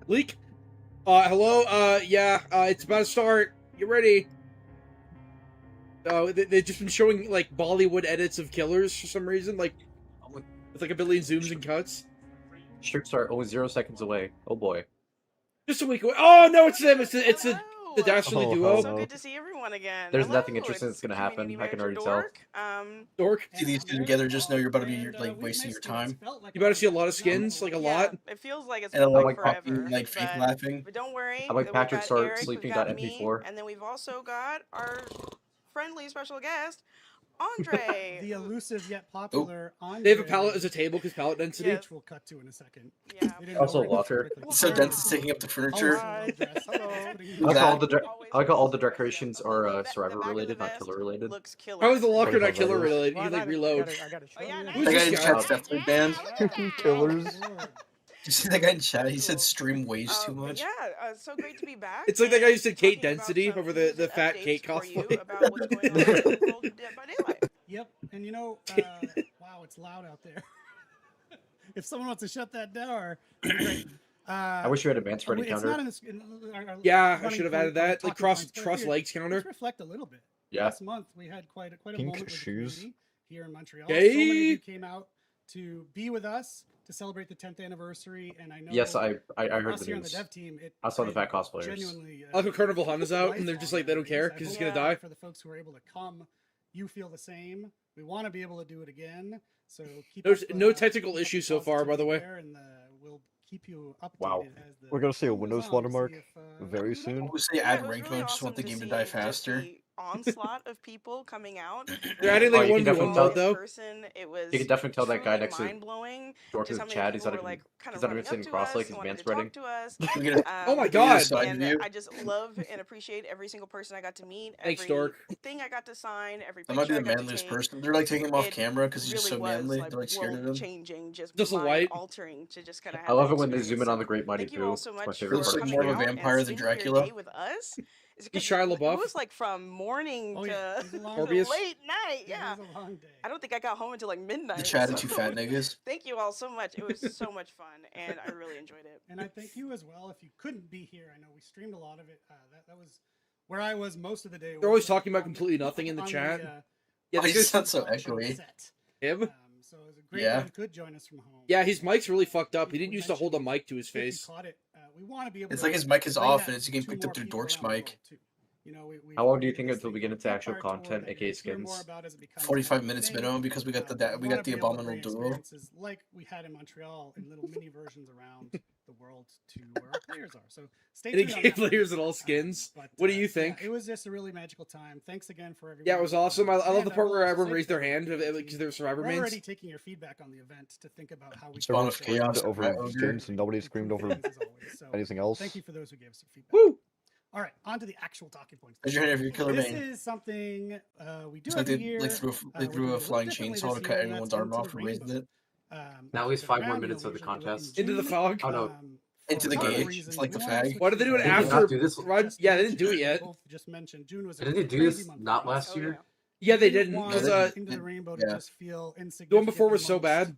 Leak? Hello? Yeah, it's about to start. Get ready. They've just been showing, like, Bollywood edits of killers for some reason, like, with, like, a billion zooms and cuts. Strips are only 0 seconds away. Oh boy. Just a week away. Oh, no, it's them! It's the Dastardly Duo. So good to see everyone again. There's nothing interesting that's gonna happen. Community I can Manager already tell. Dork. See these two together, just know you're about to be like wasting your time. You better see a lot of skins, like a lot. It feels like it's And been like forever. like fake laughing. But don't worry. I like we've Patrick got start Eric, we've sleeping got got me, MP4. and then we've also got our friendly special guest, Andre. The elusive yet popular Andre. They have a pallet as a table because pallet density. Yeah. Which we'll cut to in a second. Yeah. We didn't Also know where Walker. it was So quickly. dense it's taking up the furniture. Hi. I like how all the decorations are survivor related, not killer related. Looks killer. How is the locker not Like killer others. related? You can, like, reload. I gotta show Oh, yeah, you. nice. Who's That guy this in guy? chat's definitely banned. Killers. You see that guy in chat? He said stream weighs too much. Yeah, so great to be back. It's like that guy who said Kate talking about Density some over news the and fat updates Kate for you cosplay. about what's going on in the world of Dead by Daylight. Yep, and you know, wow, it's loud out there. If someone wants to shut that door, great. I wish you had a man spreading it's counter. not in this, our Yeah, I running should have point added on that. talking Like cross points, but legs counter. Let's reflect a little bit. Yeah. Last month we had quite a Pink moment with shoes. the community here in Montreal. Yay. So many of you came out to be with us to celebrate the 10th anniversary, and I know. Yes, I heard us the here on the news. dev team. I saw the fat cosplayers. Genuinely, I like when Carnival Hunt is out and they're just like, they don't care because he's gonna die. For the folks who are able to come, you feel the same. We want to be able to do it again. So keep There's up, no keep technical up the issues so far, by the way. positivity there, and we'll keep you updated Wow. as the We're gonna see a show goes Windows on, watermark see if, very soon. Who say Yeah, add it was rank really mode? Just want awesome the game to see die just faster. the onslaught of people coming out. They're adding Oh, like you one can to one definitely mode though. Person, it was You can definitely tell that guy next to mind blowing. Dork in chat. He's not even sitting cross like he's man spreading. We get a, Oh my we get a God. side And view. I just love and appreciate every single person I got to meet. Thanks, every Dork. thing I got to sign, every That might be picture the I got to manliest take. person. They're like taking him off It camera because he's just so really was, manly. They're like scared of him. Changing, just a mind light. altering to just kind of. I love it when they zoom in on the Great Mighty Thank you Pooh. all so It's my much favorite Looks for like part. more of a coming out vampire and than spending your Dracula. day with us. He's Shia LaBeouf. It was like from morning Oh, to yeah. It was a long Morbius. late night. Yeah. It was a long day. I don't think I got home until like midnight. The chat of so- two fat niggas. Thank you all so much. It was so much fun, and I really enjoyed it. And I thank you as well. If you couldn't be here, I know we streamed a lot of it. That was where I was most of the day. They're always was talking about on completely nothing in the on chat. Yeah, Oh, they he just sounds so production echoey. set. him. So it was a great Yeah. one. Could join us from home. Yeah, his mic's really fucked up. He We didn't used to hold a mentioned mic to his if you face. caught it, we want to be able It's to like his mic is bring off that and it's getting to picked more up through people Dork's around the mic. world, too. You know, How long do you created think this until we thing, get into Vampire actual Tour, content, that aka you'll hear more skins? about as it becomes 45 a minutes thing. minimum because we got the we wanna got the be able to abominable bring duo. experiences like we had in Montreal in little mini versions around the world to where our players are. So stay And he tuned on gave that. players and all skins. But, What do you yeah, think? it was just a really magical time. Thanks again for everyone. Yeah, it was awesome. I love the part where everyone raised their say hand because they were survivor we're mains. already taking your feedback on the event to think about how we Spawn can of chaos Over Rat Ogre. skins and nobody screamed over improve things as always. So anything else. thank you for those who gave us some feedback. Woo! All right, on to the actual talking points. Raise your hand if you're Killer This Bane. is something we do It's like every they year. like threw We're they doing threw it a little flying differently chainsaw to this cut year, everyone's that's arm Into off the for raising Rainbow. it. Now at least stick 5 more around, minutes you know, of the we usually do it in contest. Into the June, fog. Oh, no. Into the for other gate, reasons, it's like the we wanted to fag. switch Why did they do it things up. Did they after not do this? Run? Yeah, they didn't do it yet. Both just mentioned June was a Didn't they do crazy this month not for us. last year? Yeah, they Didn't didn't. want Because Into the Rainbow to yeah. just feel insignificant. the one before was so amongst bad.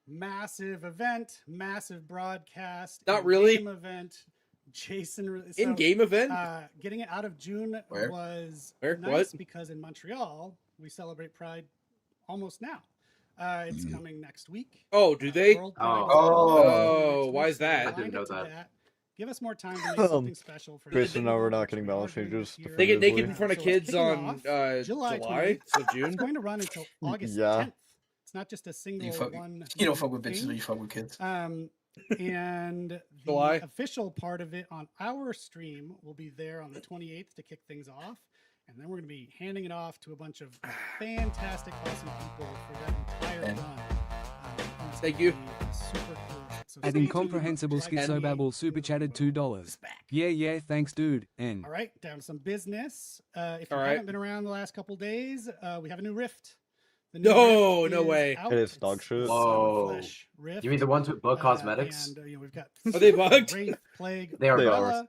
Massive event, massive broadcast. Not really. in-game event. Jason. In-game event. Getting it out of June Where? was Where? nice What? because in Montreal we celebrate Pride almost now. It's coming next week. Oh, do they? World Oh. Pride is Oh. coming next Why week, is that? so I didn't know wind it to that. Give us more time to make something special for Chris and you. I were not getting We are balance doing changes. this year. They get naked in definitively. front of So it's kids kicking on off July, 28th. so It's June. going to run until August Yeah. 10th. It's not just a single You fuck, one. you don't fuck with bitches, thing. but you fuck with kids. And the July. official part of it on our stream will be there on the 28th to kick things off. And then we're going to be handing it off to a bunch of fantastic, awesome people for that entire And- run. It's Thank gonna you. be super cool. So At stay Incomprehensible tuned. Schizobabble super chatted $2. It's back. Yeah, thanks, dude. And All right, down to some business. If you All right. haven't been around the last couple days, we have a new Rift. The No, Rift no is way. out. It is It's dog shit. the Whoa. Sunflesh Rift. You mean the ones with bug cosmetics? And, we've got Are they bugged? Wraith, Plague, They are Umbrella, bugged.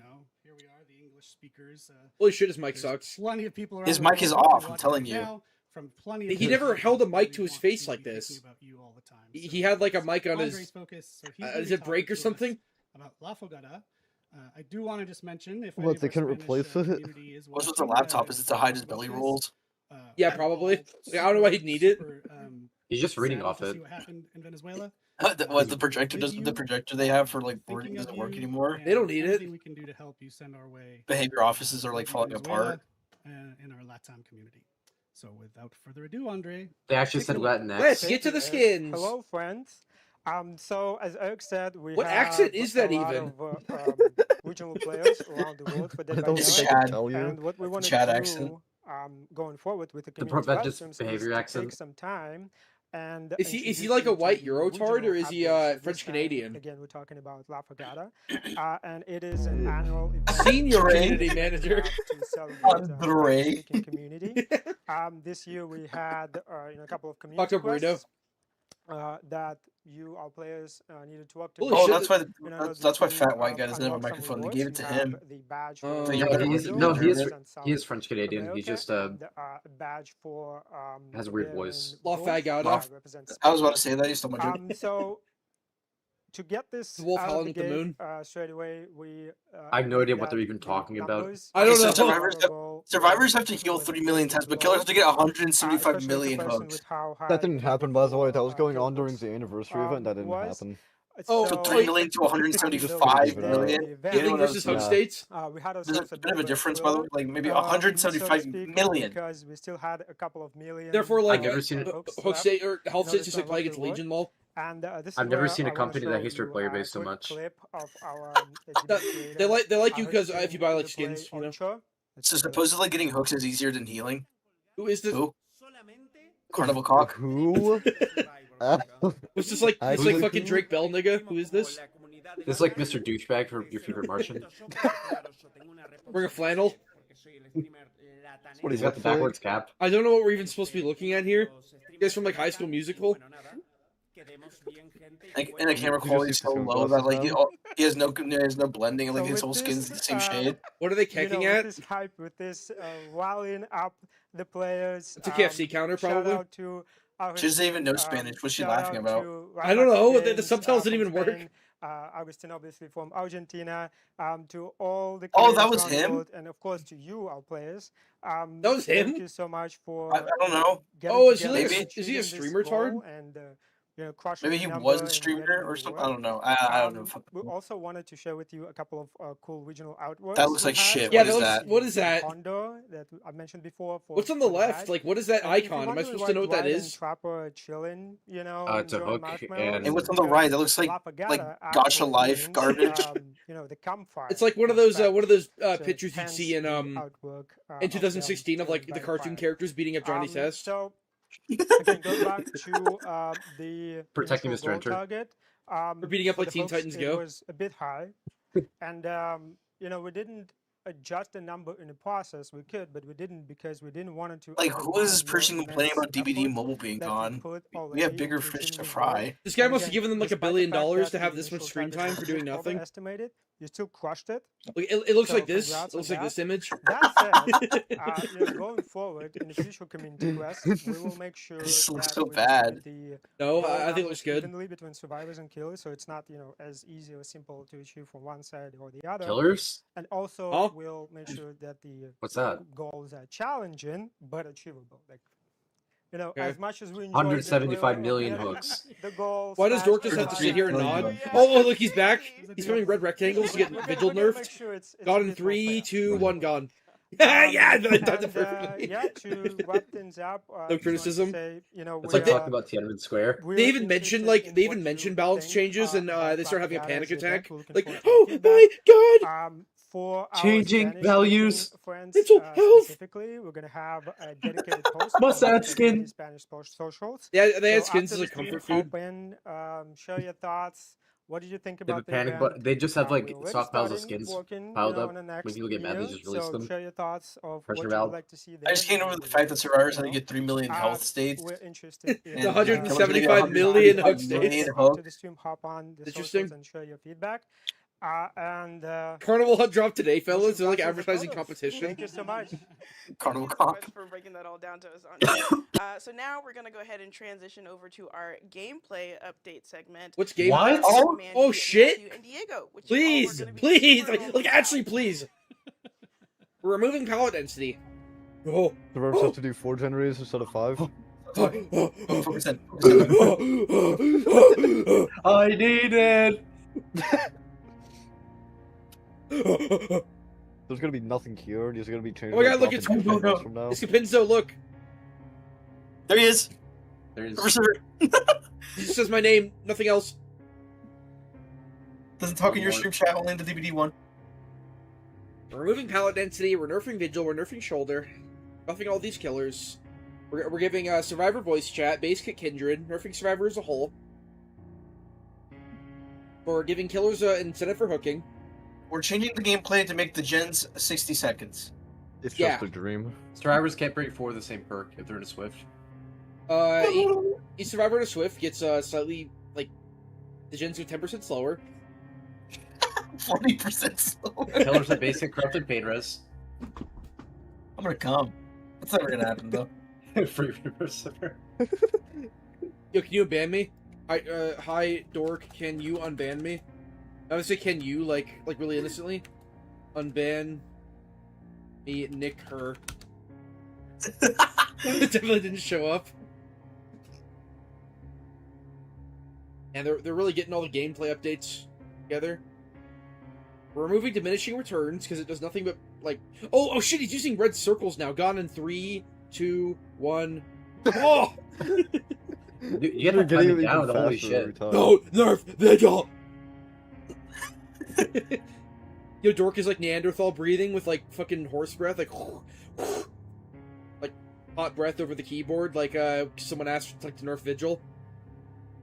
know, here we are, the English speakers. Holy shit, his mic There's sucks. plenty of people around. His the mic is world who are off, I'm watching telling right you. now. from plenty of He never held a mic to his face like this. About you all the time. He had like a mic on Andre's his. focus. So he's gonna Is be it break talking or to us something? about La Fogata. I do want to just mention if What, they couldn't replace it? What's with the laptop? Is it to hide his belly rolls? Yeah, probably. I don't know why he'd need it. He's just reading off to it. see what happened in Venezuela. What the projector doesn't the projector they have for like boarding Thinking doesn't of work you anymore? and They don't need it. anything we can do to help you send our way. Behavior offices are like falling Venezuela, apart. in our Latam community. So without further ado, Andre. They actually take said it away. Latinx. Let's get to the skins. Hello, friends. So as Eric said, we What have accent is that a lot even? of regional players around the world for Dead I by don't Daylight. think I can Chad. tell you. And what we want to Chad do accent. going forward with the The community that live just streams behavior is to accent. take some time and Is he introduce like a you to white the Eurotard, or regional is he updates. So this French time, Canadian? Again, we're talking about La Fogata, and it is an annual event. Senior Andre. community manager. To celebrate Andre. the Spanish-speaking community. This year we had a couple of community Fuck up, burrito. quests that you, our players, needed to work to. Holy Oh, shit. that's why fat white guy doesn't have a microphone. They gave it to him. Oh. So you're No, better he's, looking no, than he is, Jared. he is French Canadian. He just a badge for has a weird voice. La Fagata. I was about to say that. You stole my joke. So to get this The wolf out of howling the at the gate, moon. Straight away, we I have no idea what that they're even the talking about. numbers I don't Okay, know. so survivors have to heal 3 million times, but killers have to get 175 million hooks. That didn't happen, by the way. That was going on during the anniversary event. That didn't happen. Oh, So so 3 million to 175 million. Healing versus host states. We had There's ourselves a bit of a difference, by the way. thriller, Like maybe so 175 to speak, million. because we still had a couple of million. Therefore, like I've never seen it. hook state or health No, states that's just not like play what against they were. Legion lol. And this I've is never where seen a I wanna company that show hates their you player a base so quick much. clip of our, They like you because because if you buy like skins, you know. So supposedly getting hooks is easier than healing. Who is this? Who? Carnival cock. Who? Was this like Actually, fucking who? Drake Bell nigga? Who is this? This is like Mr. Douchebag for your favorite Martian. Wearing a flannel. What He's is got that the backwards cap. I don't know what we're even supposed to be looking at here. You guys from like High School Musical? Like, and the camera quality is so low that like he has no blending. Like his whole skin's the same shade. What are they kicking with at? this hype, with this rallying up the players. It's a KFC counter, shout probably. out to She doesn't even know Spanish. What's she laughing about? I don't know. The subtitles didn't even work. Augustin, obviously from Argentina, to all the Oh, that players was around the him? world, and of course to you, our players. That was him? Thank you so much for. I don't know. getting Oh, is he together like and is he a achieving this streamer tard? goal and, crushing Maybe the he number was a and streamer getting or the something. I reward. don't know. I don't know. We also wanted to share with you a couple of cool regional artworks. That looks we like had. shit. Yeah, What is that? what is that? Condor that I mentioned before. What's on the left? Like, what is that And if you're icon? Am I wondering supposed why to know what that Dwight and is? Trapper are chilling, It's a enjoying hook marshmallows, and- And what's on the right? That looks like Lapagata Gacha actually Life means, garbage. the campfire. It's like one of in those Spanish. pictures you'd hence see in the in artwork, of them 2016 of like chilling the by cartoon fire. characters beating up Johnny Test. So again, go back to the Protecting initial Mr. goal Enter. target. Or beating up for like the Teen hooks, Titans it Go. was a bit high, and we didn't adjust the number in the process. We could, but we didn't because we didn't want it to. Like, who is this undermine your person complaining about immense DBD effort mobile being that you gone? put We have already bigger into fish to achieving the fry. goal. This guy And must have again, given them like $1 despite the billion fact that to have the this much initial screen target time for was doing nothing. overestimated, you still crushed it. Like, it looks So like this. It congrats looks on like this that. image. That said, going forward in the future community quests, we will make sure This looks that so we bad. split the No, goal I think it numbers looks good. evenly between survivors and killers, so it's not as easy or simple to achieve from one side or the other. Killers? And also, Huh? we'll make sure that the What's that? goals are challenging but achievable. Like, Okay. as much as we enjoy 175 million getting hooks. The goal. Why does Dork just have to sit here and nod? Oh, look, he's back. He's throwing red rectangles to get Vigil nerfed. Gone in 3, 2, 1, gone. Yeah, I done it perfectly. Yeah, to wrap things up. No criticism? Say, It's like talking about Tiananmen Square. They even mentioned balance changes, and they start having a panic attack. Like, oh my god! For our Changing Spanish-speaking values. friends, Mental health. specifically, we're gonna have a dedicated post. Must on add the skin. Spanish socials. Yeah, they had So skins after as a the stream, comfort food. hop in, share your thoughts. What did you think They have about a the panic event? button. They just have like We're already stockpiles of starting skins working, piled on up. the next When people get mad, they year, just release so them. share your thoughts of Pressure what you valve. would like to see I there. just can't over the fact that survivors had to get 3 million health states. We're interested in And 175 million hook million states. hook. to the stream, hop on the Interesting. socials and share your feedback. Carnival Hunt dropped today, fellas. They're like guys in the advertising photos. competition. Thank you so much. Carnival Thanks Comp. for breaking that all down to us. So now we're gonna go ahead and transition over to our gameplay update segment. What's game? What? Mandy, Oh shit! Matthew, and Diego, which Please, you all are gonna be please, super like normal actually, about. please. We're removing pallet density. Oh. The reps have to do 4 generators instead of 5. Focus in. I need it. There's gonna be nothing cured. He's gonna be changing. Oh my God, look, it's from Go. now. It's Capinzo, look. There he is. There's He just says my name, nothing else. Doesn't talk in your stream chat, only in the DVD one. We're removing pallet density, we're nerfing Vigil, we're nerfing Shoulder, buffing all these killers. We're giving Survivor voice chat, base kit Kindred, nerfing Survivor as a whole. We're giving killers an incentive for hooking. We're changing the gameplay to make the gens 60 seconds. It's Yeah. just a dream. Survivors can't bring forward the same perk if they're in a Swift. Each Survivor in a Swift gets slightly, like, the gens go 10% slower. 40% slower. Killers have basic corrupted pain res. I'm gonna come. That's never gonna happen though. Free reverse server. Yo, can you unban me? Hi, Dork, can you unban me? I would say, can you, like really innocently? Unban me, Nick, her. It definitely didn't show up. And they're really getting all the gameplay updates together. We're removing diminishing returns because it does nothing but like. Oh shit! He's using red circles now. Gone in 3, 2, 1. Oh! You gotta time it down. Holy shit! No, nerf Vigil. Yo, Dork is like Neanderthal breathing with like fucking horse breath, like hot breath over the keyboard, like someone asked like to nerf Vigil.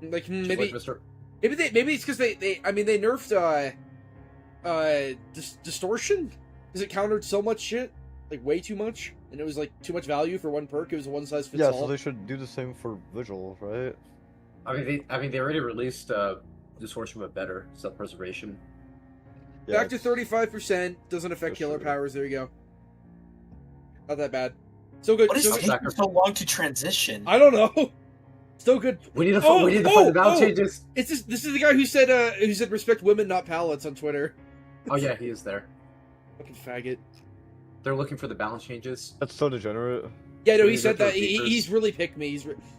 Like maybe it's because they nerfed distortion because it countered so much shit, like way too much, and it was like too much value for one perk. It was a one size fits all. Yeah, so they should do the same for Vigil, right? I mean they already released distortion with better self preservation. Yeah, Back to 35%, doesn't affect for killer sure. powers. There you go. Not that bad. So good. What is So taking good. so long to transition? I don't know. Still good. We need to find the balance changes. This is the guy who said respect women, not pallets on Twitter. Oh yeah, he is there. Fucking faggot. They're looking for the balance changes. That's so degenerate. Yeah, no, We he need to said go that. to Reapers. He's really picked me.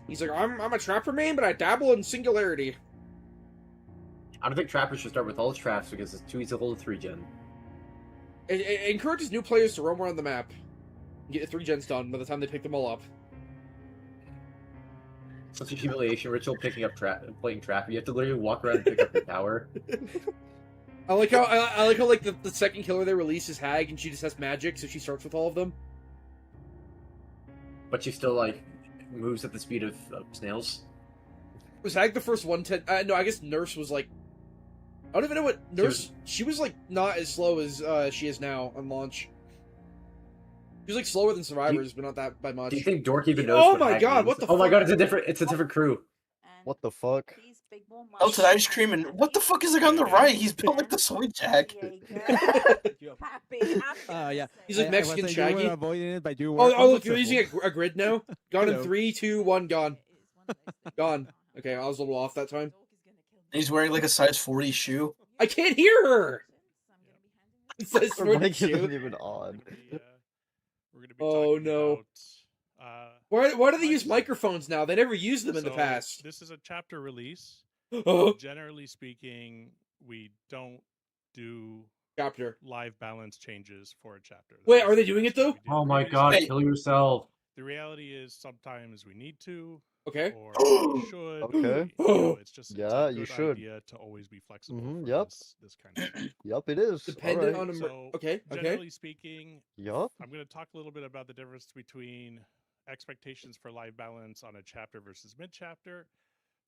He's like, I'm a trapper main, but I dabble in singularity. I don't think trappers should start with all traps because it's too easy to hold a 3-gen. It encourages new players to roam around the map, and get the 3 gens done by the time they pick them all up. Such a humiliation ritual picking up playing trap. You have to literally walk around and pick up your tower. I like how like the second killer they release is Hag, and she just has magic, so she starts with all of them. But she still like moves at the speed of snails. Was Hag the first 110? No, I guess Nurse was like. I don't even know what Nurse. She was like not as slow as she is now on launch. She was like slower than Survivors, but not that by much. Do you think Dork even knows? Oh what my Hag God, means? what the Oh my fuck? God, it's a different crew. What the fuck? Melted ice cream and what the fuck is the guy on the right? He's built like the soy jack. Yeah. He's like Mexican You Shaggy. were avoiding it by doing Oh, work on look, the you're using a grid now. Gone in Hello. 3, 2, 1, gone. Gone. Okay, I was a little off that time. He's wearing like a size 40 shoe. I can't hear her. It says Her 40 mic shoe. isn't even on. We're gonna be Oh, talking no. about, Why do they use microphones now? They never used them in the so past. This is a chapter release. Oh, Generally speaking, we don't do chapter. live balance changes for a chapter. Wait, That's are they doing it, though? what we did Oh my previously. God, Hey. kill yourself. The reality is sometimes we need to, Okay. or we should. Okay. You know, it's just it's Yeah, a you good should. idea to always be flexible. Mhm, for yep. This kind of stuff. Yup, it is. Dependent Alright. on So, okay. Generally speaking, Yup. I'm going to talk a little bit about the difference between expectations for live balance on a chapter versus mid-chapter.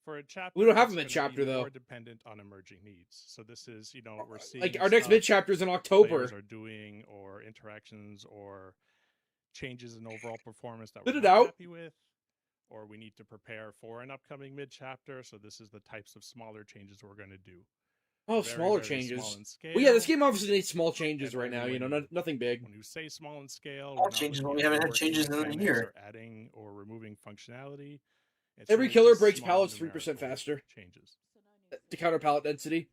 For a chapter, We don't have a it's gonna mid-chapter, be though. more dependent on emerging needs. So this is, we're seeing Like our next stuff mid chapter is in October. players are doing, or interactions, or changes in overall performance that Spit we're it not out. happy with, or we need to prepare for an upcoming mid-chapter. So this is the types of smaller changes we're going to do. Oh, very, smaller very changes. small in scale. Well, yeah, this game obviously needs small changes And right now. only You know, when nothing big. When you say small in scale, Small we're not changes when looking we at haven't had reworking changes in a mechanics year. or adding or removing functionality. It's Every really killer just breaks small pallets 3% numerical faster changes. to counter pallet density.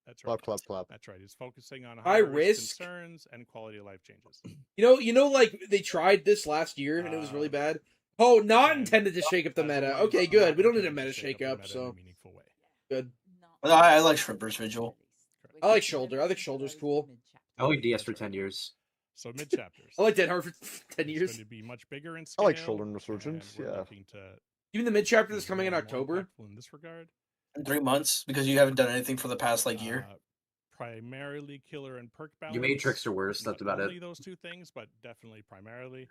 That's right. Clap, clap, clap. That's right. It's focusing on High high risk. concerns and quality of life changes. You know, like they tried this last year and it was really bad. Oh, not and intended to shake up the as meta. always, Okay, good. not We don't need a intended meta to shake up up, the meta in a so meaningful way. good. Well, I like Shrimpers Vigil. I like Shoulder. I think Shoulder's cool. I like DS for 10 years. So mid chapters. I like Dead Hard for 10 It's years. going to be much bigger in I scale. like Shoulder and Resurgence, and we're yeah. looking to Even the mid chapter be that's coming in more October. impactful in this regard. In 3 months because you haven't done anything for the past year. Primarily killer and perk balance. You made Trickster worse. That's Not about only it. those two things, but definitely primarily.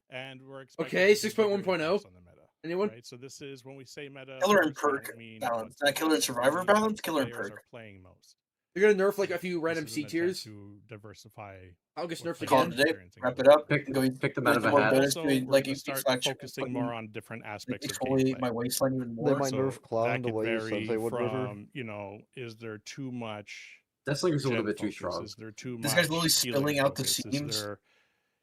And we're expecting Okay, to see bigger 6.1.0. impacts on the meta. Anyone? Right, so this is when we say meta. Killer and of course, we perk don't mean balance. what's Not killer and best, we survivor mean balance, what killer and players perk. are playing most. You're gonna nerf like a few random This is C an attempt tiers. to diversify. August what nerfed Call again. it a day. experiencing Wrap in it up. Pick, Go pick the go meta into of more a hat. bonus. Also, Do, we're like going to start flagship, focusing more on different aspects of exfoliate gameplay. my waistline even They more. might So nerf Cloud that the could way vary Sensei would river. from, is there too much Deathslinger's a little gen bit too focus? strong. Is there too This much guy's literally healing spilling out the focus? seams. Is there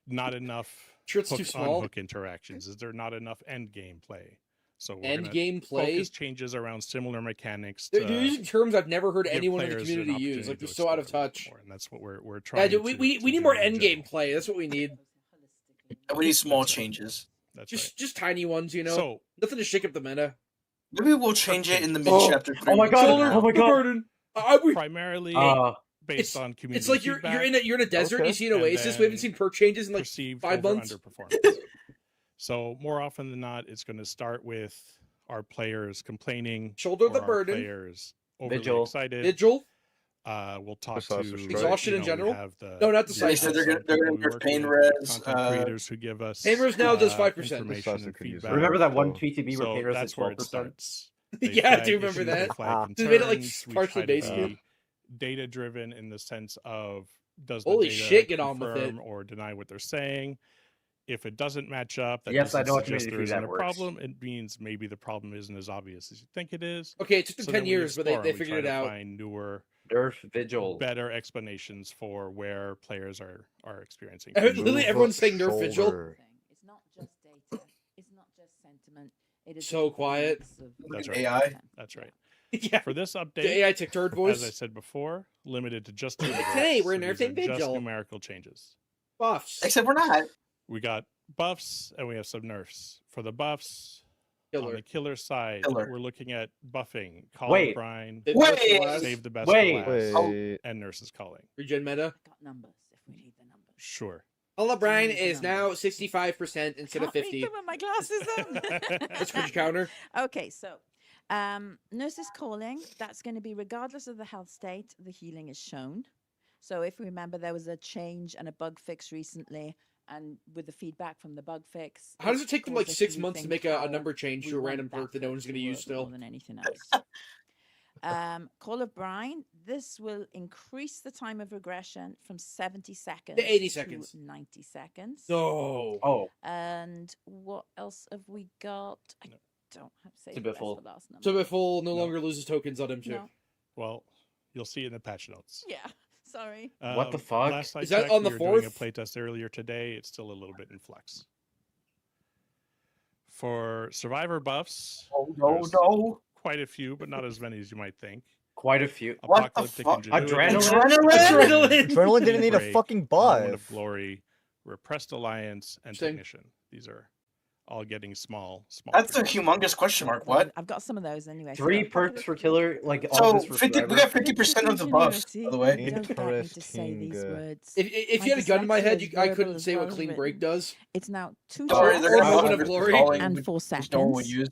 not enough Sure, it's too hook small. on hook interactions? Is there not enough end game play? So we're End gonna game play. focus changes around similar mechanics. They're using terms I've never heard give anyone in the players an community use. opportunity Like to they're so out of explore a little bit touch. more, and that's what we're Yeah, trying. dude, we to need do more in end game general. play. That's what we need. And we need small That's right. changes. That's Just tiny ones, you know. So Nothing to shake up the meta. Maybe we'll change it in the Oh. mid chapter 3. Oh my God, Shoulder, oh my God. burden. primarily based on community It's like feedback, you're in a desert. Okay. You see an and oasis. We haven't then seen perk changes in like perceived 5 over months. underperformance. So more often than not, it's going to start with our players complaining, Shoulder or the our burden. players overly Vigil. excited. Vigil. We'll talk Precisely to straight. Exhaustion in we general? have the- No, not the Decisive. They said they're gonna- outside they're people gonna we nerf work pain with, res, content creators who give us Pain res now does 5%. information Decisive and could use feedback. that. Remember that one So- TTB where So Painter's at that's where it 12%? starts. Yeah, I flag do remember issues, that. they flag They made it, like, concerns, we partially try to based be on- data-driven in the sense of does Holy the data shit, get on with it. confirm or deny what they're saying. If it doesn't match up, that Yes, I doesn't know what suggest community there isn't a feedback works. problem. It means maybe the problem isn't as obvious as you think it is. Okay, it took them So 10 then we years, but they explore and we figured it try to out. Find newer, Nerf Vigil. better explanations for where players are experiencing. Literally, Move everyone's up saying nerf Vigil. shoulder. It's not just data. It's not just sentiment. It is So quiet. That's right. AI. That's right. Yeah. For this update, The AI took turd as I voice. said before, limited to just two Hey, events. we're So these nerfing are just Vigil. numerical changes. Buffs. Except we're not. We got buffs and we have some nerfs. For the buffs, on Killer. the killer side, Killer. we're looking at buffing, Call Wait. of Brine, Save the best for Wait. last. Save the Best Wait. for Last, Wait. and Nurses Calling. Regen meta. I got numbers if we need the numbers. Sure. Paula Brine Need the is now numbers. 65% instead of Can't read 50. them with my glasses on. That's crit counter. Okay, so nurses calling, that's going to be regardless of the health state, the healing is shown. So if we remember, there was a change and a bug fix recently, and with the feedback from the bug fix. How does it take them like caused us 6 months to rethink make a how number change we to a want random that perk that no one's going to use work still? more than anything else. Call of Brine, this will increase the time of regression from 70 seconds 80 seconds. to 90 seconds. No. Oh, And what else have we got? I No. don't have save a the bit best full. for last number. So Biful no No. longer loses tokens on him too. No. Well, you'll see it in the patch notes. Yeah, sorry. What the fuck? Last I Is that checked, on the we were doing a 4th? playtest earlier today. It's still a little bit in flux. For survivor buffs, Oh, no, there's no. quite a few, but not as many as you might think. quite a few. What the Apocalyptic fuck? Ingenuity, Adrenaline? Adrenaline. Adrenaline didn't need a Break, fucking Moment buff. of Glory, Repressed Alliance, and Interesting. Technician. These are all getting small. That's a percentages. humongous question mark. What? I've got some of those anyway. 3 perks for killer, like all So this for 50, we survivor. got 50% of the buffs, by the way. Don't get me to say these Interesting. words. If you My had a gun to my dyslexia head, is I verbal couldn't as say what well clean as break written. does. It's now 2 Sorry, shots they're gonna Moment have of this Glory. calling, and which 4 seconds. no one would use.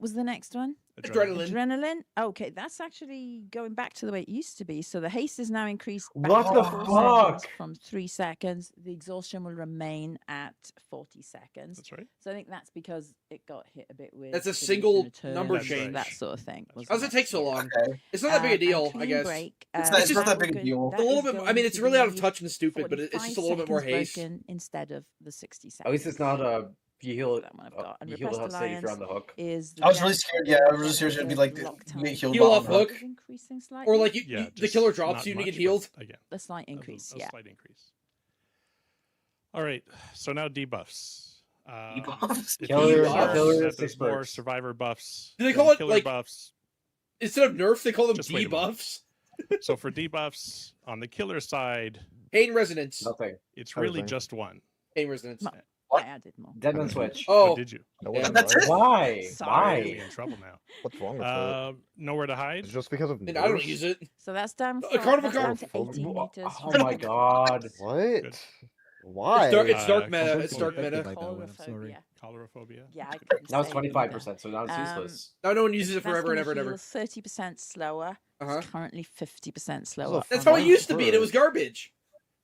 Was the next one? Adrenaline. Adrenaline. Okay, that's actually going back to the way it used to be. So the haste is now increased back What to the 4 seconds fuck? from 3 seconds. The exhaustion will remain at 40 seconds. That's right. So I think that's because it got hit a bit with. That's a diminishing single returns, number change. that sort of thing. was How does the it take next so one. long? Okay. It's not that big a And deal, I clean guess. break, It's not- it's not now that big a we're deal. It's that a little is bit. I going mean, it's to really out of be touch and stupid, but it's 45 just a little bit more seconds haste. broken instead of the 60 seconds. At least it's not You heal That one I've got. And you heal the Repressed hunt state if you're on Alliance the hook. is the I was really death scared. Yeah, I was really scared it would be like the the, lock you get time healed Heal by off the hook. is increasing slightly. Or like Yeah, the just killer drops not you and you much, get healed. but Again, a slight increase, a yeah. slight increase. All right, so now debuffs. Debuffs? If Killer- you Debuffs. notice that six there's more perks. survivor buffs. Do they than call it, killer like- buffs? Instead of nerfs, they call them Just wait a moment. debuffs. So for debuffs on the killer side, Pain resonance. Nothing. it's really Everything. just one. Pain resonance. No. What? I added more. Dead man switch. Oh, Oh, did you? No, Yeah, wait, that's what? it? Why? Sorry. We're in trouble now. What's wrong with that? Nowhere to hide. It's just because of and I don't nerfs? use it. So that's down, Carnival that's down to Card. 18 meters. Oh my god. What? Good. Why? It's dark meta. comfort It's dark food. meta. Like that one, I'm sorry. Chlorophobia. Chlorophobia. Yeah, I couldn't Now it's say it 25%, so now it's Um, useless. No, no one uses it That's forever and gonna ever and heal ever. 30% slower. Uh-huh. It's currently 50% slower. a That's from how it fun used to be, and it was perk. garbage.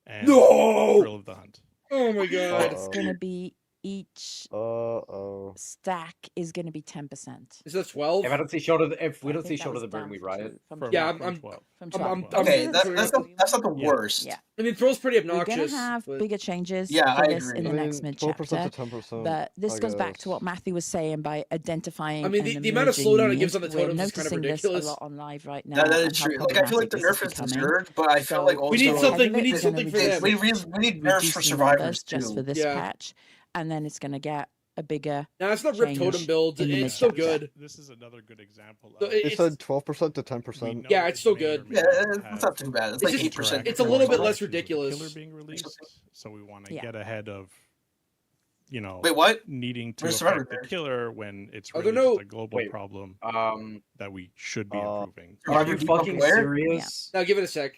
And No! Thrill of the Hunt. Oh my god. It's gonna be each Uh-oh. stack is gonna be 10%. Is that 12? If I don't see Shoulder, if we I don't think see that Shoulder was the Burn, down we from riot. two- from From, Yeah, twelve. I'm- 12. From I'm 12. Okay, I'm- that's not the Yeah. worst. Yeah. I mean, Thrill's pretty We're obnoxious. gonna have but- bigger changes Yeah, for I this agree. in the I mean, next mid 12% chapter. to 10%. But this I goes back to guess. what Matthew was saying by identifying. I mean, and the amount of emerging slowdown it gives mid. on the We're totems is kind of noticing ridiculous. this a lot on live right now. That is and how true. Like I feel like the problematic nerf this is becoming. deserved, but I feel So like also We need ahead something- of we it, need we're something gonna for reduce them. we need nerfs reduce for the survivors numbers just too. for this Yeah. patch, and then it's gonna get a bigger. No, it's not Rip change Totem build. in the It's still mid-chapter. good. This is another good example. So Of it- It said 12% to 10%. Yeah, it's still good. Yeah, it's not too bad. It's like just- 8%. it's a little bit less Killer ridiculous. being released, so we want to Yeah. get ahead of, Wait, what? needing to Where's Survivor affect the Bears? killer when it's Are really there no- just a global Wait. problem Are that we should be Uh, improving. Survivor you People fucking where? serious? Now give it a sec.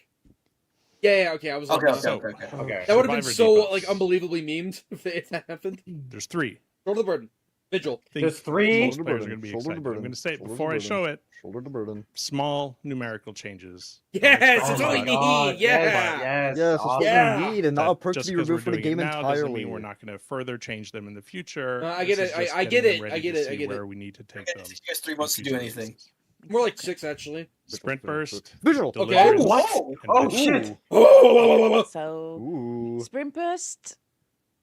Yeah, okay. I was like, Okay, no. okay, So- okay, okay. Okay. That would have been Survivor so debuffs. like unbelievably memed if that happened. There's three. Shoulder the burden. Vigil. Think There's three? Most Shoulder players are burden, going to be shoulder excited. I'm burden, going to say it shoulder before I burden. show it. Shoulder to burden. Small numerical changes. Yes, Oh it's all my you God, need. Yeah. Yes, Yes, it's awesome. what Yeah. we need, and not a That perk to just be 'cause we're removed from the doing game it now doesn't entirely. mean we're not going to further change them in the future. I get This it. is just I get getting it. them I ready get to it. I see get it. where we need to take Okay, them. you guys 3 in months to do future anything. releases. More like 6 actually. Sprint burst. Visual. Okay. deliverance, What? and Oh vigil. shit! Oh, So Ooh. sprint burst,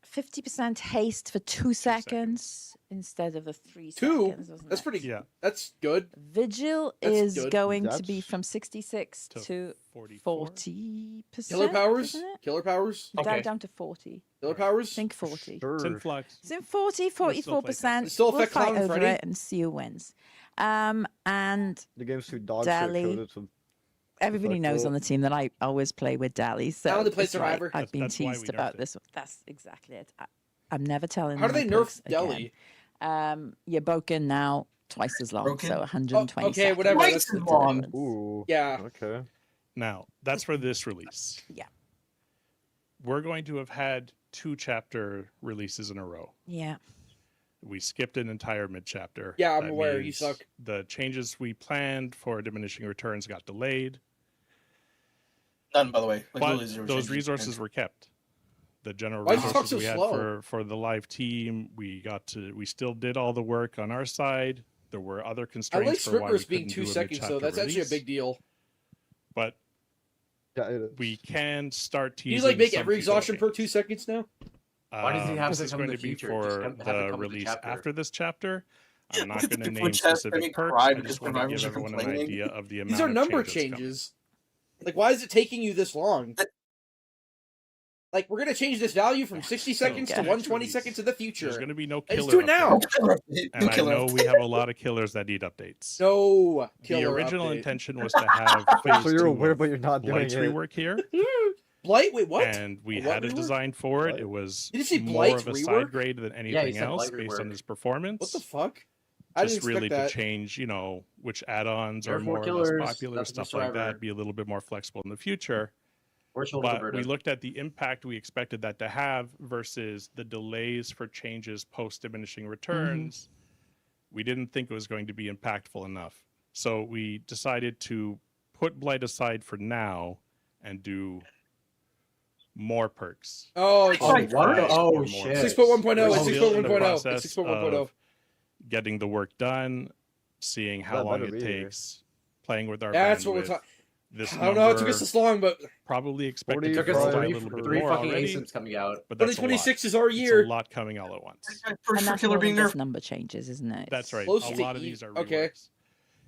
50% haste for 2 seconds instead of the 3 2? seconds. Wasn't That's it? pretty. Yeah, That's good. Vigil That's is good. going to be That's- from 66 To to 44. 40%. Killer powers. Isn't it? Killer powers. Okay. Down to 40. Killer I powers. think 40. Sure. It's in flux. It's in 40, still play 44%. It still We'll affect fight Clown and over Freddy? it and see who wins. And The game's too dog Dally. shit coded, so everybody knows cool. on the team that I always play with Dally. So I only play that's right, Survivor. I've been That's why we teased nerfed about it. this. That's exactly it. I'm never telling How do my they nerf picks again. Deli? Your Boken now twice as long, Broken? so 120 Oh, okay, seconds. whatever, Twice that's as long. Ooh. Yeah. Okay. Now, that's for this release. Yeah. We're going to have had 2 chapter releases in a row. Yeah. We skipped an entire mid chapter. Yeah, I'm aware, you suck. The changes we planned for diminishing returns got delayed, None, by the way. Like, but literally zero those changes. resuresources were kept. The general Why'd you talk resources so we had slow? for the live team, we still did all the work on our side. There were other I constraints like for why we Strippers being couldn't 2 do a seconds, though. mid-chapter That's actually a release, big deal. But Yeah, it is. we can start Do teasing. you like make some every people. examation per 2 seconds now? Why does he have This to is come going in to the be future? Just for have it the come in the release chapter. after this chapter. I'm not The going to people name in chat specific screaming perks. cry I because just want to survivors give are everyone an complaining. idea of the amount These are of number changes coming. changes. Like, why is it taking you this long? Like, we're gonna change this value from 60 seconds to Okay. 120 seconds in the There's future. going to be no Let's killer do it now. updates. And I know we have a lot of killers that need updates. No The killer original update. intention was to have phase So you're 2 aware, of but you're not doing Blight's it. rework here, Blight? Wait, what? and we A what had a rework? design for it. Blight? It was Did you say more Blight's of a rework? side grade than he anything said else Blight based on rework. his performance. What the fuck? I didn't Just really expect that. to change, which add-ons There are are more more or killers, less popular, that's the stuff like Survivor. that, be a little bit more flexible in the future. Or Shoulder the But we Burden. looked at the impact we expected that to have versus the delays for changes post diminishing returns. We didn't think it was going to be impactful enough. So we decided to put Blight aside for now and do more perks. Oh, it's Oh, like what? Oh, More shit. 6.1.0. We're It's still in the 6.1.0. process It's 6.1.0. of getting the work done, seeing how That long better it be. takes, playing with our That's what we're bandwidth. talking. This I don't know how it took number us this long, but probably expected It to took us grow by a three, little bit three more fucking already, ASIMs coming out. but that's a lot. 2026 is our It's year. a lot coming all at once. For And that's killer more being than just nerfed. number changes, isn't it? That's right. Close A to lot of these are reworks. okay.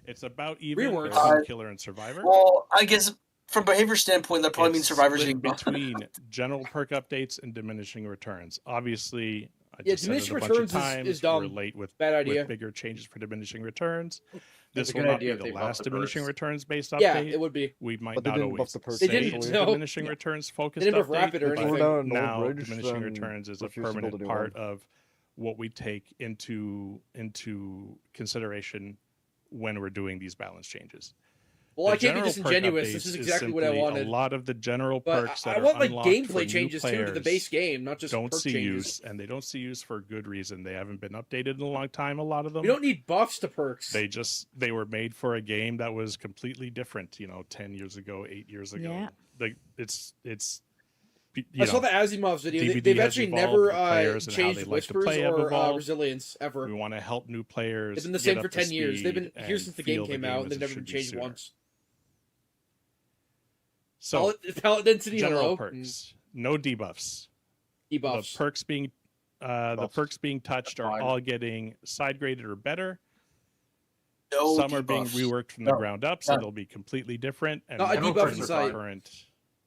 It's about even Reworks. between Killer and Survivor. Well, I guess from behavior standpoint, that probably means It's survivors split getting between general perk updates and diminishing returns. Obviously, I Yeah, just said it diminishing a bunch returns of times. is dumb. We're late with Bad idea. with bigger changes for diminishing returns. It's This a will good not idea be if the they buff last the diminishing perks. returns based Yeah, update. it would be. We might But they not didn't buff always the perks say They didn't, it's a no. diminishing returns focused They didn't buff update, rapid or but If we're anything. down an old now bridge, diminishing then returns is a refuse to build permanent a new part one. of what we take into consideration when we're doing these balance changes. Well, The I can't be general perk disingenuous. updates This is is exactly what I simply wanted. A lot of the general But perks that I want are like unlocked for gameplay new changes too to the players base game, not just don't perk see changes. use, and they don't see use for good reason. They haven't been updated in a long time. A lot of them. We don't need buffs to perks. They were made for a game that was completely different. 10 years ago, 8 years ago. Yeah. Like it's. I saw the Asimov's video. DBD They've has actually evolved, never the players and how changed they like to whispers play have or evolved. resilience ever. We want to help new players. They've been the get same up for to 10 years. They've been speed here and since the game feel came game out, as and they've it never been should be changed sooner. once. So Palette density general low. perks, no debuffs. Debuffs. The perks being touched are Fine. all getting side graded or better. no Some are being debuffs. reworked from the No, ground up, so none. they'll be completely different and Not a more debuff in the inside. current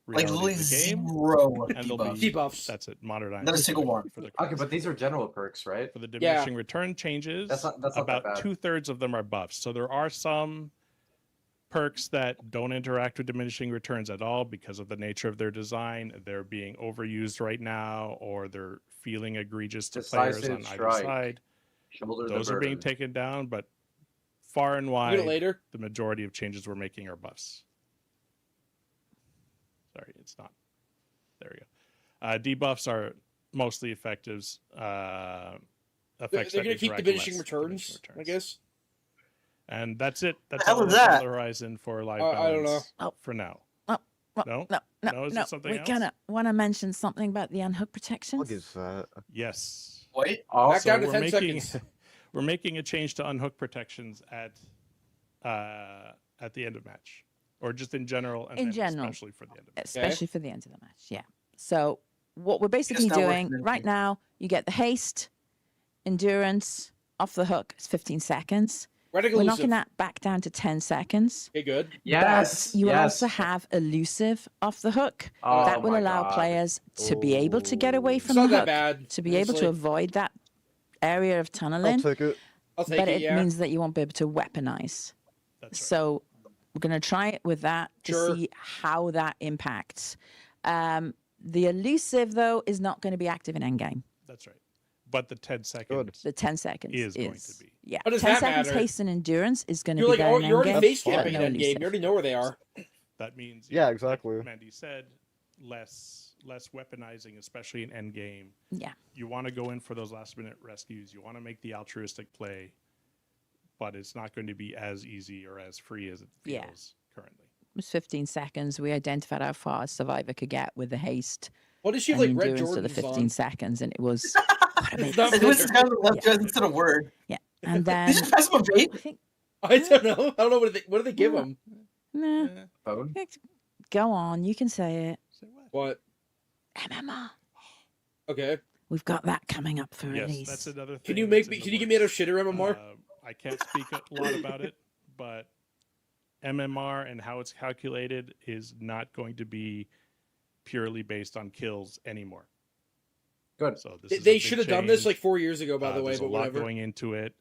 Like reality literally of the game. zero And they'll debuffs. be Debuffs. That's it. Modernized. Not a for single the- one. For the Okay, class. but these are general perks, right? For the diminishing return changes, That's not that about bad. 2/3 of them are buffs. So there are some perks that don't interact with diminishing returns at all because of the nature of their design. They're being overused right now, or they're feeling egregious to players on Decisive either strike. side. Shoulder the Those are being burden. taken down, but far and Do wide, it later. the majority of changes we're making are buffs. Sorry, it's not. There we go. Debuffs are mostly effectives. They're Effects that going to keep interact diminishing less returns, diminishing I guess. And that's it. That's hell all is that's on that? the horizon for live I don't balance know. for now. Well, No? no, No, is it no. something We're else? gonna want to mention something about the unhook I'll protections. give that. Yes. Wait, Back Also, down to we're 10 making seconds. we're making a change to unhook protections at the end of match, or just in general, and In then general. especially for the end of match. Especially for the end of the match. Yeah. So what we're basically not working doing anything. right now, you get the haste, endurance, off the hook. It's 15 seconds. Radical We're elusive. knocking that back down to 10 seconds. Okay, good. yes, But you will yes. also have elusive off the hook. Oh that will my allow God. players to be able to get away It's from not the that hook, bad. to be able to honestly. avoid that area of I'll tunneling. take it. I'll take But it, it yeah. means that you won't be able to weaponize. That's right. So we're going to try it with that to Sure. see how that impacts. The elusive, though, is not going to be active in endgame. That's right. But the 10 seconds The 10 seconds is going to be. Yeah, How does 10 that seconds matter? haste and endurance is going to You're be like, there in you're already endgame, face but camping no in endgame. elusive. You already know where they are. That means Yeah, like exactly. Mandy said, less weaponizing, especially in endgame. Yeah. You want to go in for those last minute rescues. You want to make the altruistic play, but it's not going to be as easy or as free as it feels Yeah. currently. It was 15 seconds. We identified how far a survivor could get with the haste What does she have, and like, red endurance to the Jordans 15 on? seconds, and it was quite a bit. It's not it was kind of left Yeah. just instead of word. Yeah, and then Did you pass him a bait? I think I don't know. I don't know. What do they give Yeah. him? nah, Phone? go on. You can say it. Say what? What? MMR. Okay. We've got that coming up for Yes, release. that's another thing. Can you that's make me? in the Can you get me out of works. shitter MMR? I can't speak a lot about it, but MMR and how it's calculated is not going to be purely based on kills anymore. Good. So this They, is a they big should have done this change. like 4 years ago, by the way. There's But a lot whatever. going into it.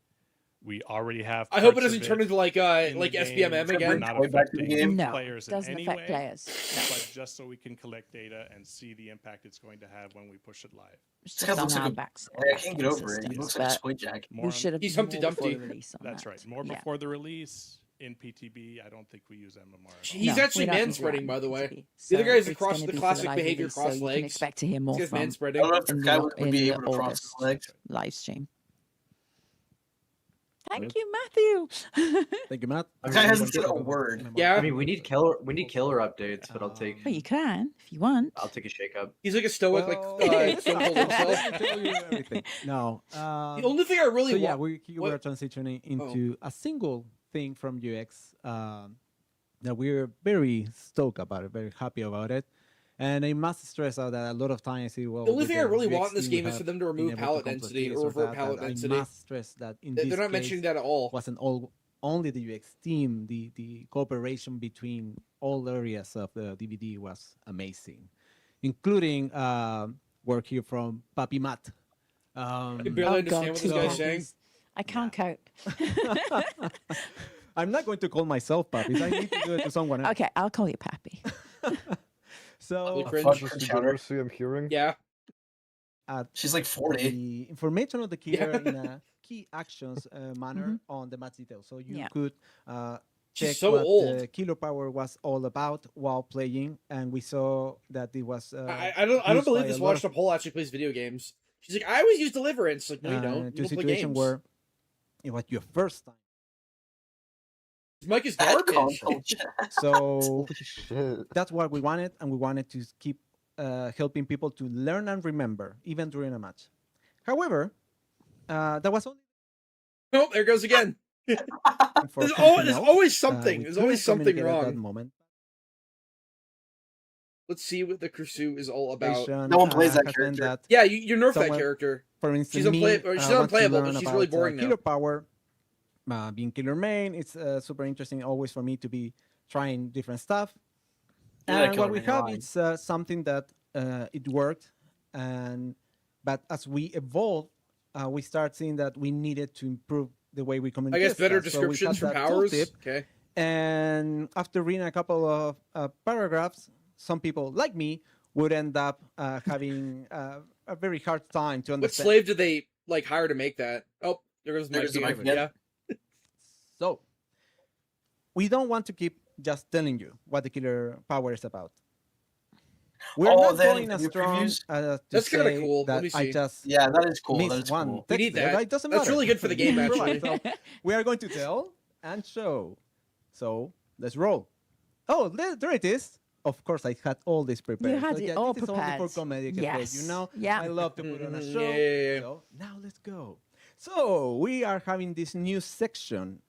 We already have. I hope it parts of doesn't turn into like in the like game SBMM again. Not Way back to the affecting game. No, players in doesn't any affect way, players. No. but just so we can collect data and see the impact it's going to have when we push it live. It's This guy just looks on like our a- backs. I can't get over it. He looks like a squid jack. More We on- should have He's more Humpty before Dumpty. release on That's that. right. More Yeah. before the release in PTB. I don't think we use MMR. At all. He's No, actually we don't use man-spreading, that by the in way. PTB. The other So guy's it's across gonna the be for classic live behavior release, cross so you can legs. expect to hear more This guy's from I man-spreading. don't know if in this guy the- would in be the able to cross August. his legs. live stream. Good. Thank you, Matthew. Thank you, Matt. The guy hasn't said a word. Yeah. I mean, we need killer updates, but I'll take But you can if you want. I'll take a shake up. He's like a stoic, Well, like Stone Cold himself. let me tell you everything. No. The only thing I really So yeah, want. we were transitioning into a single thing from UX. that we're very stoked about it, very happy about it. And I must stress out that a lot of times, I see, well, The only with thing I really UX want in this team, we game is have for them to been remove able palette complete density this or revert that, palette but density. I must stress that in They're this not case, mentioning that at all. wasn't only the UX team. The cooperation between all areas of the DVD was amazing, including work here from Papi Matt. I can barely understand what this two guy's saying. pappies. I can't cope. I'm not going to call myself Papis. I need to do it to someone else. Okay, I'll call you Pappy. Really So, cringe. Just the diversity I'm hearing. Yeah. She's like 40. the information of the killer in a key actions manner on the match details. So you could She's check so what old. the killer power was all about while playing, and we saw that it was. I don't believe this washed up hole actually plays video games. She's like, I always use Deliverance. Like, no, you don't. You to a don't play situation games. where it was your first time. His mic is That garbage. console chat. So Holy shit. that's what we wanted, and we wanted to keep helping people to learn and remember, even during a match. However, that was only Oh, there goes again. for There's something there's else. always something. We There's always couldn't something communicate at that wrong. moment. Let's see what the Kursu is all about. No one plays that has been character. Yeah, you nerf that Someone- character. For instance, She's unplayable. She's wants to unplayable, but learn she's really about, boring now. Killer power, being killer main, it's super interesting always for me to be trying different stuff. Yeah, And Killer what we Main have line. is something that it worked, but as we evolve, we start seeing that we needed to improve the way we I communicate. guess better stuff. So we descriptions had for that powers. tooltip, Okay. and after reading a couple of paragraphs, some people like me would end up having a very hard time to What understand. slave did they like hire to make that? Oh, there goes There Mike. goes the mic again. again. Yeah. So, we don't want to keep just telling you what the killer power is about. We're Oh, not they had going as video strong previews? to That's kinda say cool. Let that me I see. just Yeah, that is cool. That missed is one cool. We text need there. that. It doesn't That's matter. really good for the game, Right, actually. so we are going to tell and show. So let's roll. Oh, there it is. Of course, I had all this prepared. You had So, it yeah, all this is only for prepared. comedic Yes. effect. You know, Yeah. I love to put on a Mhm, show. yeah. So now let's go. So we are having this new section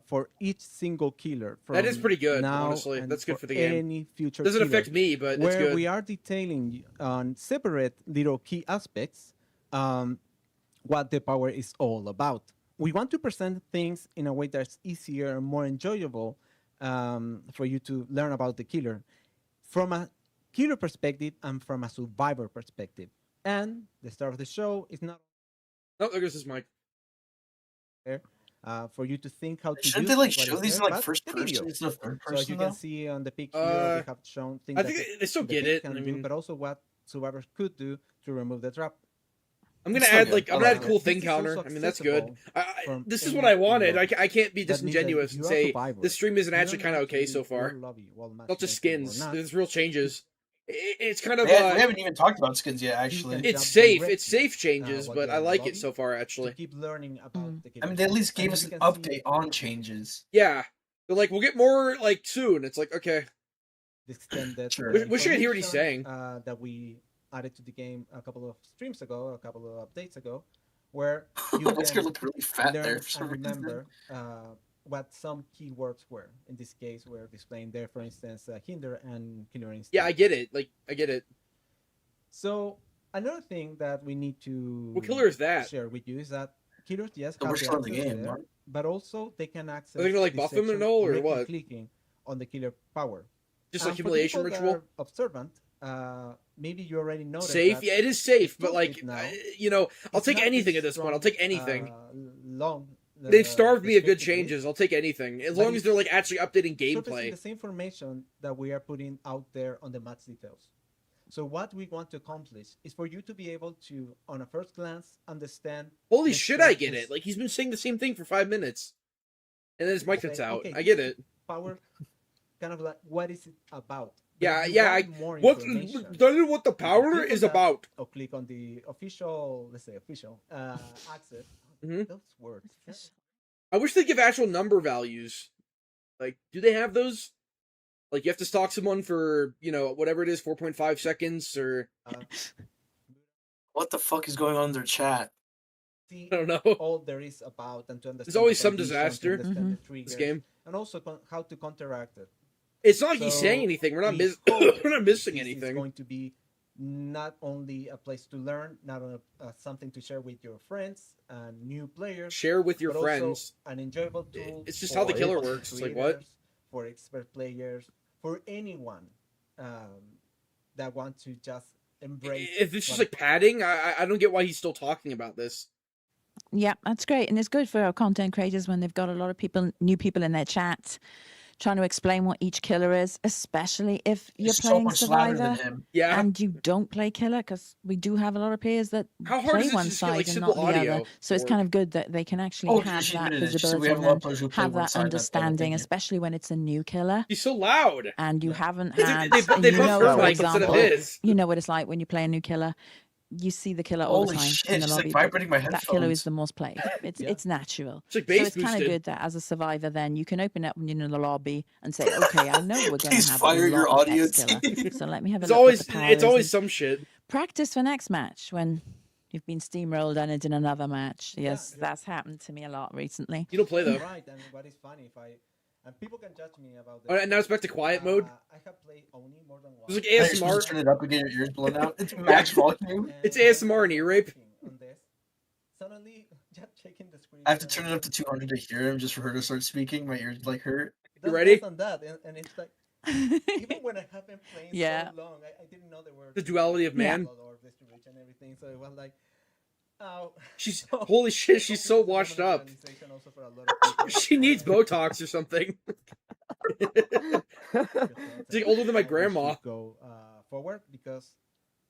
for each single killer. That is from pretty good, now honestly. and That's good for the any game. future Doesn't killer, affect me, but it's where good. we are detailing on separate little key aspects what the power is all about. We want to present things in a way that's easier and more enjoyable for you to learn about the killer from a killer perspective and from a survivor perspective. And the start of the show is not Oh, there goes his mic. there for you to think how to Shouldn't use they like what show is these in there, like but first the person video. instead of third So as person you though? can see on the picture, Uh, we have shown things I that think the- they still the get pick it. can I do, mean, but also what survivors could do to remove the trap. I'm gonna It's still add good. like I I'm gonna like add it. cool This thing is counter. also I mean that's good. accessible from This is any what I wanted. lobby. I can't be That means that disingenuous if and you are a say survivor, this stream isn't you actually don't kind of have to okay be so in far. your lobby while Not just matchmaking or skins. not. There's real changes. It's kind of We haven't even talked about skins yet, actually. can it's jump safe. directly, It's safe changes, while but you're I in the like it lobby so far to actually. keep learning about the I killer. mean, they at least And gave as us you an can see, update on changes. Yeah, they're like we'll get more like soon. It's like okay. the extended Sure. Wish I could hear what he's information, saying. that we added to the game a couple of streams ago, a couple of updates ago, where you This guy can looked really fat learn there for some and reason. remember what some keywords were. In this case, we're displaying there, for instance, hinder and killer instinct. Yeah, I get it. Like I get it. So another thing that we need to What killer is that? share with you is that killers, yes, So have we're the still in the access game, there, right? but also they can access. Are they gonna like this buff him and section all, or directly what? Clicking on the killer power. Just And like for the humiliation people that ritual. are observant, maybe you already noticed Safe. that Yeah, it is safe, but tooltip like now, you know, I'll it's take not anything this at this point. I'll strong, take anything. Long. They've starved me of good descriptive list, changes. I'll take anything as but long as it's they're like actually updating surfacing gameplay. the same information that we are putting out there on the match details. So what we want to accomplish is for you to be able to, on a first glance, understand. Holy the shit, I get surface it. Like he's been saying the same thing for 5 minutes, and then his mic say, cuts out. okay, I get this it. is Power, kind of like what is it about? But Yeah, if you yeah. want more What? information, Tell you what the you can power click on is that, about. or click on the official, let's say official access. Mhm. Those words. I wish they'd give actual number values. Like, do they have those? Like, you have to stalk someone for, you know, whatever it is, 4.5 seconds, or What the fuck is going on in their chat? See I don't know. all there is about and to understand. There's always the some conditions, to disaster. understand the This triggers, game. and also how to counteract it. It's not like he's saying So anything. We're not we hope we're not missing this is anything. going to be not only a place to learn, not only something to share with your friends and new players. Share with your but also friends. an enjoyable tool. It's just how the for killer content works. It's like, what? creators, For expert players, for anyone that wants to just embrace. If it's just what- like padding, I don't get why he's still talking about this. Yeah, that's great. And it's good for our content creators when they've got a lot of people, new people in their chat, trying to explain what each killer is, especially if you're He's so playing much louder than Survivor him. Yeah. and you don't play killer, because we do have a lot of players that How hard play is it to one just get, side like, and simple not the audio other. So it's work? kind of good that they can actually Oh, have she that admitted it. She said we visibility have a and lot of then players who play have one that side, not the other, understanding, thank you. especially when it's a new killer. He's so loud. And you haven't They- had, they and you buff know, her for mic instead of example, his. you know what it's like when you play a new killer. You see the killer all the Holy time shit, in the she's, like, lobby. but vibrating my that killer is headphones. the most played. It's Yeah. it's natural. It's like So bass it's kind of boosted. good that as a survivor, then you can open up when you're in the lobby and say, "Okay, I know we're going to Please have fire a your lot of audio X killer, team. so let me have a It's look always what the power is always and some shit. practice for next match when you've been steamrolled and it's in another match." Yes, Yeah. that's happened to me a lot recently. You don't play though. Right, and what is funny if I and people can judge me about this. Oh, and now it's back to quiet mode. I have played Oni more than once. It's like Hey, you're supposed ASMR. to turn it up and get your ears blown out. It's max volume. It's when ASMR and I'm ear rape. working on this, suddenly, just checking the screen. I have to turn it up to 200 to hear him just for her to start speaking. My ears like hurt. You ready? On that, and it's like even when I have been playing Yeah. so long, I didn't know there were The duality of man. or distribution and everything. So it was like, oh, She's holy shit. She's so washed up. Also for a lot of people. She needs Botox or something. She's like older than my We grandma. should go forward because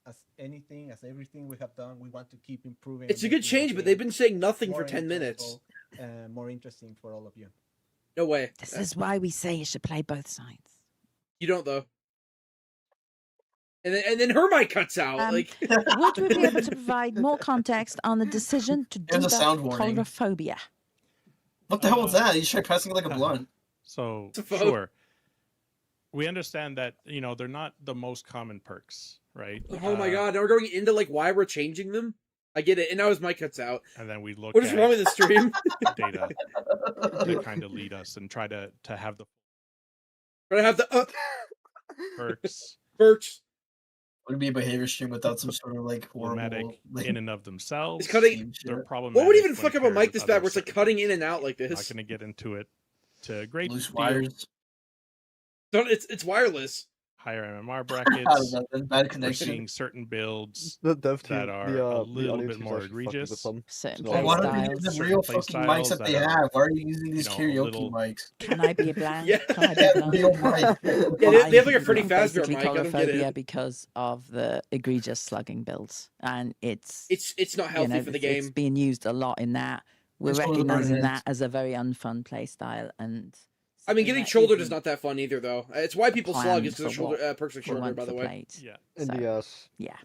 as anything, as everything we have done, we want to keep improving. It's a and good making the change, but game they've been saying nothing for more 10 minutes. enjoyable, more interesting for all of you. No way. This is why we say you should play both sides. You don't though. And then her mic cuts out. Like Would we be able to provide more context on the decision to do There's a the sound warning. colorophobia? What the hell was that? You tried passing it like a blunt. So It's a phone. sure, we understand that they're not the most common perks, right? oh my god, now we're going into like why we're changing them. I get it. And now his mic cuts out. And then we look What is at wrong with the stream? data to kind of lead us and try to have the But I have the perks Birch. Would it be a behavior stream without some sort of like problematic horrible like, in and of themselves. It's cutting. They're problematic. What would even when fuck up a paired mic with this bad other where it's like stuff. cutting in and out like I'm not this? going to get into it to a great loose deal. wires? Don't, it's wireless. Higher MMR Out brackets. of that, bad We're connection. seeing certain builds The dev team, that are the, a the little audio bit team's more actually fucking with egregious. some. Certain So play Why don't they styles. use the Certain real play fucking mics styles that they that are, have? Why are you using these a karaoke little- mics? Can I be a blank? Yeah. Can I be Yeah, a blank? real mic. Yeah, they have like a Freddy I'm Fazbear basically mic. I don't get colophobia it. because of the egregious slugging builds, and it's It's not healthy you know, for the it's game. being used a lot in that. We're It's one of the recognizing burners. that as a very unfun play style, and I mean, something getting that shouldered is isn't not that fun either, though. It's why people slug planned is because for shoulder what perks are we shorter, want by the for way. plate. Yeah. So, NDS. yeah.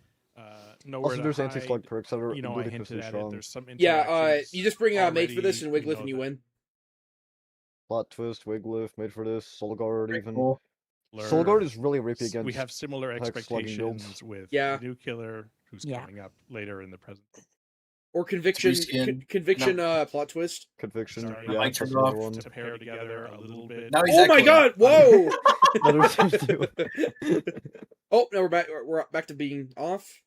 Nowhere Also, to there's hide. anti-slug perks that are You know, I ridiculously hinted at strong. it. There's some Yeah, interactions you just bring mate for this already, and you Wiglif know, and you that win. Plot twist, Wiglif, made for this, Solguard Very even. cool. Solguard is really rapey against. We have similar hex slugging builds. expectations with Yeah. the new killer who's Yeah. coming up later in the present. Or conviction, reskin. conviction, plot twist. Conviction. Sorry, Yeah, mic that's turned another off. one. To pair together a little bit. Now he's Oh my echoing. god! Whoa! Another seems to. Oh, now we're back. We're back to being off.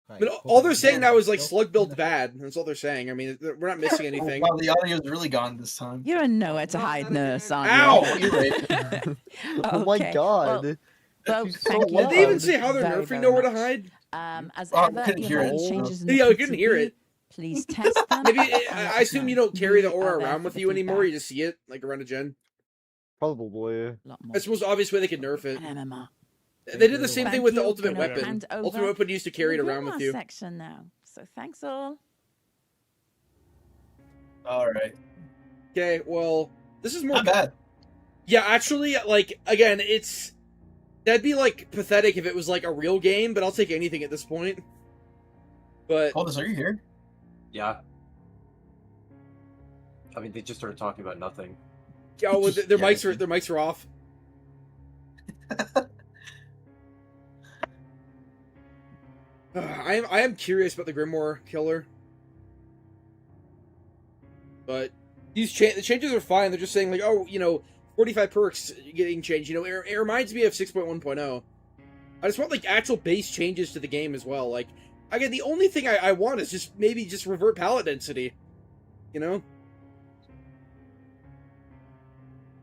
Right, But all they're saying now is like slug build's bad. That's all they're saying. I mean, we're not missing Oh, anything. wow, the audio's really gone this time. You're a nowhere to hide nurse, aren't Ow! you? Ear rape. Oh my Okay, god. well, folks, He's so thank you Did they even loud. say how they're very, nerfing very nowhere to much. hide? As Oh, we ever, couldn't if hear you it, have so- changes in the Yeah, we couldn't hear PTP, it. please test them. Maybe and let I us assume know. you don't carry the We aura are there around for with the you anymore. You feedback. just see it like around a gen. Probably. A lot more. That's the most obvious way they could nerf it. And MMR. They did the same Thank thing with the you. ultimate Gonna weapon. hand over Ultimate weapon used to carry it the around with rumor you. section now. So thanks all. All right. Okay, well, this is more. Not bad. Yeah, actually, like again, that'd be like pathetic if it was like a real game, but I'll take anything at this point. But Aldous, are you here? Yeah. I mean, they just started talking about nothing. yeah, well, their Yeah, mics are off. I am curious about the Grimoire killer, but the changes are fine. They're just saying like, oh, 45 perks getting changed. You know, it reminds me of 6.1.0. I just want like actual base changes to the game as well. Like, again, the only thing I want is just maybe just revert pallet density. You know?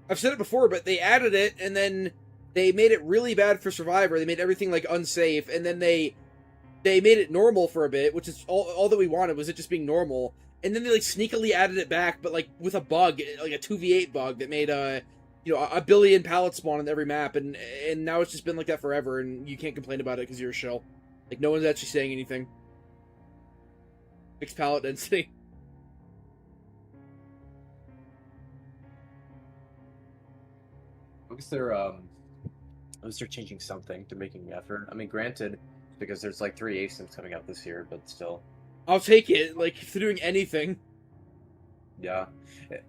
I've said it before, but they added it, and then they made it really bad for Survivor. They made everything, like, unsafe, and then they made it normal for a bit, which is all that we wanted, was it just being normal. And then they, like, sneakily added it back, but, like, with a bug, like a 2v8 bug that made, you know, a billion pallets spawn on every map, and now it's just been like that forever, and you can't complain about it because you're a shill. Like, no one's actually saying anything. Fixed pallet density. At least they're changing something to making an effort. I mean, granted, because there's like 3 ASIMs coming out this year, but still. I'll take it, like, if they're doing anything. Yeah.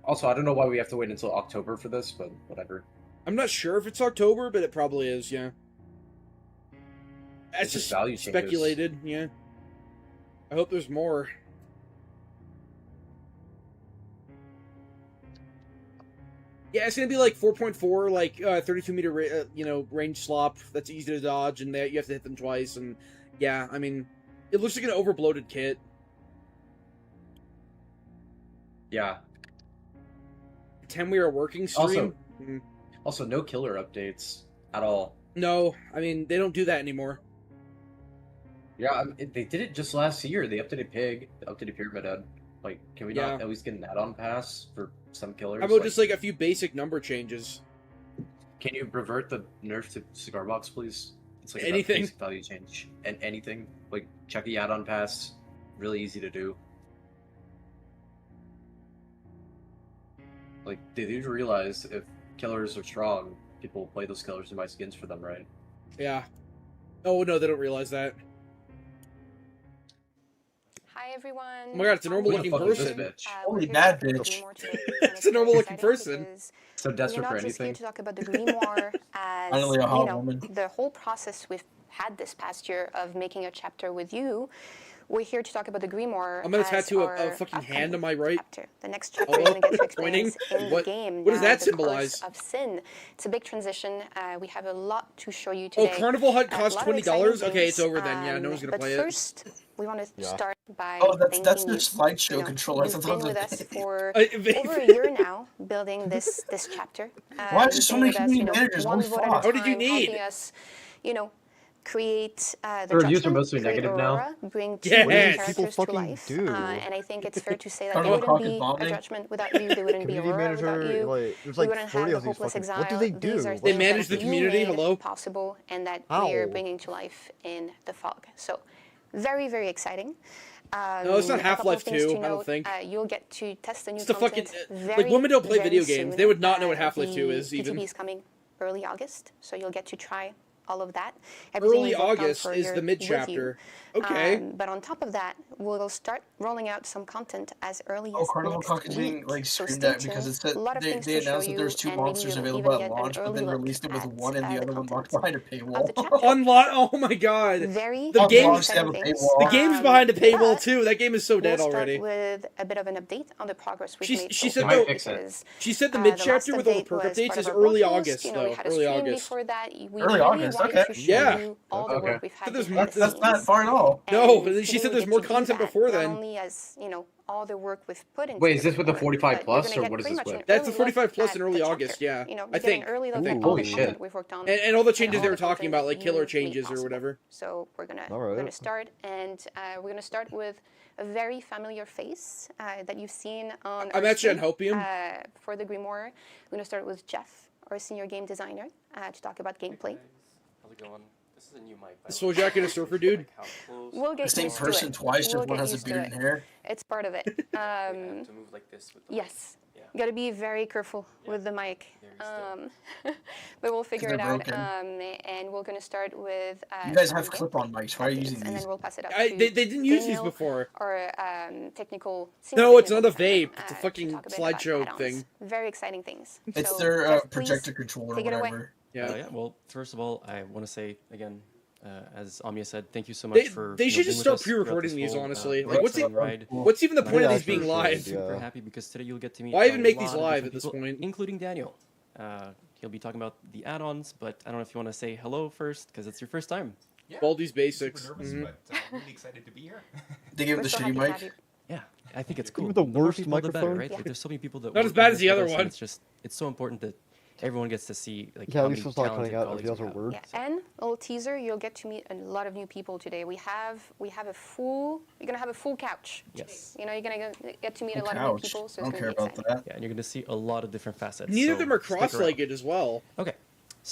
Also, I don't know why we have to wait until October for this, but whatever. I'm not sure if it's October, but it probably is, yeah. That's just value changes. speculated, yeah. I hope there's more. Yeah, it's gonna be like 4.4, like 32 meter, you know, range slop. That's easy to dodge, and you have to hit them twice. And yeah, I mean, it looks like an overbloated kit. Yeah. 10 we are working stream. Also, no killer updates at all. No, I mean they don't do that anymore. Yeah, they did it just last year. They updated Pig, they updated Pyramid Head. Like, can we not at least get an add-on pass for some killers? How about just like a few basic number changes? Can you revert the nerf to Cigar Box, please? It's like anything. A basic value change. And anything. Like, check the add-on pass. Really easy to do. Like, they do realize if killers are strong, people will play those killers and buy skins for them, right? Yeah. Oh, no, they don't realize that. Hi everyone. Oh my god, it's a normal looking person. Holy bad bitch. It's a normal looking person. So desperate for We're not just here anything. to talk about the grimoire as Finally a hot woman. the whole process we've had this past year of making a chapter with you. We're here to talk about the grimoire. I'm gonna as tattoo our a fucking hand on my upcoming right. Chapter. The next chapter you're gonna get to experience Pointing? in What- the game. what does now, that the symbolize? Curse of Sin. It's a big transition. We have a lot to show you today. Oh, Carnival Hut A costs lot of $20? exciting Okay, it's things, over then. Yeah, no one's gonna but play first, we want to start by Oh, that's thanking the you. slideshow controller. I You've thought been that with was us for I- over a year now, building this chapter. Why is there You've so been many with us, community managers? one Holy vote at a fuck. What did you time, need? helping us, create the The reviews are judgment, mostly create negative now. Aurora, bring two Yes. new What do these characters people to fucking life. do? And I think it's fair to say that Carnival there Cock wouldn't is be a vomiting. judgment without you. There wouldn't be Community Aurora without manager, you. like, there's We like wouldn't 40 have of the these Hopeless fucking. Exile. What do they These do? are They things manage that the you community, made hello? possible and that How? we're bringing to life in the fog. So, very, very exciting. No, it's not A couple of Half-Life things 2, to I don't note. think. You'll get to test the new It's the fucking content like women don't play very video games. soon. They would not know what Half-Life 2 The is even. PTB is coming early August, so you'll get to try all of that. Early we've worked on August for a is year the mid with chapter. you. Okay. But on top of that, we'll start rolling out some content as early Oh, as Carnival next Cock is being week. like So screamed stay at because tuned. it said A lot of they things to show announced that you, there's two and maybe monsters you'll available even at get an launch, but early then look released it with at, one and the the other one locked content behind a of the paywall. chapter. Unlock. Oh my god. Very, The very game- exciting have a things. paywall. The game's behind a paywall but too. That game is so dead we'll already. start with a bit of an update on the progress we've She's- made she so said far, though- because, She said the the mid last chapter with all the update perk was updates part is of our early blog post. August We though. had a Early stream August. before that. We Early really August, wanted okay. to show Yeah. you all the Okay. work we've So had there's behind the That's not scenes. far at all. No, And she today said we there's get more to do content that, before not then. only as all the work we've put into Wait, the is this with the report, 45 but plus, you're or gonna what get is pretty this much with? an That's the early 45 look plus in at early the August, chapter. yeah. You know, I you get an think. early look Ooh, at all holy the shit. content we've worked on. And all the changes and they all were the talking content about, like killer you made changes or possible. whatever. So we're gonna Alright. start, and we're gonna start with a very familiar face that you've seen on. I'm our actually on stream, Hopium. for the Grimoire. We're gonna start with Jeff, our senior game designer, to talk about gameplay. How's it going? This is a new mic. The Soul Jacket and a surfer dude. We'll get The same used to person it. twice, We'll just one get has a used to beard it. and hair. It's part of it. I have to move like this with the Yes. Yeah. Got to be very careful with the mic. But we'll figure they're it out. broken. And we're going to start with. You guys some have clip-on mics. Why are you updates, using And then these? we'll pass it up I, to they didn't use these Daniel, before. Our technical. No, it's not a technical vape. designer, It's a to fucking talk a bit about slideshow add-ons. thing. Very exciting things. It's So, their Jeff, please projector controller or take it away. whatever. Yeah. Yeah. Well, first of all, I want to say again, as Amia said, thank you so much for. They should being just with start us throughout pre-recording this these, whole, honestly. really Like, what's exciting ride. what's even the point of Yeah, these being for sure, live? yeah. Super happy because today you'll get to meet. Why even a make lot these of live different at this people, point? including Daniel. He'll be talking about the add-ons, but I don't know if you want to say hello first because it's your first time. Yeah, Baldi's Basics. Super nervous, Mhm. but really excited to be here. They give him the shitty mic. Yeah, I think it's Give cool. him the more worst people, the better, microphone. right? Like, there's so many people that Not as work bad on as the this other with us, one. and it's so important that everyone gets to see like Yeah, how at many least it's not talented cutting out if colleagues the other we have. word. Yeah, and a little teaser, you'll get to meet a lot of new people today. You're gonna have a full couch. Yes. You know, you're gonna get to meet a Full lot of new couch. people, so I it's don't gonna care be about exciting. that. Yeah, and you're going to see a lot of different facets. Neither so of them are stick around. cross-legged as well. Okay.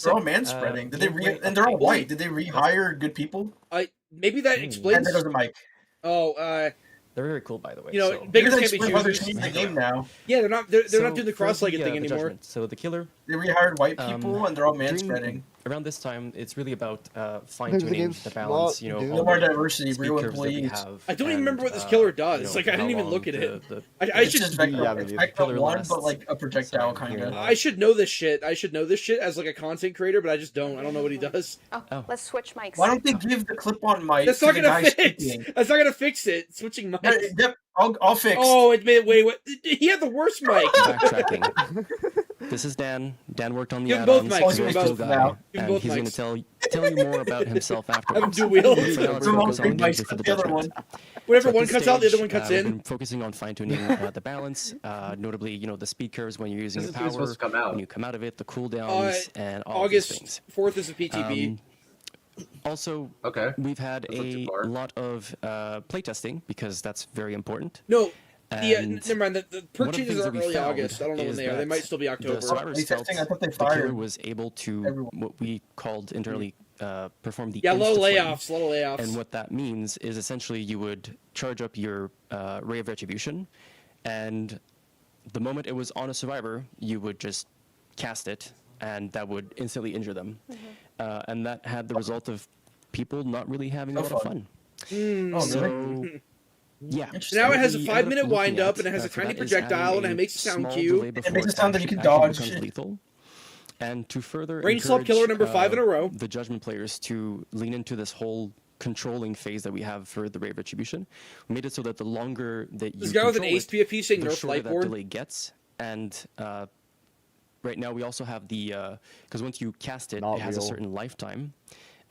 They're all So, man spreading. Did they and they're all update. white. Did they rehire good people? Maybe that And explains. there goes the mic. Oh, they're very cool, by the way. you know, so. beggars Maybe can't they be explain how they're choosers. changing the game now. Yeah, they're not. They're not doing the for cross-legged thing the anymore. judgment, so the killer. They rehired white people and they're all man during- spreading. Around this time, it's really about Maybe the fine-tuning game's the balance. not You know, doing all No more the diversity, speed real curves that we employees. have. I don't even and, remember what this killer does. you know, Like, I didn't how even long look at the- it. the- I It's should. just Vector, Yeah, it's the Vector killer 1, lasts but like a projectile sometime kind of. I should know this shit. I should know this shit as like a content creator, but I just don't. I don't know what he does. Oh, let's switch mics. Why don't they give the clip-on mic That's to not the gonna guy fix. speaking? That's not gonna fix it. Switching mics. I'll fix. Oh, it made wait. What? He had the worst mic. Backtracking. This is Dan. Dan worked on the Give him both add-ons. mics. He's Give a him very cool both. guy, Give him and both he's going mics. to tell you more about himself afterwards. Have him do wheels. So now let's focus on gameplay for the judgment. Whenever So at one this cuts out, the other stage, one cuts we've in. been focusing on fine-tuning the balance, notably, you know, the speed curves when you're using This the is when it's power, supposed to come out. when you come out of it, the cooldowns, and all of August these things. 4th is a PTB. Also, we've had a lot of playtesting because that's very important. No, And never mind. The perk one of the changes things that aren't we early found August. I don't know when is they are. They that might still be October. The survivors felt I thought they the killer fired was able to what we called internally perform the Yeah, low insta-flame. layoffs, little layoffs. And what that means is essentially you would charge up your Ray of Retribution, and the moment it was on a survivor, you would just cast it, and that would instantly injure them. And that had the result of people not really having a lot of fun. So, yeah. Now it has a What we 5-minute ended up looking wind up, at, and it has a for tiny that is projectile, adding and it a makes it sound small cute. delay It before makes it sound that you can actually dodge becomes shit. lethal. And to further Range Slop Killer number 5 in a row. the judgment players to lean into this whole controlling phase that we have for the Ray of Retribution, we made it so that the longer that you This guy with an control ace it, PFP saying the Nerf shorter that Lightboard. delay gets. And right now we also have the because once you cast it, Not it has a real. certain lifetime.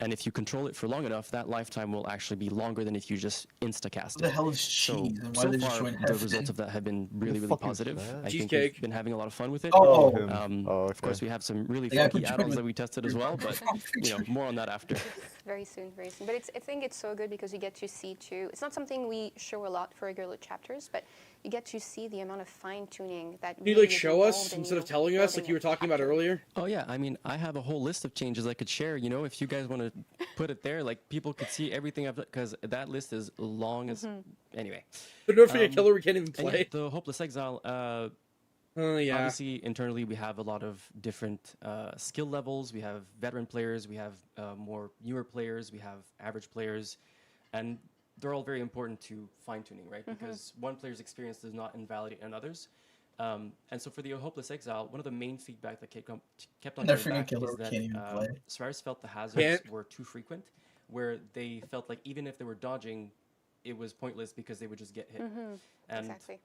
And if you control it for long enough, that lifetime will actually be longer than if you just insta-cast What the it. hell is So, cheese? And why so they just far, join the Hefty? results of that have been really, really fuck is positive. that? I think Cheesecake. we've been having a lot of fun with it. Oh. Of course, we have some really The guy funky put you add-ons in that we tested as well, but you know, more on that after. Very soon, very soon. But I think it's so good because you get to see too. It's not something we show a lot for regular chapters, but you get to see the amount of fine tuning that. Can you like show us instead of telling us like you were talking about earlier? Oh yeah, I mean, I have a whole list of changes I could share. You know, if you guys want to put it there, like people could see everything I've done, because that list is long as. Anyway. But don't forget, Killer, we can't even and yeah, play. the Hopeless Exile. Yeah. Obviously, internally, we have a lot of different skill levels. We have veteran players, we have more newer players, we have average players, and they're all very important to fine-tuning, right? Because one player's experience does not invalidate another's. And so for the Hopeless Exile, one of the main feedback that kept on Their coming back freaking killer is that can't even play. survivors felt the hazards were too frequent, where they felt like even if they were dodging, it was pointless because they would just get hit. And Exactly.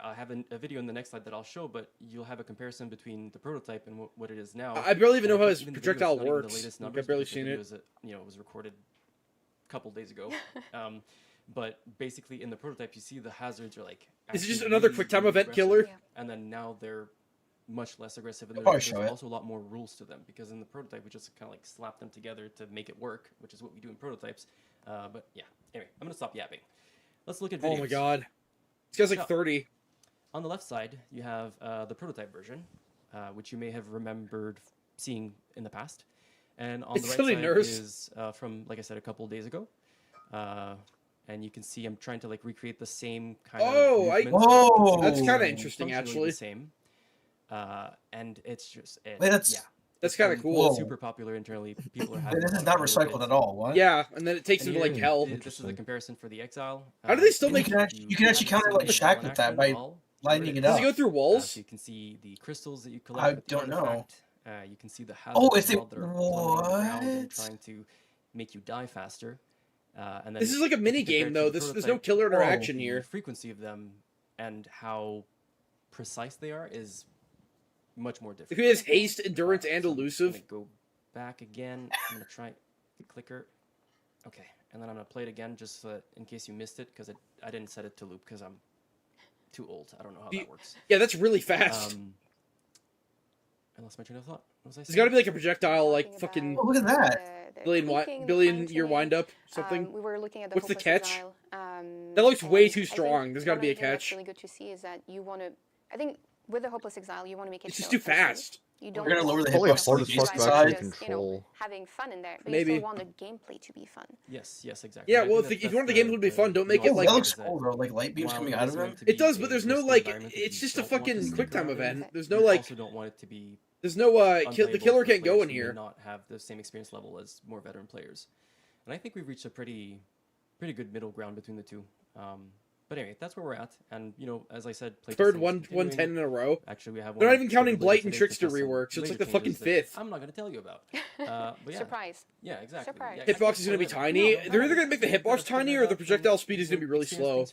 I have a video in the next slide that I'll show, but you'll have a comparison between the prototype and what it is now. I barely even know And how I his think even the video is projectile not even works. The latest Like, numbers I've barely because the seen video it. is, you know, it was recorded a couple days ago. But basically, in the prototype, you see the hazards are like. Is it just actually another really, quick time really event aggressive, killer? And then now they're much less aggressive, and They'll there's probably show it. also a lot more rules to them because in the prototype we just kind of like slap them together to make it work, which is what we do in prototypes. But yeah, anyway, I'm gonna stop yapping. Let's look at videos. Oh my god. This guy's like So, 30. On the left side, you have the prototype version, which you may have remembered seeing in the past. And on the It's right silly side nurse. is from, like I said, a couple days ago. And you can see I'm trying to like recreate the same kind of movements. Whoa! That's kind of and interesting, functionally actually. the same. And it's just Wait, that's- yeah. That's It's kind of been cool. super popular internally. People are Wait, having. this a is lot not of fun with recycled it. at all. What? Yeah, and then it takes And him to like here, hell. this is a comparison for the Exile. How do they still You make? can actually counter like Shaq with that by lining it Does up. he go through walls? So you can see the crystals that you collect. I with the don't know. artifact. You can see the Oh, hazards if they while they're plummeting around and what? trying to make you die faster. And then This is like a mini compared game, to though. the There's no prototype, killer Whoa. interaction the here. frequency of them and how precise they are is much more different. If he has haste, endurance, and So I'm elusive. gonna go back again. I'm gonna try the clicker. Okay, and then I'm gonna play it again just so that in case you missed it, because I didn't set it to loop because I'm too old. I don't know how that works. Yeah, that's really fast. I lost my train of thought. What was I There's saying? got to be like a projectile, like fucking. Oh, look at that. billion year wind up something. We were looking at the What's the hopeless catch? exile, That looks way and too I think strong. There's got to one be a of the things that's catch. really good to see is that you want to. I think with the hopeless exile, you want to make it. It's just so too fast. You don't We're gonna lower the Probably hitbox hard to as the fuck to side. actually just, control. having fun in there, but Maybe. you still want the gameplay to be fun. Yes, exactly. Yeah, I well, think if you want the game to be fun, don't make Oh, it like. that looks cool though. Like light beams while coming it out is of him. meant to be It does, but a there's no risky like. environment that It's you just a don't want to fucking stick quick time around in, event. There's no you like. also don't want it to be. There's no the unplayable killer for can't go players in who may here. Not have the same experience level as more veteran players, and I think we've reached a pretty good middle ground between the two. But anyway, that's where we're at, and as I said, Third playtesting is 110 continuing. in a row. Actually, we have one. They're not even counting scheduled Blight later and today to Trickster test some rework, so it's laser like the fucking changes that fifth. I'm not going to tell you about. But yeah. Surprise. Yeah, exactly. Surprise. Yeah, Hitbox is going to be tiny. They're either going to make the hitbox tiny or the projectile speed is going to be really slow.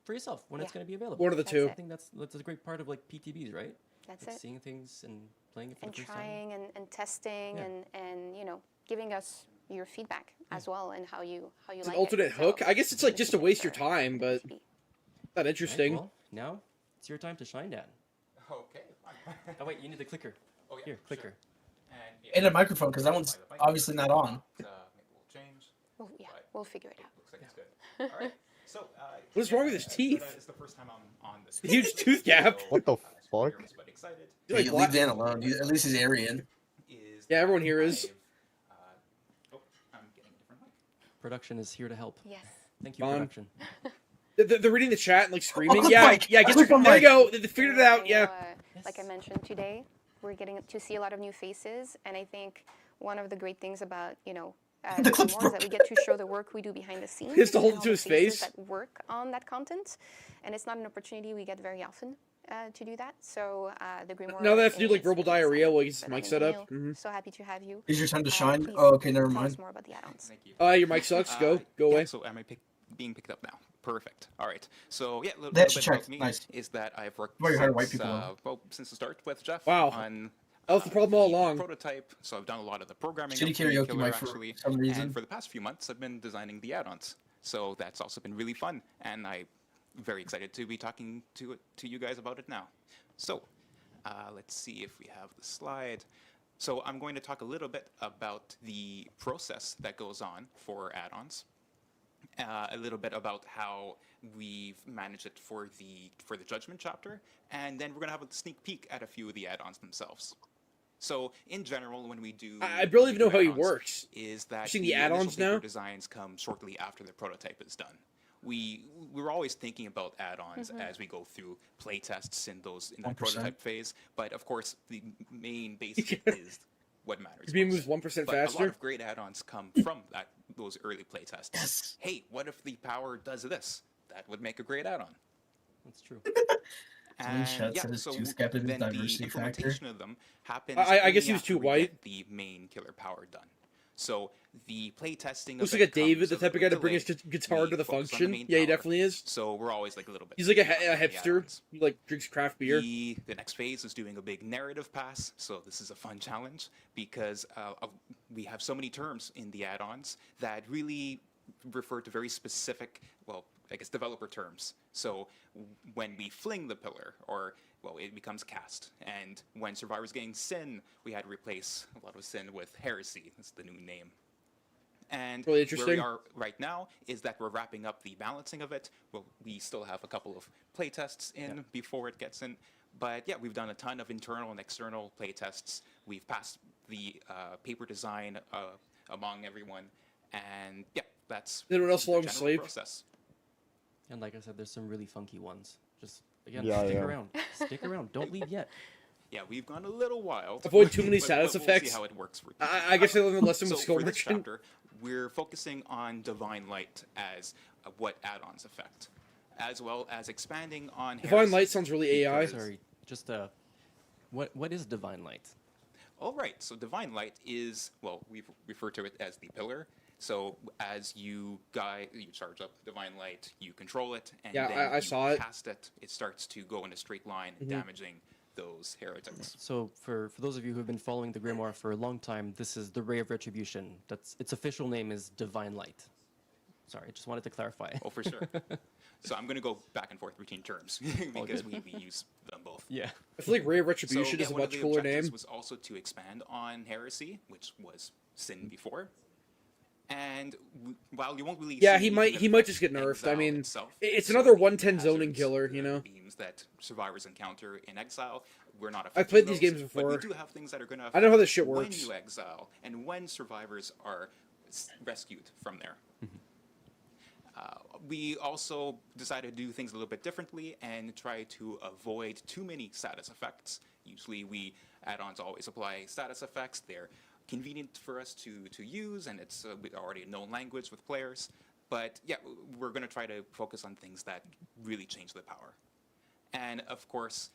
For yourself when it's going to be available. One of the two. I think that's a great part of like PTBs, right? That's like it. Seeing things and playing it for And the first time. trying and testing Yeah. and giving us your feedback as well and how you It's like an alternate it. hook. So I guess it's like just to waste your time, but not interesting. Right, well, now it's your time to shine, Dan. Okay. Oh wait, you need the clicker. Oh, yeah, Here, clicker. And a microphone because that one's obviously not on. Maybe we'll change. Well, yeah, we'll figure it out. Looks like it's good. All right. So. What's wrong with his teeth? It's the first time I'm on this. Huge tooth gap. What the fuck? But excited. Yeah, you leave Dan alone. At least he's Aryan. Yeah, everyone here is. Oh, I'm getting a different mic. Production is here to help. Yes. Thank you, Fun. production. They're reading the chat and like screaming. click Yeah, mic. yeah. Get Click your, on there you mic. go. They figured it out. Yeah. Like I mentioned today, we're getting to see a lot of new faces, and I think one of the great things about The clip's more is that we get to show the work we do behind the scenes. He has to hold and it all to the his faces face. That work on that content, and it's not an opportunity we get very often to do that. So the Grimoire. Now they have to do like is verbal really exciting diarrhea while he gets his for mic that set and up. Neil, So happy to have you. Is your time to shine? Please Oh, okay, never tell us mind. more about the add-ons. Thank you. Your mic sucks. Go away. Yeah, so am I being picked up now? Perfect. All right. So yeah, a little They bit actually about checked. me Nice. is that I've worked Why you hire white since, people since the start with Jeff. Wow. On That was the problem all the along. prototype. So I've done a lot of the programming. Shitty of the karaoke killer, mic for actually, some reason. And for the past few months, I've been designing the add-ons. So that's also been really fun, and I'm very excited to be talking to you guys about it now. So let's see if we have the slide. So I'm going to talk a little bit about the process that goes on for add-ons. A little bit about how we've managed it for the Judgment chapter, and then we're going to have a sneak peek at a few of the add-ons themselves. So in general, when we do, I barely even know how he add-ons, works. Is that You seeing the the add-ons initial paper now? designs come shortly after the prototype is done. We're always thinking about add-ons as we go through play tests in that 1%. prototype phase, but of course the main basic is what matters. Your beam most. moves 1% But a lot faster. of great add-ons come from those early play tests. Yes. Hey, what if the power does this? That would make a great add-on. That's true. And Screenshot yeah, says so tooth gap is then diversity the factor. implementation of them happens. I guess only he was too after we white. get the main killer power done. So the play testing. Looks of like a it David, comes the a type of little guy to bring his delayed. guitar We to the focus on function. main Yeah, he power. definitely is. So we're always like a little bit. He's like a behind the hipster. add-ons. He like drinks craft beer. The next phase is doing a big narrative pass, so this is a fun challenge because we have so many terms in the add-ons that really refer to very specific, well, I guess developer terms. So when we fling the pillar, or well, it becomes cast, and when Survivor's getting sin, we had to replace a lot of sin with heresy. That's the new name. And Really where interesting. we are right now is that we're wrapping up the balancing of it. Well, we still have a couple of play tests in before it gets in. But yeah, we've done a ton of internal and external play tests. We've passed the paper design among everyone. And yeah, that's Anyone else the falling general asleep? process. And like I said, there's some really funky ones. Just again, Yeah, stick yeah. around. Stick around. Don't leave yet. Yeah, we've gone a little wild. Avoid too many but status we'll effects. see how it works for I guess I learned the lesson with so skill for this merchant. chapter, we're focusing on Divine Light as what add-ons affect, as well as expanding on Divine Heresy, Light sounds really AI. because- Sorry, just what is divine light? All right, so Divine Light is, well, we refer to it as the pillar. So as you charge up Divine Light, you control it, and Yeah, then I you saw it. cast it. It starts to go in a straight line, Mhm. damaging those heretics. So for those of you who have been following the Grimoire for a long time, this is the Ray of Retribution. That's its official name is Divine Light. Sorry, just wanted to clarify. Oh, for sure. So I'm going to go back and forth between terms because we use them both. Yeah. I feel like Ray of Retribution is a one of much the cooler objectives name. was also to expand on heresy, which was sin before. And while you won't really Yeah, see he might anything just get affect nerfed. I Exile mean, itself, it's so another the 110 zoning hazards, killer, you the know. beams that survivors encounter in Exile, we're not I've affecting played these those, games but we before. do have things that are going to I know how this shit works. when you exile and when survivors are rescued from there. We also decided to do things a little bit differently and try to avoid too many status effects. Usually add-ons always apply status effects. They're convenient for us to use, and it's already a known language with players. But yeah, we're going to try to focus on things that really change the power. And of course,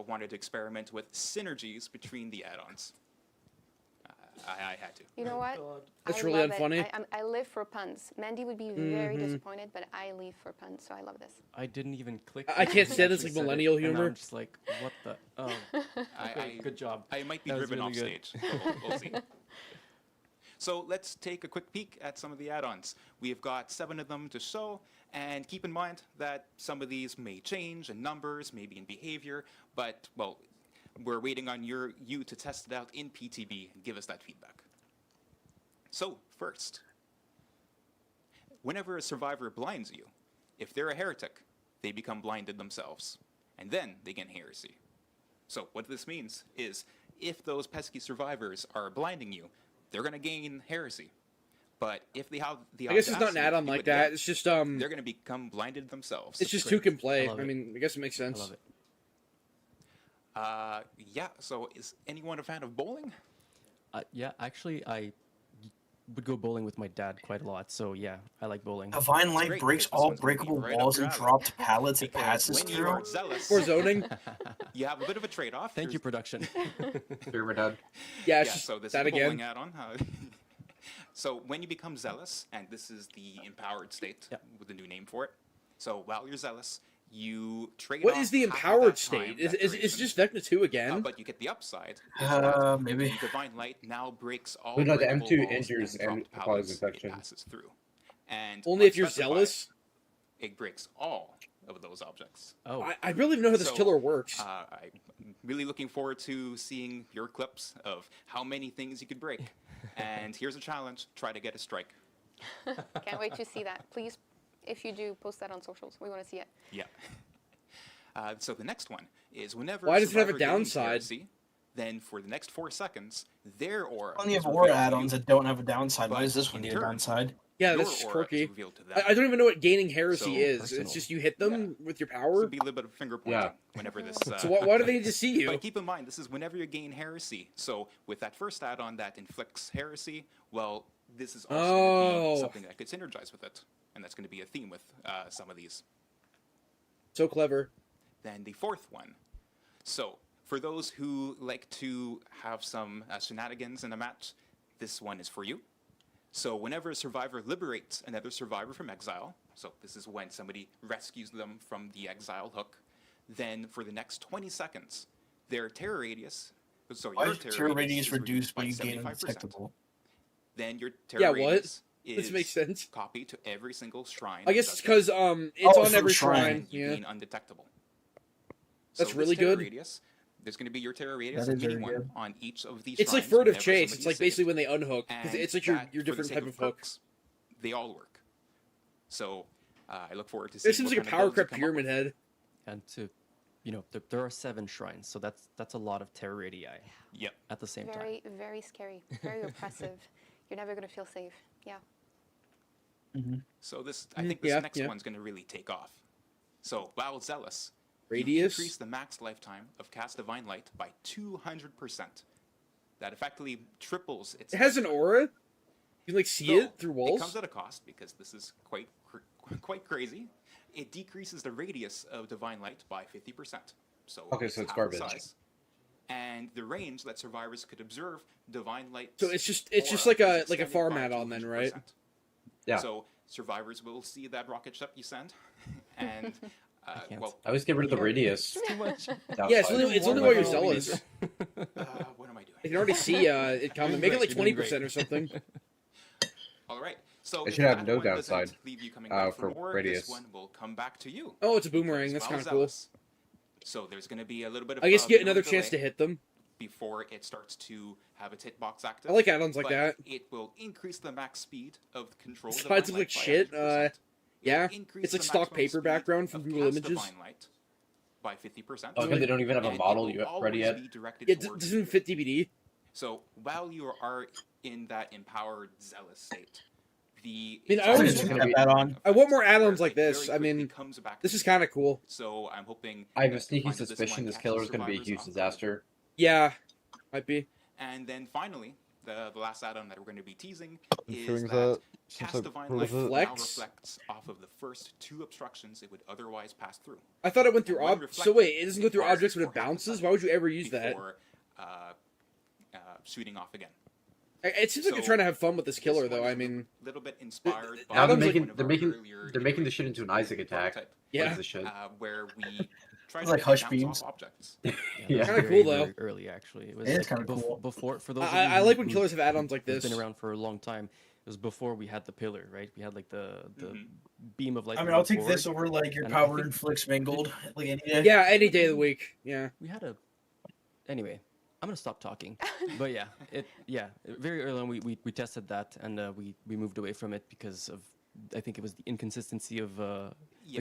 wanted to experiment with synergies between the add-ons. I had to. You know what? That's I really love it. unfunny. I live for puns. Mandy would be very disappointed, but I live for puns, so I love this. I didn't even click. I can't when stand you this, like, said it, millennial and humor. I'm just like, what the? Oh, good job. I might be That was driven really off good. stage. So we'll see. So let's take a quick peek at some of the add-ons. We've got 7 of them to show, and keep in mind that some of these may change in numbers, maybe in behavior, but, well, we're waiting on you to test it out in PTB and give us that feedback. So, first, whenever a survivor blinds you, if they're a heretic, they become blinded themselves, and then they gain heresy. So what this means is, if those pesky survivors are blinding you, they're going to gain heresy. But if they have the I guess it's not an audacity to add-on do like it that. again, It's just they're going to become blinded themselves. It's just who can play. love I it. mean, I guess it makes sense. I love it. Yeah, so is anyone a fan of bowling? Yeah, actually, I would go bowling with my dad quite a lot. So yeah, I like bowling. Divine Light great, breaks because this all one's gonna be breakable right up walls your and alley. dropped pallets it Because passes when you through. are zealous, For zoning. you have a bit of a trade-off. Thank you, production. Here, my dad. Yeah, Yeah, it's just so this that is a bowling again. add-on. So when you become zealous, and this is the empowered state with a new name for it. So while you're zealous, you trade What off is the half of empowered that time, state? that Is duration, just Vecna 2 again? but you get the upside. is that Maybe. The Divine Light now breaks all But no, the breakable M2 walls injures and and dropped causes pallets infection. it passes through. And Only if you're unspecified, zealous? it breaks all of those objects. Oh, I really don't know how this So, killer works. I'm really looking forward to seeing your clips of how many things you could break. And here's a challenge: try to get a strike. Can't wait to see that. Please, if you do, post that on socials. We want to see it. Yeah. So the next one is whenever Why does it have a survivor gains downside? heresy, then for the next 4 seconds, their aura Plenty of is aura revealed to add-ons you. that don't have a downside. Why But does this one in need a turn, downside? Yeah, your that's aura quirky. is revealed to them. I don't even know what gaining heresy So is. personal. It's just you hit them with your So power. it'd be a little bit of finger pointing Yeah. whenever this. So why do they need to see you? But keep in mind, this is whenever you gain heresy. So with that first add-on that inflicts heresy, well, this is also going to be something that could synergize with it, and that's going to be a theme with some of these. So clever. Then the fourth one. So for those who like to have some shenanigans in a match, this one is for you. So whenever a survivor liberates another survivor from exile, so this is when somebody rescues them from the exile hook, then for the next 20 seconds, their terror radius, so Why your is terror radius is reduced by when you gain 75%. undetectable? Then your Yeah, terror what? radius This is makes sense. copied to every single shrine. I guess that it's does because this. it's Oh, on for every shrine. shrine. You Yeah. gain undetectable. That's So really this terror good. Radius, there's going to be your terror radius That is very mini one good. on each of these. It's like shrines furtive whenever chase. somebody It's like is basically saved. when they unhook. 'Cause And it's like that, your for the different sake type of hook. quirks, they all work. So I look forward to seeing. This seems what like a kind of power builds you creep come up pyramid with. head. and to, there are 7 shrines, so that's a lot of terror radii Yep. at the same time. Very, very scary. Very oppressive. You're never going to feel safe. Yeah. So I think this Yeah, next yeah. one's going to really take off. So while zealous, Radius? you increase the max lifetime of cast divine light by 200%. That effectively triples its. It has an aura. You can like see Though it through It walls. comes at a cost because this is quite crazy. It decreases the radius of divine light by 50%. So Okay, so it's half the garbage. size. And the range that survivors could observe divine light. So it's just like a farm add-on then, right? Yeah. So survivors will see that rocket ship you send, and Well, I always get rid of the radius. Too much. Yeah, it's only while you're zealous. What am I doing? You can already see it coming. Make it like You're doing 20% or something. All right. So It if should have that no one doesn't downside, leave you coming back for more, radius. This one will come back to you. Oh, it's a boomerang. That's As kind of well cool. zealous. So there's going to be a little bit of I guess you get another delay chance to hit them. before it starts to have its hitbox active. I like add-ons like but that. It will increase the max speed of the control. Besides Divine like Light by shit, 100%. yeah, Increase it's like the stock maximum paper speed background from of Google cast Images. Divine Light by 50%. Okay, they don't even have a And it model will ready always yet. be directed It towards doesn't fit DVD. So while you are in that empowered, zealous state, the I mean, I always I want more add-ons like this. I mean, this is kind of cool. So I'm hoping. I have a that sneaky finally this suspicion one this catches killer is going to be a survivors huge off guard. disaster. Yeah, might be. And then finally, the last add-on that we're going to be teasing I'm is feeling that that since I Cast Divine heard Light of it. now Flex? reflects off of the first 2 obstructions it would otherwise pass through. I thought it went through And when objects. So wait, it doesn't go through reflected, objects when it for half a bounces? second Why would you ever use that? before, shooting off again. It seems like they're So, trying to have fun with this this killer, one though. is I mean, a little bit inspired by Now they're Adam's like- making one of they're our making earlier they're making the shit into an Isaac attack. prototype, Yeah. Like the shit. where we try It's to like make hush bounce beams. off objects. Yeah. Kinda Very, cool, though. very early, actually. It was It is like kinda cool. before, for those of I you like who- when who- killers have add-ons like who've this. been around for a long time. It was before we had the pillar, right? We had like the Mhm. beam of light. I that mean, I'll went take forward, this over like your and I power think inflicts mingled like any day. Yeah, any day of the week. Yeah. we had a. Anyway, I'm gonna stop talking. But yeah, very early on we tested that and we moved away from it because of I think it was the inconsistency of the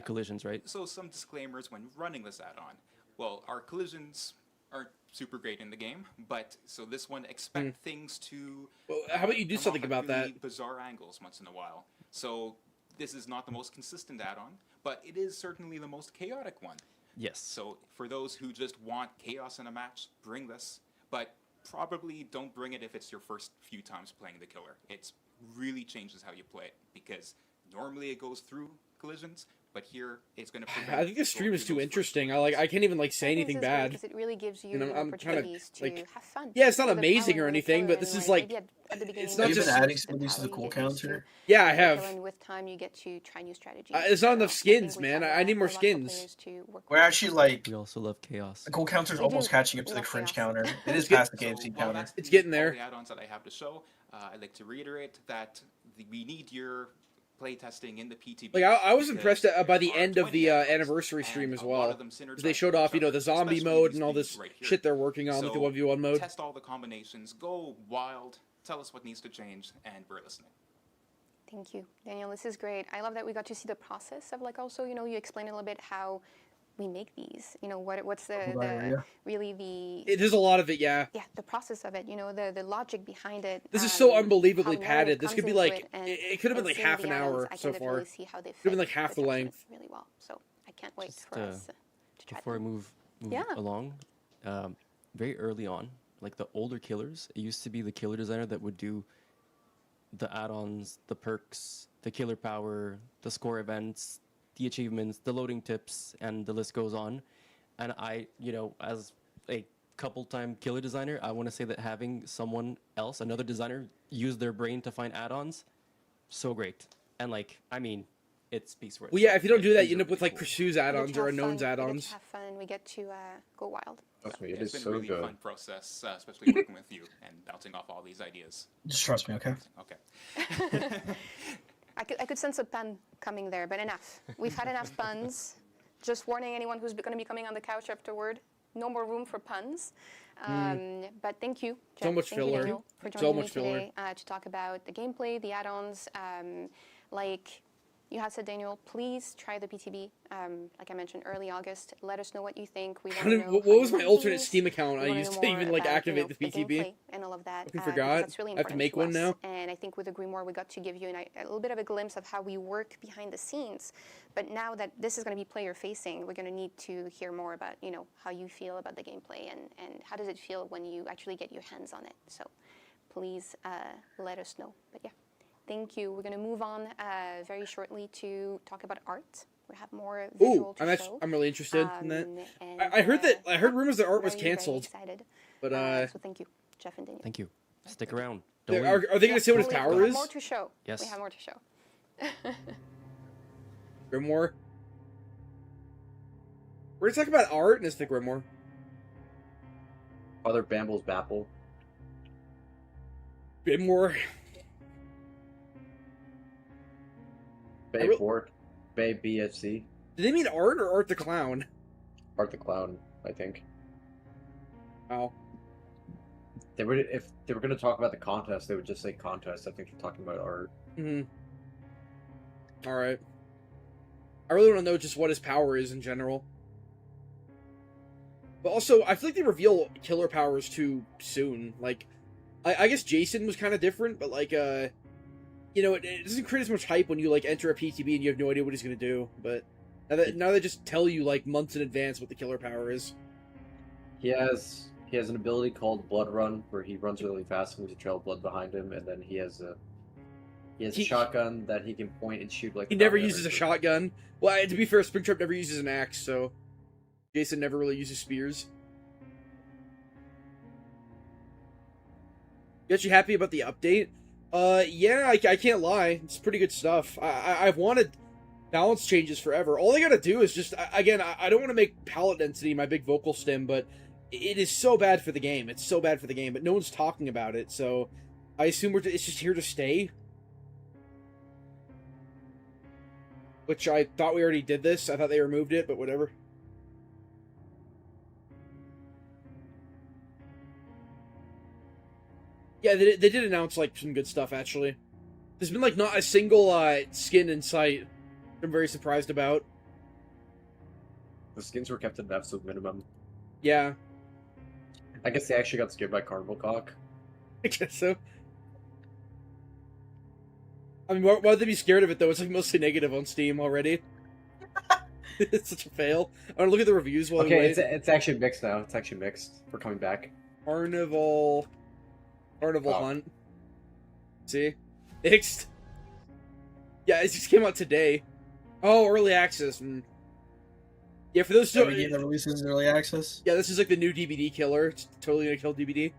collisions, right? So some disclaimers when running this add-on. Well, our collisions aren't super great in the game, but so this one expect things to. Well, how about you do come off something at about really that? Bizarre angles once in a while. So this is not the most consistent add-on, but it is certainly the most chaotic one. Yes. So for those who just want chaos in a match, bring this, but probably don't bring it if it's your first few times playing the killer. It really changes how you play it because normally it goes through collisions, but here it's going to. I think this stream is too interesting. I can't even like say anything bad. Because it really gives you And I'm kinda, opportunities to like- have fun. Yeah, it's not with the amazing power or of the anything, killer but this and, is maybe like at the beginning it's you not get just- used adding to some of the these to the power, cool you get used to counter. Yeah, I the have. killer, and with time you get to try new strategies. There's not enough So I think skins, we man. have I need a more lot for skins. players to work We're with. actually like We also love chaos. the cool counter's We almost do. catching up We to the love cringe chaos. counter. It is It's past the So KFC while counter. that's It's getting all there. the add-ons that I have to show, I'd like to reiterate that we need your playtesting in the PTB. Like I was because impressed by the there are end of 20 the add-ons, anniversary and stream as a lot well. of them Because they synergize showed with off, each other, the zombie especially mode these and all things this right here. shit they're working on with the So, 1v1 mode. Test all the combinations, go wild, tell us what needs to change, and we're listening. Thank you, Daniel. This is great. I love that we got to see the process of like also, you know, you explained a little bit how we make these. You know, what's the really the It is a lot of it, yeah. yeah, the process of it, you know, the logic behind it. This is so how unbelievably narrative padded. This comes could be into like it, and it could have been like seeing half the an add-ons, hour I so can far. definitely see how they Could have been fit like half the length. really well. So I can't wait Just, for us to try Before I them. move Yeah. along, very early on, like the older killers, it used to be the killer designer that would do the add-ons, the perks, the killer power, the score events, the achievements, the loading tips, and the list goes on. And I, as a couple-time killer designer, I want to say that having someone else, another designer, use their brain to find add-ons, so great. And it speaks for itself. Well, yeah, if you don't do that, These you end are up with really like cool. Pursue's We get add-ons to or have fun, Unknown's we get to add-ons. have fun. We get to go wild. Trust me, it It's is been so a really good. fun process, especially working with you and bouncing off all these ideas. Just trust me, okay? Okay. I could sense a pun coming there, but enough. We've had enough puns. Just warning anyone who's going to be coming on the couch afterward. No more room for puns. But thank you, Jeff. So much thank you, filler. Daniel, for So joining me much filler. today to talk about the gameplay, the add-ons. Like you had said, Daniel, please try the PTB. Like I mentioned, early August. Let us know what you think. We want to know What how you was my like alternate these. Steam account We I wanna used know to more even like about, activate the PTB? gameplay and all of that. I because forgot. That's really I have to important make one us. now. And I think with the Grimoire, we got to give you a little bit of a glimpse of how we work behind the scenes. But now that this is going to be player-facing, we're going to need to hear more about, how you feel about the gameplay and how does it feel when you actually get your hands on it. So please let us know. But yeah, thank you. We're going to move on very shortly to talk about art. We have more visual Ooh, to show. I'm really interested in that. And, I heard rumors that art was very, very canceled. excited. But So thank you, Jeff and Daniel. Thank you. Stick around. Are Don't they leave. going to say what his we power have is? more to show. Yes. We have more to show. Grimoire? We're gonna talk about art in this Thick Grimoire. Other Bamble's Bapple. Bit more. Bay Fort. Bay BFC. Did they mean Art or Art the Clown? Art the Clown, I think. Oh. They were if they were gonna talk about the contest, they would just say contest. I think they're talking about art. Mm-hmm. Alright. I really want to know just what his power is in general. But also, I feel like they reveal killer powers too soon. Like, I guess Jason was kind of different, but like, you know, it doesn't create as much hype when you like enter a PTB and you have no idea what he's gonna do. But now they just tell you like months in advance what the killer power is. He has an ability called Blood Run, where he runs really fast and leaves a trail of blood behind him, and then he has a shotgun that he can point and shoot like. He never uses a shotgun. Well, to be fair, Springtrap never uses an axe, so Jason never really uses spears. You actually happy about the update? Yeah, I can't lie. It's pretty good stuff. I've wanted balance changes forever. All I gotta do is just, again, I don't want to make palette density my big vocal stim, but it is so bad for the game. It's so bad for the game, but no one's talking about it, so I assume it's just here to stay. Which I thought we already did this. I thought they removed it, but whatever. Yeah, they did announce, like, some good stuff, actually. There's been, like, not a single skin in sight. I'm very surprised about. The skins were kept at an absolute minimum. Yeah. I guess they actually got scared by Carnival Cock. I guess so. I mean, why would they be scared of it, though? It's, like, mostly negative on Steam already. It's such a fail. I want to look at the reviews while we wait. It's actually mixed now. It's actually mixed. We're coming back. Carnival Hunt. See? Mixed. Yeah, it just came out today. Oh, early access. Yeah, for those Every game that releases in early access. Yeah, this is like the new DBD killer. It's totally gonna kill DBD.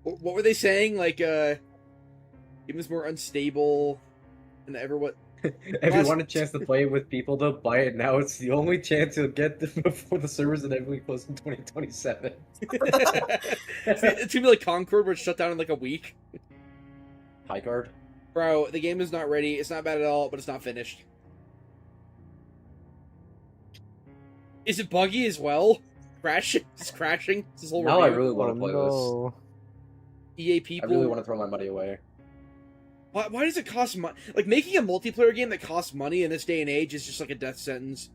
What were they saying? Like, game is more unstable than ever. What? If you want a chance to play it with people, to buy it now. It's the only chance you'll get before the servers inevitably close in 2027. It's gonna be like Concord, where it's shut down in like a week. High guard. Bro, the game is not ready. It's not bad at all, but it's not finished. Is it buggy as well? Crashing? It's crashing? It's this whole Now I review? really want to play this. EA people. I really want to throw my money away. Why does it cost money? Like, making a multiplayer game that costs money in this day and age is just like a death sentence.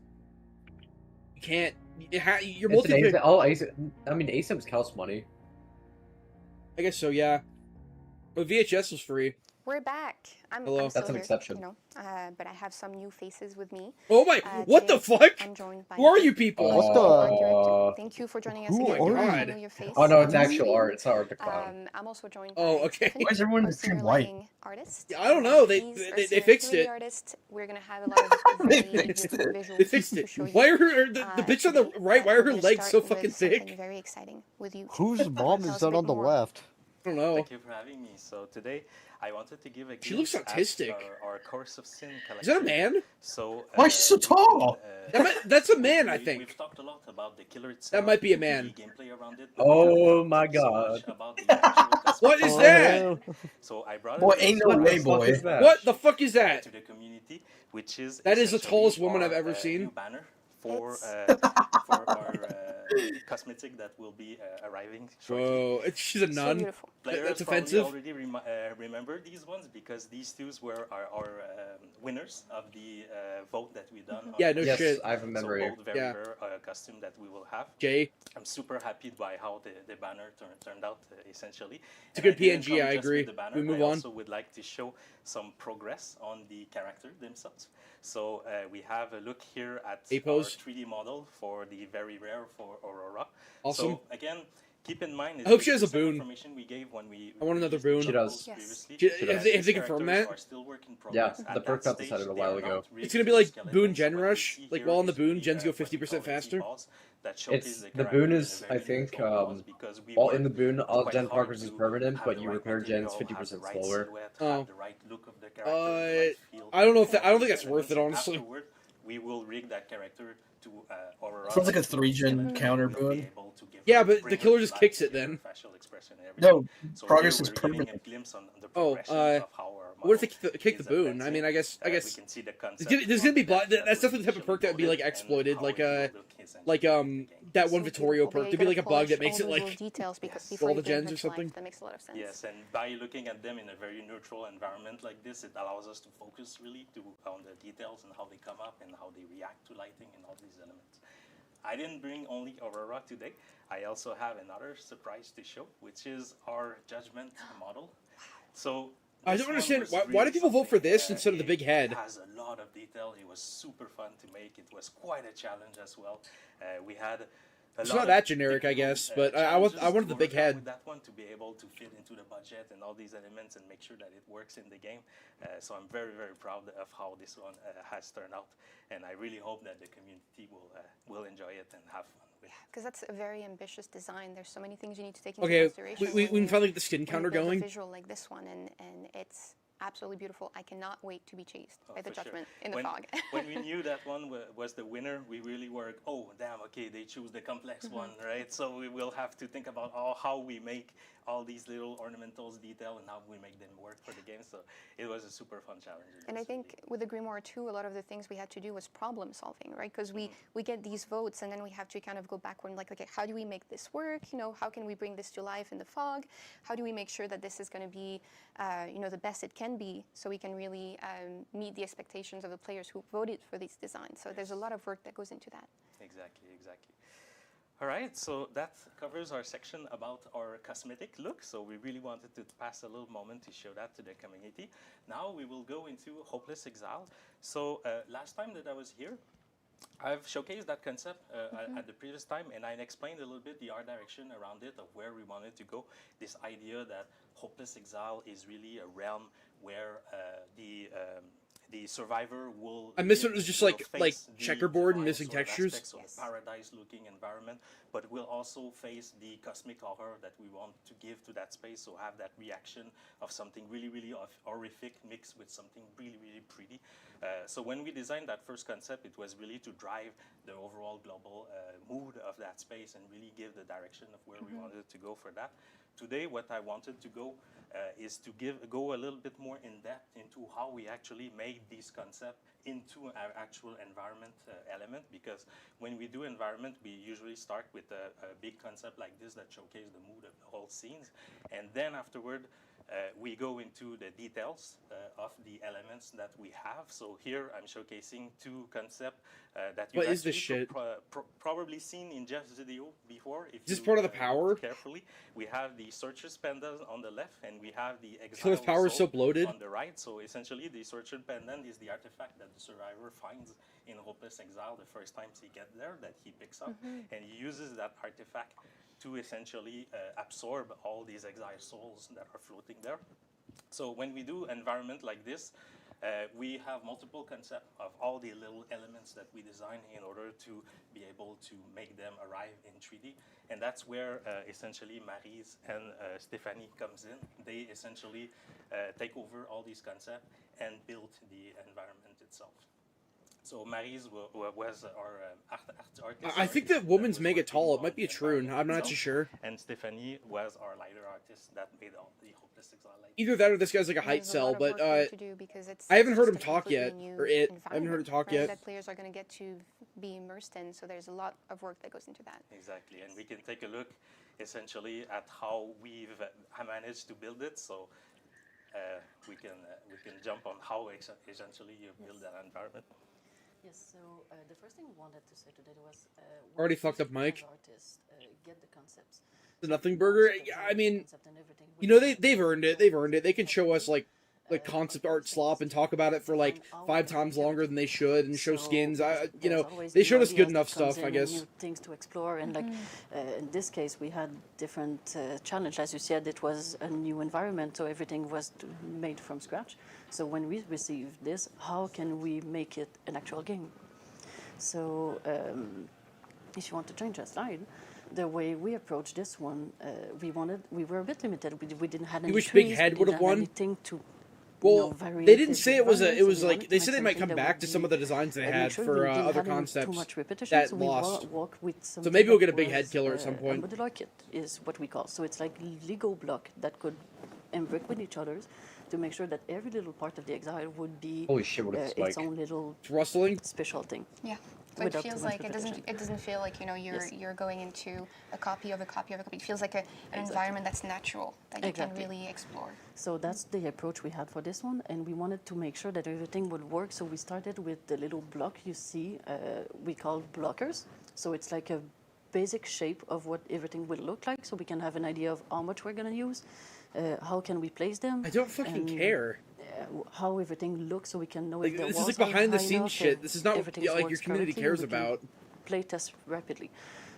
You can't... Your multiplayer... ASIMs cost money. I guess so, yeah. But VHS was free. We're back. Hello. I'm That's still an here, exception. You know, but I have some new faces with me. Oh my! What the fuck? I'm joined by Who are you people? What the? art director. Thank you for joining us Who again. are I you? know your face. Oh no, it's actual art. It's not Art the Clown. I'm also joined Oh, by okay. Tiffany, Why is everyone our stream senior white? lighting artist. I don't know. They He's our they senior fixed 3D it. artist. We're gonna have a lot of They really fixed beautiful it. visuals They fixed to it. show you. Why are the bitch on the today. right? Why are We're her gonna legs so start fucking with something big? very exciting with you. Whose mom Tell is us a that bit on the more. left? I don't know. Thank you for having me. So today I wanted to give a She looks glimpse at autistic. our Course of Sin collection. Is that a man? So Why is she so tall? That's a man, I think. We've talked a lot about the killer itself. That might be a man. the gameplay around it, Oh but my not so god. much about the actual What is Oh, that? no. So I brought Boy, a ain't no glimpse way, of boy. Is that? What the fuck is that? to the community, which is That is the essentially tallest woman I've our, ever seen. new banner for It's- for our cosmetic that will be arriving shortly. Whoa, she's a So nun. beautiful. Players That's probably offensive. already remember these ones because these two were our winners of the vote that we done. Yeah, no Yes, shit. I have a memory. So both very Yeah. rare costume that we will have. Jay. I'm super happy by how the banner turned out essentially. It's a And good I didn't PNG, come I just with agree. the banner, We move I on. also would like to show some progress on the character themselves. So we have a look here at our A-pose. 3D model for the very rare for Aurora. Awesome. So again, keep in mind. I hope she has a boon. Information we gave when we I want another released the boon. She does. post Yes. previously. She- have they These confirmed characters that? are still work in Yeah, progress. the At perk that got decided stage, a they while are ago. not really It's gonna be like skeletons. Boon What Gen you Rush. see Like here while on the is Boon, gens go what we 50% call faster. balls that showcase The character boon in a is, very I think, neutral balls because we all work in the boon, all quite gen hard progress is to permanent, have but the you right repair gens material, 50% have the right slower. silhouette, Oh. have the right look of the character, the right feel. I don't know if And I don't think that's that worth means it, honestly. afterward, we will rig that character to Aurora. Sounds like a 3-gen counter We'll be boon. able to give Yeah, her- but bring the her killer to just life, kicks it give her then. facial expression and everything. No, So progress here is we're giving permanent. a glimpse on the Oh, progression of how our what if they model kick the is boon? I advancing. mean, I guess We can see the concept there's gonna be from that's definitely the type of perk that would be like exploited, like that one Vittorio perk. There'd be like a bug that makes it like details because for all the gens or something. That makes a lot of sense. Yes, and by looking at them in a very neutral environment like this, it allows us to focus really on the details and how they come up and how they react to lighting and all these elements. I didn't bring only Aurora today. I also have another surprise to show, which is our judgment model. So I this don't one understand was why really do people vote for something, this instead of the big head? It has a lot of detail. It was super fun to make. It was quite a challenge as well. We had It's not that generic, I guess, but I wanted the big head. with that one to be able to fit into the budget and all these elements and make sure that it works in the game. So I'm very, very proud of how this one has turned out, and I really hope that the community will enjoy it and have fun with it. Because that's a very ambitious design. There's so many things you need to take into Okay, consideration. we when can you- finally get the skin when you counter build a going. visual like this one, and it's absolutely beautiful. I cannot wait to be chased by the For sure. judgment in the when, fog. when we knew that one was the winner, we really were, oh, damn, okay, they choose the complex one, right? So we will have to think about how we make all these little ornamentals detail and how we make them work for the game. So it was a super fun challenge. And I think with the Grimoire too, a lot of the things we had to do was problem solving, right? Because we get these votes and then we have to kind of go backward and like, okay, how do we make this work? You know, how can we bring this to life in the fog? How do we make sure that this is going to be, you know, the best it can be, so we can really meet the expectations of the players who voted for these designs? So there's a lot of work that goes into that. Exactly, exactly. All right, so that covers our section about our cosmetic look. So we really wanted to pass a little moment to show that to the community. Now we will go into Hopeless Exile. So last time that I was here, I've showcased that concept at the previous time, and I explained a little bit the art direction around it of where we wanted to go. This idea that Hopeless Exile is really a realm where the survivor will. I miss when it was just like face checkerboard and divine missing sort of textures. aspects of paradise-looking environment, but will also face the cosmic horror that we want to give to that space. So have that reaction of something really, really horrific mixed with something really, really pretty. So when we designed that first concept, it was really to drive the overall global mood of that space and really give the direction of where we wanted to go for that. Today, what I wanted to go is to go a little bit more in depth into how we actually made this concept into an actual environment element, because when we do environment, we usually start with a big concept like this that showcases the mood of the whole scenes, and then afterward, we go into the details of the elements that we have. So here I'm showcasing two concepts that you've What is this actually shit? probably seen in Jeff's video before. If Is this you, part of the power? look carefully, we have the Searcher's Pendant on the left, and we have the So this Exile power is so Soul bloated? on the right. So essentially, the Searcher's Pendant is the artifact that the survivor finds in Hopeless Exile the first time he gets there, that he picks up, and he uses that artifact to essentially absorb all these exile souls that are floating there. So when we do environment like this, we have multiple concepts of all the little elements that we design in order to be able to make them arrive in 3D. And that's where essentially Maryse and Stephanie comes in. They essentially take over all these concepts and build the environment itself. So Maryse was our artist. I think that woman's mega tall. It might be a Troon. I'm not too sure. And Stephanie was our lighter artist that made all the Hopeless Exile light. Either that or this guy's like a height There's a cell, lot of but work for you to do because it's I haven't heard just him a talk completely yet, new or it. I haven't heard him environment, talk right, yet. that players are going to get to be immersed in. So there's a lot of work that goes into that. Exactly, and we can take a look essentially at how we've managed to build it. So we can jump on how essentially you build that environment. Yes, so the first thing we wanted to say today was Already fucked up mic. artists get the concepts. The Nothing Burger. Yeah, I mean, you know they've earned it. They've earned it. They can show us like concept art slop and talk about it for like 5 times longer than they should and show skins. You know, they showed us good enough stuff, I guess. New things to explore, and like in this case, we had different challenge. As you said, it was a new environment, so everything was made from scratch. So when we received this, how can we make it an actual game? So if you want to change a slide, the way we approached this one, we were a bit limited. We didn't have any You wish trees, Big Head we would didn't have won? anything to Well, very they didn't say it was environment, it so was we like wanted to they make said they might something come that back would to some be, of the designs they make had sure for we didn't other have any concepts too much repetition, that so we lost. walk with So something maybe we'll that get a big head was, killer at some point. A modular kit is what we call. So it's like Lego block that could imbrick with each other to make sure that every little part of the exile would be Holy shit, what a its spike. own little rustling special thing. Yeah. So it without too feels much like repetition. it doesn't feel like Yes. you're going into a copy of a copy of a copy. It feels like an Exactly. environment that's natural that you Exactly. can really explore. So that's the approach we had for this one, and we wanted to make sure that everything would work. So we started with the little block you see, we call blockers. So it's like a basic shape of what everything will look like, so we can have an idea of how much we're going to use, how can we place them. I don't fucking and, care. How everything looks, so we can know Like, if the this is walls like are behind the high scenes enough, shit. if This is not what everything like your works community correctly, cares we can about. Play test rapidly.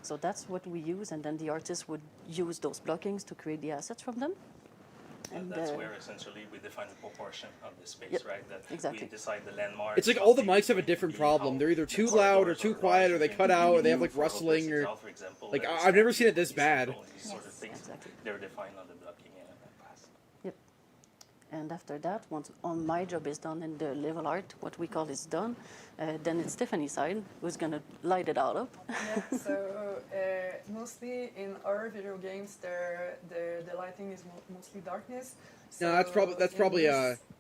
So that's what we use, and then the artist would use those blockings to create the assets from them. And that's where essentially we define the proportion of the space, Yep, right? That exactly. we decide the landmarks. It's like all the mics have a different problem. They're either too loud or too quiet, or they cut out, or they have like rustling, or like I've never seen it this bad. These sort of things, they're defined on the blocking class. Yep. And after that, once on my job is done and the level art, what we call is done, then it's Stephanie's side who's gonna light it all up. Yeah, so mostly in our video games, the lighting is mostly darkness. No, that's probably in this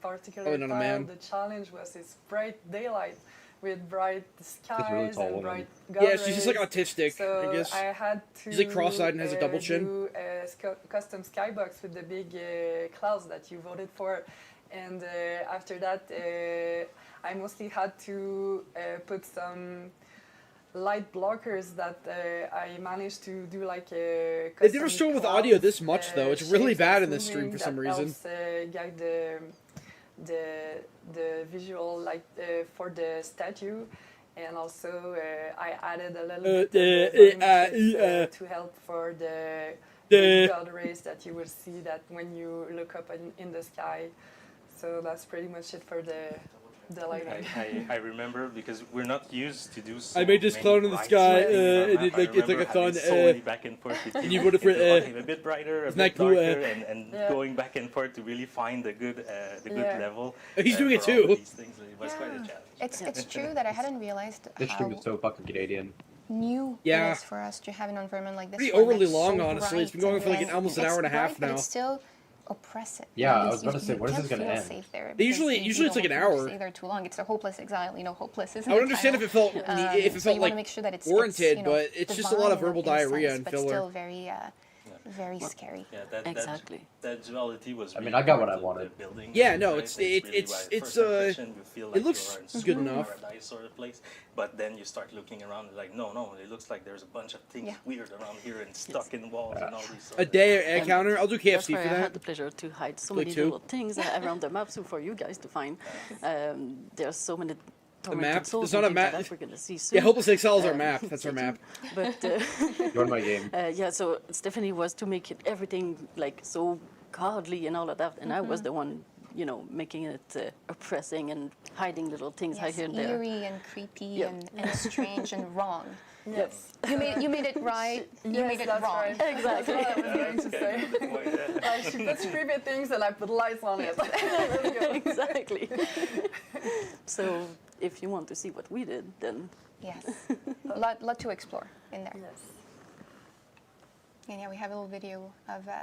particular probably not a tile, man. The challenge was it's bright daylight with bright skies really tall and woman. bright Yeah, she's just, like, rays. autistic, So I guess. I had to. She's, like, cross-eyed and has a double chin. Do a custom skybox with the big clouds that you voted for, and after that, I mostly had to put some light blockers that I managed to do like a They never show with audio this much though. It's really bad in this stream for some reason. Guide the visual like for the statue, and also I added a little bit of to help for the God rays that you will see that when you look up in the sky. So that's pretty much it for the lighting. I remember because we're not used to do so I made this many clown in the bright sky, lighting and from it, map. like, I it's like a remember thon, having so many back and forth and you voted for, okay, a bit brighter, a isn't bit that cool, darker, and Yeah. going back and forth to really find the good Yeah. level. He's doing it for all of too. these things. It was quite a challenge. It's true that I hadn't realized This stream how is so fucking Canadian. new Yeah. it is for us to have an environment like this. Pretty one overly that's long, so honestly. It's been bright going for like and almost an it's hour and a half bright, but now. it's still oppressive. Yeah, I Like, was about to say, when is can't this gonna feel end? safe there They because usually you it's like an don't want to hour. stay there too long. It's a hopeless exile. You know, hopeless isn't I would the understand if title. it felt So if it you felt wanna like make sure that it's warranted, you know, but it's just a lot of divine verbal in a diarrhea sense, and but filler. still very scary. Yeah, that, Exactly. That duality was. I mean, really I got what part I of wanted. the building, Yeah, no, right? it's really it's why it's first impression, you feel like it looks you're in good some enough. paradise sort of place, but then you start looking around like, no, it looks like there's a bunch of things weird around here and stuck in walls and all these. Sort A of day things. a counter. I'll do That's KFC where for I had that. the pleasure to hide so Like many two. little things around the map, so for you guys to find. There's so many. map? Souls It's not and a things like map. that we're gonna see soon. Yeah, Hopeless Excel is our map. That's our stay map. tuned. But Join my game. yeah, so Stephanie was to make it everything like so godly and all of that, and I was the one, making it oppressing and hiding little things Yes, here and there. eerie and creepy Yep. and strange and wrong. Yes. You made it right. You Yes, made it that's wrong. right. Exactly. That's what I was going to say. Like she puts creepy things and I put lights on it. Exactly. So if you want to see what we did, then Yes, lot to explore in there. Yes. And yeah, we have a little video of the.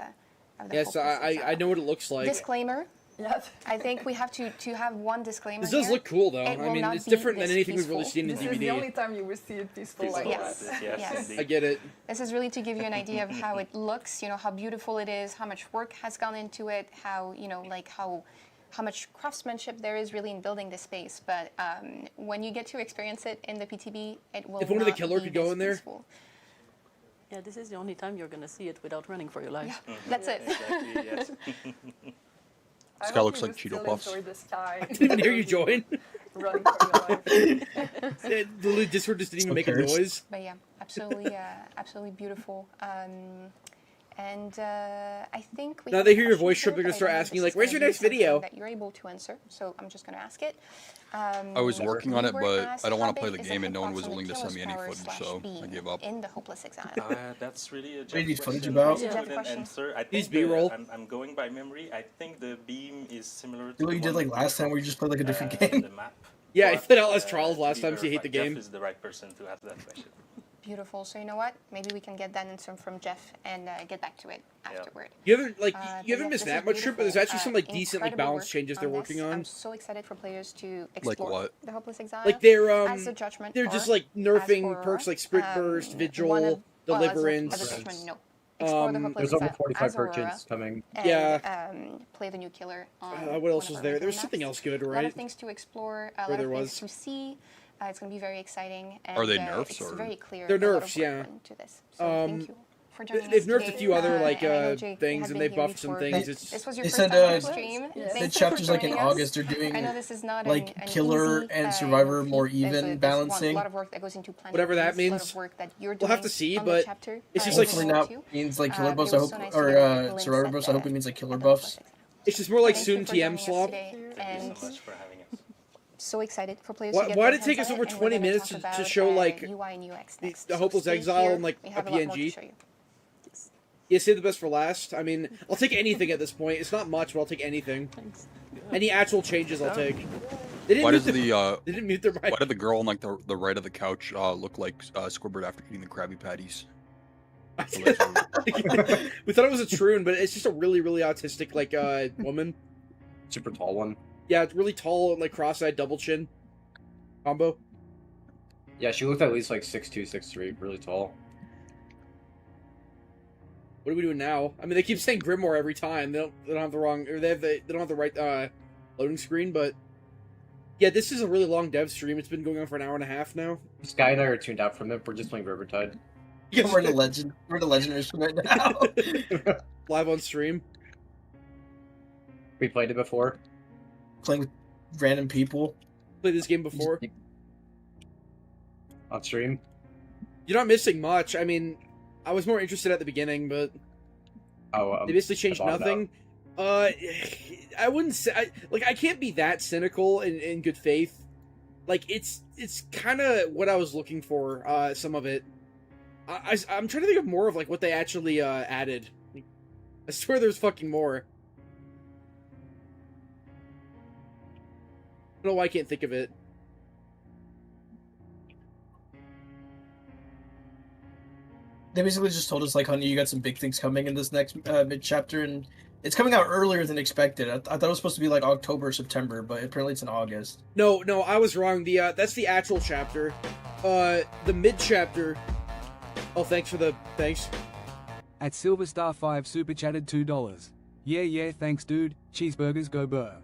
Yes, Hopeless I Exile. know what it looks like. Disclaimer. Yes. I think we have to have one disclaimer. This does here. look cool though. It I will mean, not it's be different than this anything we've really peaceful. seen in This is the only DVD. time you will see it peaceful like Yes. that. Yes. I get it. This is really to give you an idea of how it looks, how beautiful it is, how much work has gone into it, how, how much craftsmanship there is really in building this space. But when you get to experience it in the PTB, it will If only the not killer be could go this in there. peaceful. yeah, this is the only time you're gonna see it without running for your life. Yeah, that's it. Exactly, yes. I Sky hope looks you like will Cheeto still Puffs. enjoy the sky. I didn't even hear you join. Running for your life. The Discord just didn't even make a cares? noise. But yeah, absolutely, absolutely beautiful. And I think we Now have they a hear your voice, question Trip, they're here, gonna start but I don't know if asking you, this like, is where's gonna your be next video? something that you're able to answer, so I'm just going to ask it. I was working on we it, were but asked I don't how want to play big the is game, and no one hitbox was on the willing to send killer's me any power footage, slash so I beam gave up. in the Hopeless Exile? That's really a What Jeff do you need footage question. about? I Jeff couldn't question. answer. I These think B-roll. I'm going by memory. I think the beam is similar to Do what the you did one like last time, where you just played like a different in game. the map. Yeah, I But, played Outlast Trials to last be time, so you hate the verified, game. Jeff is the right person to answer that question. Beautiful. So you know what? Maybe we can get that answer from Jeff and get back to it afterward. You haven't like But you haven't yeah, missed this is that much, Trip, but there's beautiful. actually some like decent like Incredible balance work changes they're on working this. on. I'm so excited for players to explore what? the Hopeless Exile. Like they're as a judgment. they're just like nerfing perks like Sprint Burst, Vigil, Deliverance. As a judgment, no. Explore the Hopeless There's over Exile 45 as Aurora, purchase coming. and, Yeah. Play the new killer on What else one was of there? our There was maps. something else good, A lot right? of things to explore, a Or lot there of things was. to see. It's going to be very exciting. And, Are they nerfs it's or- very clear. They're a lot of nerfs, work yeah. went into this. So thank you for joining They've us nerfed a today. few other like And I know Jake things, had and been they here buffed some before. things. It's This was your They first said time on stream. the Thank you for chapters like in joining us. August. They're doing I know this is not like an killer easy, and survivor feat. more There's even a balancing. lot of work that goes into planning. Whatever that things, a lot means. of work that you're We'll have to doing see, on the but chapter, it's just Hopefully like not too. means like killer But buffs. it I was hope, so nice to or get a glimpse survivor at buffs. I hope the- it means like killer at the Hopeless buffs. Exile. it's just more like Thank you soon for TM joining us slop. today, Thank you and so much for having us. so excited for players Why- to get why their did it take hands us on over and 20 we're gonna minutes talk to about, show, like, UI and UX next. The So Hopeless stay Exile here. and like We a have a lot more to PNG. show you. Yeah, save the best for last. I mean, I'll take anything at this point. It's not much, but I'll take anything. Any actual changes, I'll take. They didn't Why mute does the they didn't mute their mic. why did the girl on like the right of the couch look like Squidward after eating the Krabby Patties? We thought it was a troon, but it's just a really, really autistic like woman. Super tall one. Yeah, it's really tall, like cross-eyed, double chin combo. Yeah, she looked at least like 6'2", 6'3", really tall. What are we doing now? I mean, they keep saying Grimoire every time. They don't have the wrong, or they don't have the right loading screen. But yeah, this is a really long dev stream. It's been going on for an hour and a half now. Sky and I are tuned out from it. We're just playing Rivertide. Yes. We're the legend. We're the legendary right now. Live on stream. We played it before. Playing with random people. Played this game before. On stream. You're not missing much. I mean, I was more interested at the beginning, but they basically changed nothing. I wouldn't say I can't be that cynical in good faith. Like it's kind of what I was looking for. Some of it. I'm trying to think of more of like what they actually added. I swear there's fucking more. I don't know why I can't think of it. They basically just told us like, honey, you got some big things coming in this next mid chapter, and it's coming out earlier than expected. I thought it was supposed to be like October, September, but apparently it's in August. No, I was wrong. That's the actual chapter. The mid chapter. Oh, thanks. At Silverstar 5 super chatted $2. Yeah, thanks dude. Cheeseburgers go burr.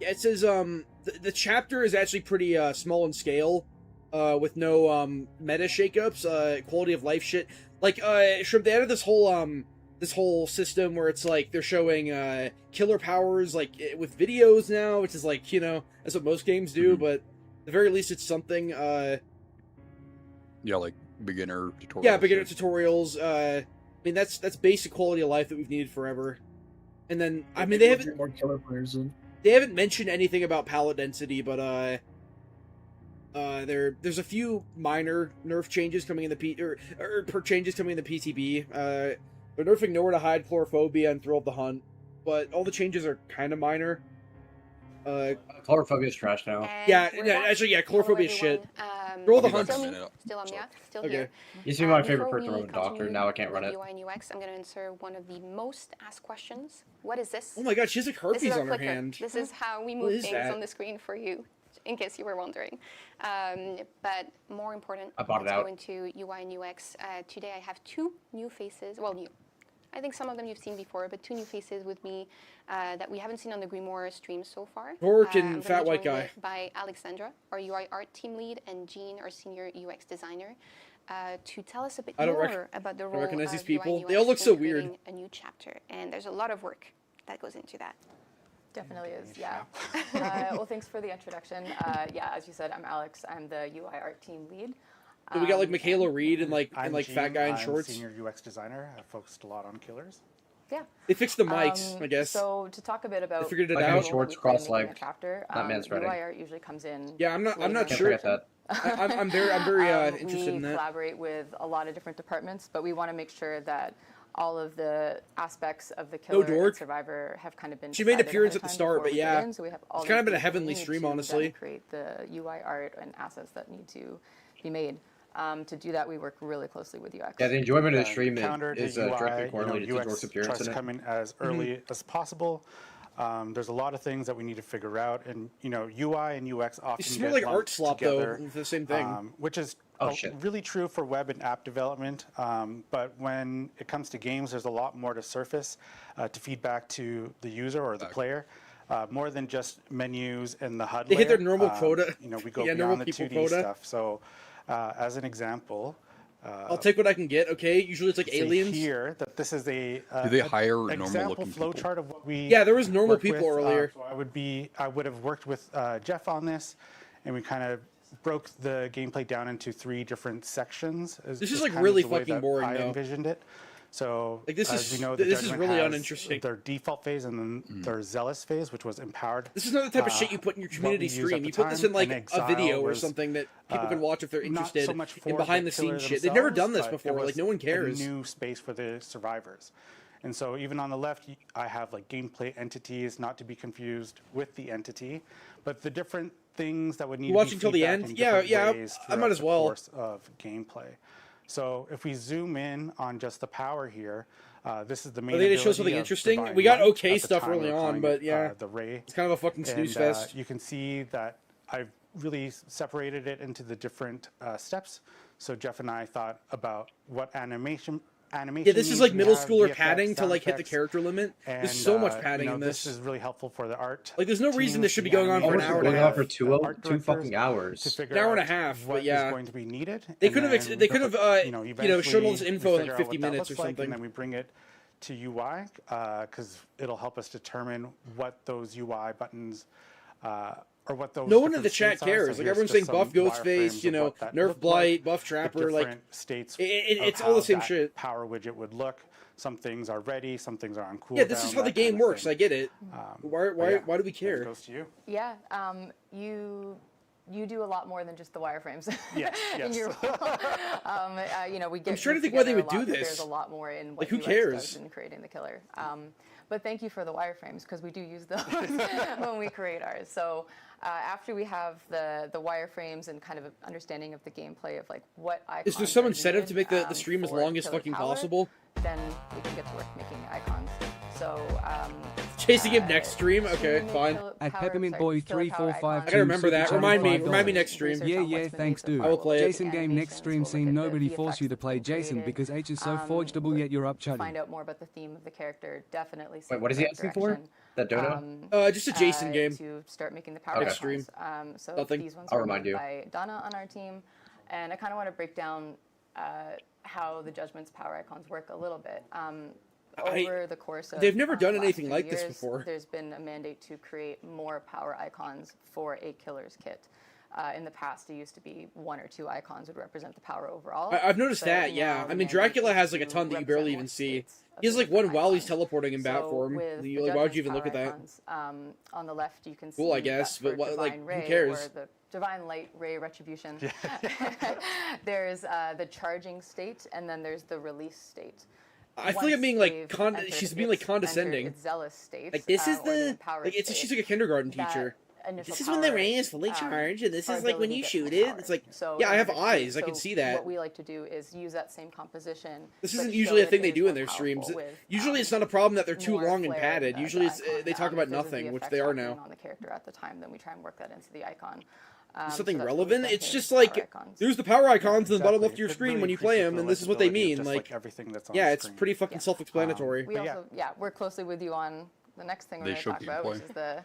Yeah, it says the chapter is actually pretty small in scale, with no meta shakeups, quality of life shit. Like Shrimp, they added this whole system where it's like they're showing killer powers like with videos now, which is like, you know, that's what most games do, but at the very least it's something. Yeah, like beginner tutorials. Yeah, beginner tutorials. I mean that's basic quality of life that we've needed forever. And then I mean they haven't more killer players in. They haven't mentioned anything about palette density, but there's a few minor nerf changes coming in the or perk changes coming in the PTB. They're nerfing Nowhere to Hide, Chlorophobia, and Thrill of the Hunt, but all the changes are kind of minor. Chlorophobia is trash now. Actually, Chlorophobia is shit. Thrill of the Hunt. Still Okay. here. Used to be my favorite Before perk to we run with Doctor. continue Now I can't run with it. UI and UX, I'm going to answer one of the most asked questions. What is this? Oh my god, she has like This is herpes our on her clicker. hand. This is how we What move is things that? on the screen for you, in case you were wondering. But more important, I bought it let's out. go into UI and UX. Today I have two new faces. Well, new. I think some of them you've seen before, but two new faces with me that we haven't seen on the Grimoire stream so far. Rourke I'm and gonna Fat be White joined Guy. by Alexandra, our UI art team lead, and Jean, our senior UX designer, to tell us a bit more about the role recognize these of UI people. and They all UX look so in weird. creating a new chapter, and there's a lot of work that goes into that. Definitely is, yeah. Well, thanks for the introduction. Yeah, as you said, I'm Alex. I'm the UI art team lead. So we got like Michaela Reed and like I'm fat Gene, guy in I'm shorts. Senior UX designer. I focused a lot on killers. Yeah. They fixed the mics, I guess. So to talk a bit about figured it the out. role Shorts, that we play in cross-legged, making a chapter, not man's UI writing. art usually comes in. Yeah, I'm not later. sure. That. I'm very interested We in that. collaborate with a lot of different departments, but we want to make sure that all of the aspects of the killer and dork. survivor have kind of been. She made an decided appearance ahead at of the time start, before but we yeah, begin. So we have all it's kind of the been a things we heavenly need stream, to then honestly. create the UI art and assets that need to be made. To do that, we work really closely with UX. Yeah, the enjoyment of the stream Counter to is directly UI, correlated to UX Dork's appearance tries in to it. come in as early as possible. There's a lot of things that we need to figure out, and UI and UX often It's get more like lumped art slop together, though, the same thing. which is really true for web and app development. But when it comes to games, there's a lot more to surface to feedback to the user or the player. More than just menus and the HUD They hit their layer. normal quota. We go Yeah, normal beyond the people 2D quota. stuff. So, as an example, I'll take what I can get. Okay, usually it's like say aliens. here that this is a Do they hire example normal-looking flow people? chart of what we Yeah, there was normal work people with. earlier. So I would have worked with Jeff on this, and we kind of broke the gameplay down into 3 different sections. This is like really fucking boring, I though. envisioned it. So Like, this as is- we know, the this is Judgment really has uninteresting. Their default phase and then their zealous phase, which was empowered. This is not the type of shit you put in your what we community used at stream. the You put this time, in like and a Exile video or was, something that people can watch if they're not interested so much for in the behind the scenes killer shit. They've never done this themselves, but before. it Like, no one was cares. A new space for the survivors. And so even on the left, I have like gameplay entities, not to be confused with the entity, but the different things that would need Watching to till be the feedback end? in Yeah, different yeah, ways I might throughout as the well. course of gameplay. So if we zoom in on just the power here, this is the main Are they gonna show ability something of interesting? Divine We got Light. okay At the stuff time, early we were on, calling but it, yeah, the Ray. it's kind of a fucking snooze fest. You can see that I've really separated it into the different steps. So Jeff and I thought about what animation. Yeah, this is like middle schooler padding to like hit the character limit. There's so much padding in this. This is really helpful for the art. Like, there's no reason this should be going on for an hour and a half. for two fucking hours. An hour and a half, but yeah. Going to be needed. They and could have then they could have shown all this eventually info in we like figure out 50 what that minutes or looks like, something. And then we bring it to UI because it'll help us determine what those UI buttons or what those. No one in the different chat states are. cares. So Like, here's everyone's just saying buff some Ghostface, wireframes you of know, what that nerf looked Blight, like, buff the Trapper, like different states. it's of all the same how that shit. Power widget would look. Some things are ready. Some things are on cooldown. Yeah, this is how the game works. I get it. Why do we care? It goes to you. Yeah, you do a lot more than just the wireframes. Yes, in yes. your role. We get. I'm trying to groups think why they together would a lot, do but this. There's a lot more in what Like, who UX cares? does in creating the killer. But thank you for the wireframes because we do use those when we create ours. So after we have the wireframes and kind of an understanding of the gameplay of like what icons Is there some are incentive needed, to make the stream as for long as killer fucking power, possible? Then we can get to work making icons. So Chasing him next stream? Okay, fine. At Peppermint Boy 3452. I gotta remember that. Remind me next stream. Yeah, thanks, dude. I will play it. Jason game next stream. Seen nobody force you to play Jason because H is so forgeable yet you're up chatting. Find out more about the theme of the character. Definitely. Wait, what is he asking for? That dodo? Just a Jason game. To start making the power Okay. icons. So Nothing. these ones I'll are remind made you. by Donna on our team, and I kind of want to break down how the Judgment's power icons work a little bit. Over the course of they've never done the last anything few like this years, before. There's been a mandate to create more power icons for a killer's kit. In the past, it used to be 1 or 2 icons would represent the power overall. I've noticed But that, now yeah. the I mean, mandate Dracula is has like a to ton that you represent barely more even see. states of He has the like one different while he's icons. teleporting in bat So form. with the Like, why would you Judgment's even look at power that? icons, on the left, you can see Cool, I guess, that but for what, like, Divine who Ray, cares? Or the Divine Light Ray Retribution. There's the charging state, and then there's the release state. I feel like I'm being like Once she's they've being like entered condescending. its zealous state, Like, this is or the empowered like it's state, she's like a kindergarten that teacher. initial This is when the power, ray is fully charged, and this our is like when ability you to shoot get it. power. It's like, So yeah, I have in our eyes. I stream, can see so that. What we like to do is use that same composition. This but isn't show usually a that thing it they is do more in their streams. powerful with, Usually, it's not a problem that they're too more long and flair, padded. Usually, it's icon they talk about because of the nothing, which effects they are happening now. on the character at the time. Then we try and work that into the icon. Something so that's what we've relevant? done It's here just with like power icons. there's the power icons in the bottom Exactly. left of your It screen really when you play increases them, the and this is what they legibility of mean. just, Like, everything that's on yeah, the it's screen. pretty fucking self-explanatory. We also work closely with you on the next thing we're They going to show talk about, which gameplay. is the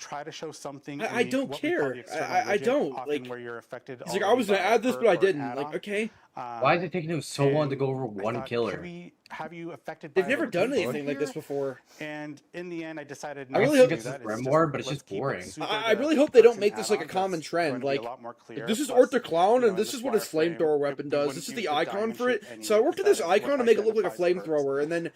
try to show something. I in don't what we call care. the external I widget, don't, often like, where you're affected. He's like, I already was gonna by a add this, perk but I or an didn't. Like, add-on. okay. Why is it taking him so long to go over one killer? Have you affected? They've by never a done location anything like this here? before. And in the end, I decided I not really to hope do it's that. just more, but it's just boring. I really hope they don't make this like a common trend. Like, this is Ortho Clown, and this is what his flamethrower weapon does. This is the icon for it. So I worked with this icon to make it look like a flamethrower, and then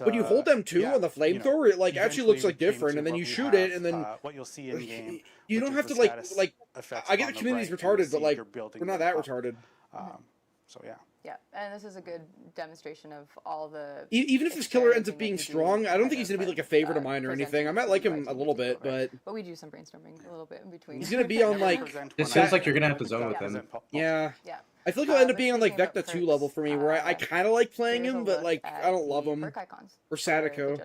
when you hold them two on the flamethrower, it like actually looks like different, and then you shoot it, and then what you'll see in game. you don't have to like. I get the community's retarded, but like we're not that retarded. So yeah. Yeah, and this is a good demonstration of all the. Even if this killer ends up being strong, I don't think he's gonna be like a favorite of mine or anything. I might like him a little bit, but we do some brainstorming a little bit in between. he's gonna be on like. It seems like you're gonna have to zone with him. Yeah. Yeah. I feel like he'll end up being on like Vecna 2 level for me, where I kind of like playing him, but like I don't love him. Or Sadako.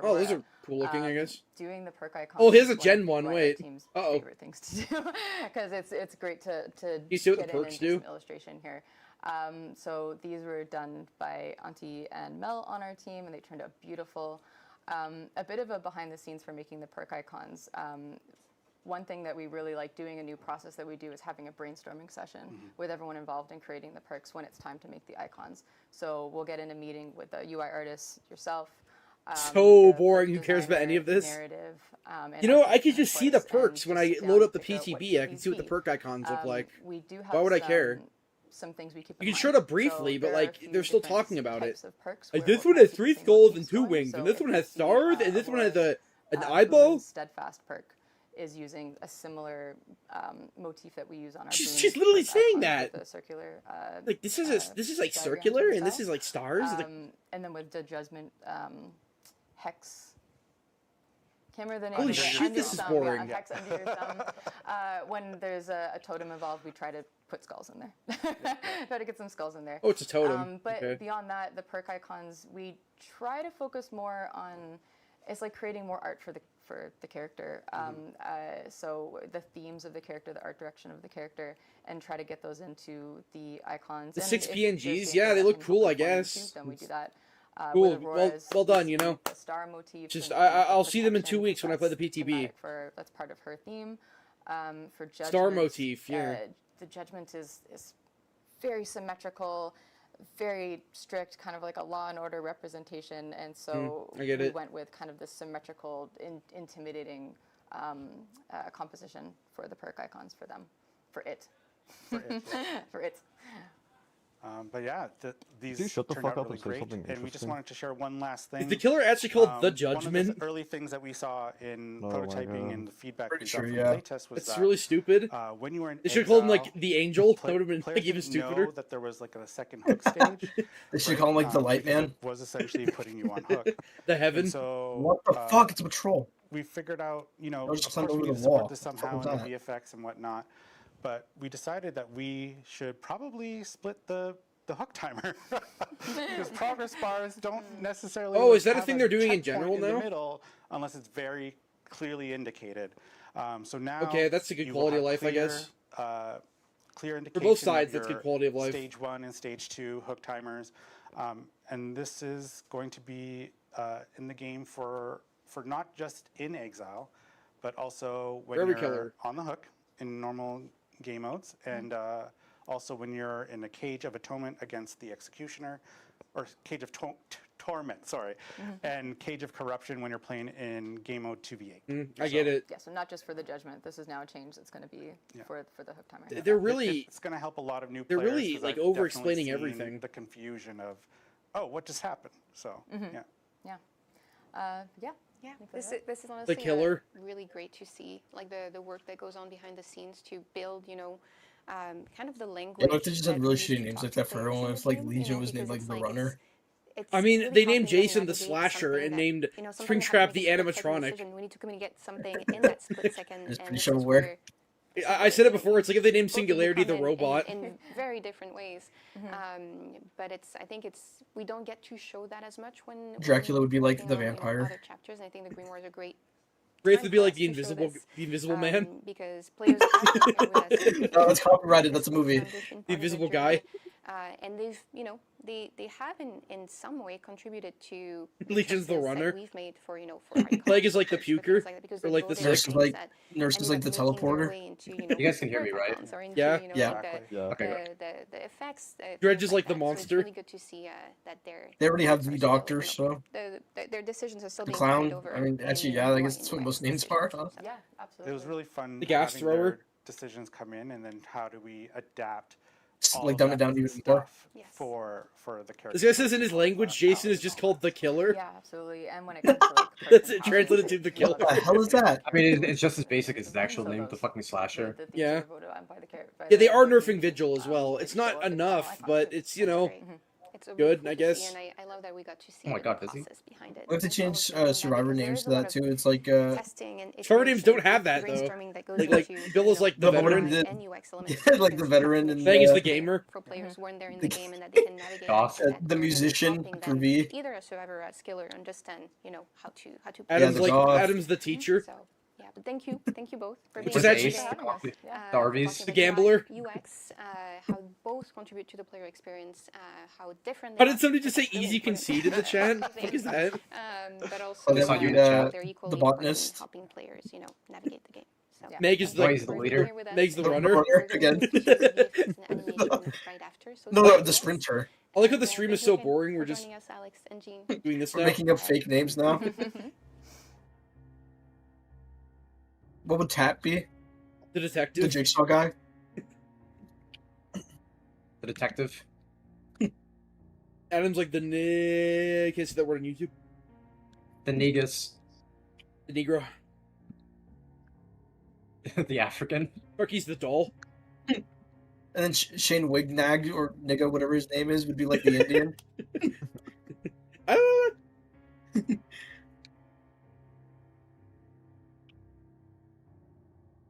Oh, those are cool looking, I guess. Doing the perk icons. Oh, here's a is Gen one 1. of Wait. the team's Uh-oh. favorite things to do because it's great to You see what get the perks into do? some illustration here. So these were done by Auntie and Mel on our team, and they turned out beautiful. A bit of a behind the scenes for making the perk icons. One thing that we really like doing, a new process that we do, is having a brainstorming session with everyone involved in creating the perks when it's time to make the icons. So we'll get in a meeting with the UI artist, yourself. So boring. Who cares about any of this? Narrative, You know, I could just see the perks when I load up the PTB. I can see what the perk icons look like. We do have Why would I care? Some things we keep. You can show it up briefly, but like they're still talking about it. Like this where one has 3 skulls and 2 wings, and this one has stars, and this one has an eye bow. Steadfast perk is using a similar motif that we use on our. She's literally saying that. The circular. Like this is like circular, and this is like stars. And then with the judgment hex. Can't remember the name. Holy of it. shit, Under this is thumb, boring. Yeah, hex under your thumb. When there's a totem involved, we try to put skulls in there. Try to get some skulls in there. Oh, it's a totem. But Okay. beyond that, the perk icons, we try to focus more on. It's like creating more art for the character. So the themes of the character, the art direction of the character, and try to get those into the icons. The And 6 if PNGs, there's yeah, they look introduction cool, I before you guess. shoot them, we do that. Cool. With Well, Aurora's, well done. we You know. see the star motif. Just and I'll the see them in 2 protection, weeks when I play the that's PTB. thematic that's part of her theme. For judgment, Star motif, yeah. The judgment is very symmetrical, very strict, kind of like a Law and Order representation, and so I get we it. went with kind of this symmetrical, intimidating composition for the perk icons for them, for it. For it. But yeah, these you shut the turned fuck out up really and say great, something and we just interesting? wanted to share one last thing. Is the killer actually called the One of Judgment? the early things that we saw in Oh my prototyping God. and the feedback Pretty we sure, got from yeah. the playtest was It's that really stupid. when you were in They should have called him like exile, the Angel. play- That would have been players like even didn't know stupider. that there was like a second hook stage. They should call him like the Light because Man. it was essentially putting you on hook. The Heaven. And so What the fuck? It's a patrol. we figured out, I'll of just climb course we over need the to support wall. this What's somehow up in with the VFX and whatnot, but we decided that we should probably split the hook timer because progress bars don't necessarily. Oh, is that a have thing they're doing in checkpoint general in now? the middle, unless it's very clearly indicated. So now, Okay, that's a good you will quality of have life, I clear, guess. Clear For indication both that sides, that's your good quality of life. Stage 1 and Stage 2 hook timers, and this is going to be in the game for not just in Exile, but also when For every you're killer. on the hook in normal game modes, and also when you're in a Cage of Atonement against the Executioner, or Cage of Torment, sorry, and Cage of Corruption when you're playing in game mode 2v8. I get it. Yeah, so not just for the judgment. This is now a change that's going to be for the hook timer. They're really. It's going to help a lot of new They're players. really 'cause like I've over-explaining definitely seen everything. The confusion of, oh, what just happened? So yeah. Yeah. Yeah, this is The honestly killer. really great to see, like the work that goes on behind the scenes to build, kind of the language. Yeah, but if they just had that really we shitty names like that for everyone, if like Legion was named like the Runner. I mean, really they named helping them Jason the navigate Slasher something and that, named sometimes you have Springtrap to the make a split-second animatronic. decision. We need to communicate something in that split second. It's and pretty this sure is where. I said it before. It's like if they named both of you Singularity come the robot. in very different ways. But I think we don't get to show that as much when Dracula would be like working the on, vampire. other chapters. And I think the Green Wars are great. Wraith time would be for like us the to show invisible this, man. because players have to be here with us. No, that's copyrighted. That's a movie. Transition The part of invisible journey. guy. And they've, they have in some way contributed to Legion's the testings that runner. we've made for, for our Plague is like the for puker, things like that, because or they like the voted Nurse for is things like that Nurse is like the ended up making their teleporter. way into, You guys can hear me, Purify right? cons or into, Yeah. Yeah. like Yeah. Okay. the effects. Dredge things is like the that. So monster. it's really good to see that They already have the still, doctor, so their decisions are still the being carried clown. over. I mean, actually, in yeah, I UI guess that's what and most UX names are. Huh? decisions. So. Yeah, It absolutely. was really fun The gas having thrower. their decisions come in, and then how do we adapt all Like of dumb it that down even stuff Yes. for the character. This guy says in his language, Jason is just called the killer. Yeah, absolutely. And when it comes to like That's person it, translated to powers, the you know, killer. What the hell is that? I mean, it's just as basic as his actual So name, those- the fucking slasher. the things Yeah. that are voted on by the by Yeah, they the are community, nerfing Vigil as well. they It's show not up in enough, icons. but it's, That's great. It's really good, cool I to see, guess. and I love that we got to see Oh my the God, does he? process behind it. We have to as well, change so that survivor because there names is to a lot that of too. It's like testing and Survivor names don't iteration, have that, though. brainstorming that goes Like into, Bill is like the No, but what veteran. if and UX elements. Yeah, like the veteran and Fang is the the gamer. For players who weren't there in the- the game and that they can navigate. Doss. and that the we're really musician helping for them, V. either a survivor or a skiller, understand how to play. Adam's the like goth. Adam's the teacher. So yeah, but thank you both for being Which is here actually- today, having us. for Yeah. Darvies. talking The about gambler. UX, how both contribute to the player experience, how different. How they did are. somebody just say That's really easy important. concede in the chat? What the fuck is that? But also, Oh, that's not you in the chat. they're equally The important in botanist. helping players, navigate the game. So, Yeah. Meg is thank you Why he's the for leader? being here with us. Meg's the The runner. runner We're gonna again. do features and VFX and animation right after. So No, stay the with us. sprinter. I like how the And, stream thank is you so again boring. for We're just joining us, Alex and Jean. doing this We're now. making up fake names now. What would Tap be? The The detective. jigsaw guy? The detective. Adam's like the can't say that word on YouTube. The Negus. The Negro. The African. Sharky's the doll. And then Shane Wignag or Nigga, whatever his name is, would be like the Indian.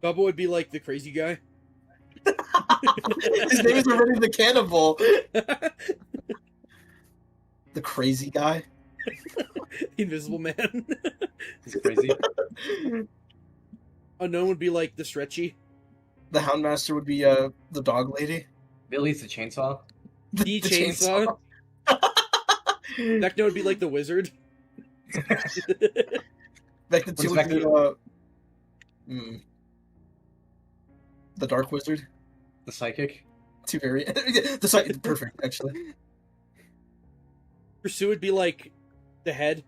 Bubba would be like the crazy guy. His name is already the cannibal. The crazy guy. The Invisible Man. He's crazy. Unknown would be like the stretchy. The Houndmaster would be the dog lady. Billy's the chainsaw. The chainsaw. Vecna would be like the wizard. Vecna What 2 is would be Vecna? the Dark Wizard. The psychic. Two very the psychic perfect actually. Pursue would be like the head.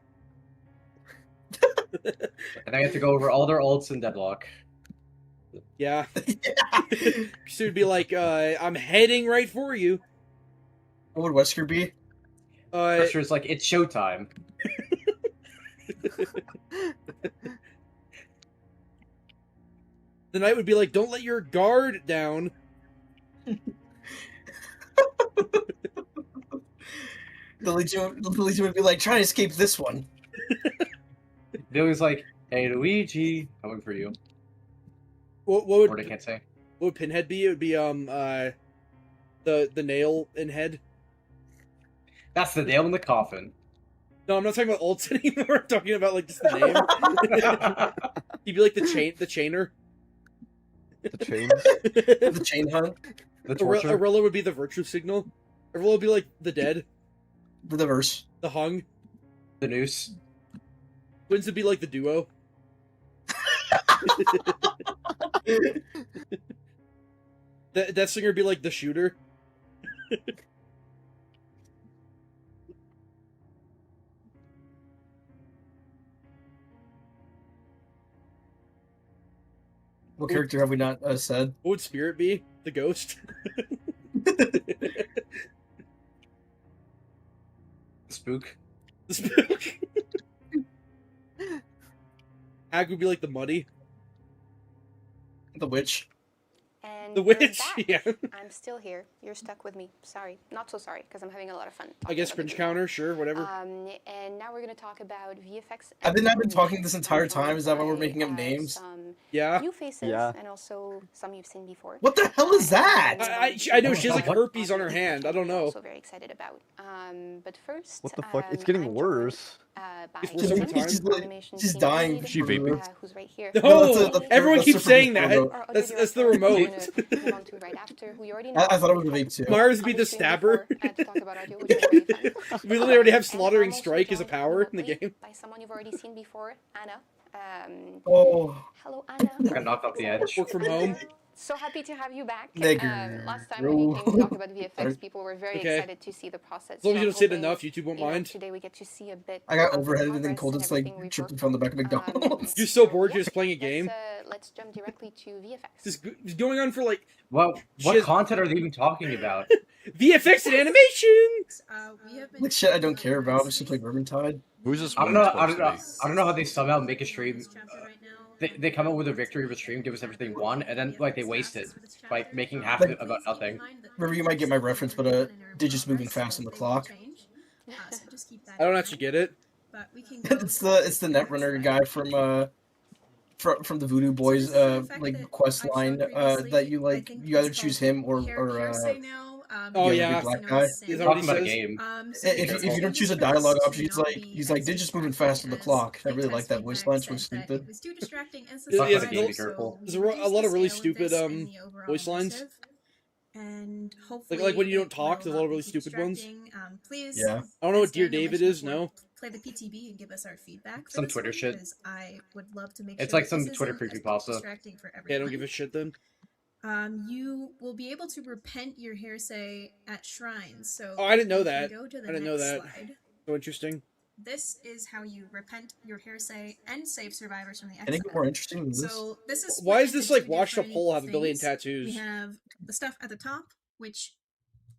And I have to go over all their ults in Deadlock. Yeah. Pursue would be like, I'm heading right for you. What would Wesker be? Pressure's like, it's showtime. The knight would be like, don't let your guard down. The Legion would be like, try to escape this one. Billy's like, hey Luigi, coming for you. What would Word I can't say. what would Pinhead be? It would be the nail in head. That's the nail in the coffin. No, I'm not talking about ults anymore. I'm talking about like just the name. He'd be like the chainer. The chains. The chain hunt. The torture. Arilla would be the virtue signal. Arilla would be like the dead. The verse. The hung. The noose. Twins would be like the duo. That singer would be like the shooter. What character have we not said? What would Spirit be? The ghost. Spook. The spook. Hag would be like the muddy. The witch. And The we're witch, back. yeah. I'm still here. You're stuck with me. Sorry. Not so sorry, because I'm having a lot of fun. I guess cringe counter, sure, whatever. And now we're going to talk about VFX. Have they not been talking this entire time? Is that why we're making up names? Yeah. New faces, Yeah. and also some you've seen before. What the hell is that? I know, she has like herpes on her hand. I don't know. Also very excited about. But first, What the fuck? It's getting worse. By It's worse every time. Jason, animation She's team dying. lead, She vaping. Who's right here. Oh, that's everyone the keeps saying that. photo. That's the remote. move on to right after, who you already know. I thought it was a vape too. Mars be the stabber. To talk about audio, which is very fun. We literally already have And Slaughtering I'm also Strike as a joined power in the remotely game. by someone you've already seen before, Anna. Oh. Hello, Anna. Got knocked off the edge. Work from home. So happy to have you back. Nigger. Last time when you came to talk about VFX, people were very Okay. excited to see the process. As long as So you I'm don't say it hoping, ence, YouTube won't mind. Today we get to see a bit. I got of the overheaded and then progress Cold and just like everything we've tripped in worked front of the back of McDonald's. You're so bored, you're just playing a game. Let's jump directly to VFX. This is going on for like What Shit. content are they even talking about? VFX and animation. Like shit I don't care about. I'm just gonna play Vermintide. Who's this? I don't know how they somehow make a stream. They come up with a victory of a stream, give us everything won, and then like they waste it by making half of it about nothing. Remember, you might get my reference, but Digit's moving fast on the clock. I don't actually get it. it's the Netrunner guy from the Voodoo Boys like quest line that you like. You either choose him or Oh the yeah, big black guy. He's already Talking about a says. game. If you don't choose a dialogue option, he's like Digit's moving fast on the clock. I really like that voice line. It's really stupid. Talk Yeah, about a game, be careful. There's a lot of really stupid voice lines. And Like when you don't talk, there's a lot of really stupid ones. Please, Yeah. I don't know what Dear David is. No. play the PTB and give us our feedback. Some Twitter shit. Because I would love to make It's sure like that some this Twitter isn't as creepypasta. distracting for Yeah, I everyone. don't give a shit then. You will be able to repent your hearsay at shrines. So Oh, I didn't know you can that. Go to the I didn't know next that. slide. So interesting. This is how you repent your hearsay and save survivors from the exile. Anything more interesting than this? So this is Why split is this into like two washed up different hole have a billion things. tattoos? We have the stuff at the top, which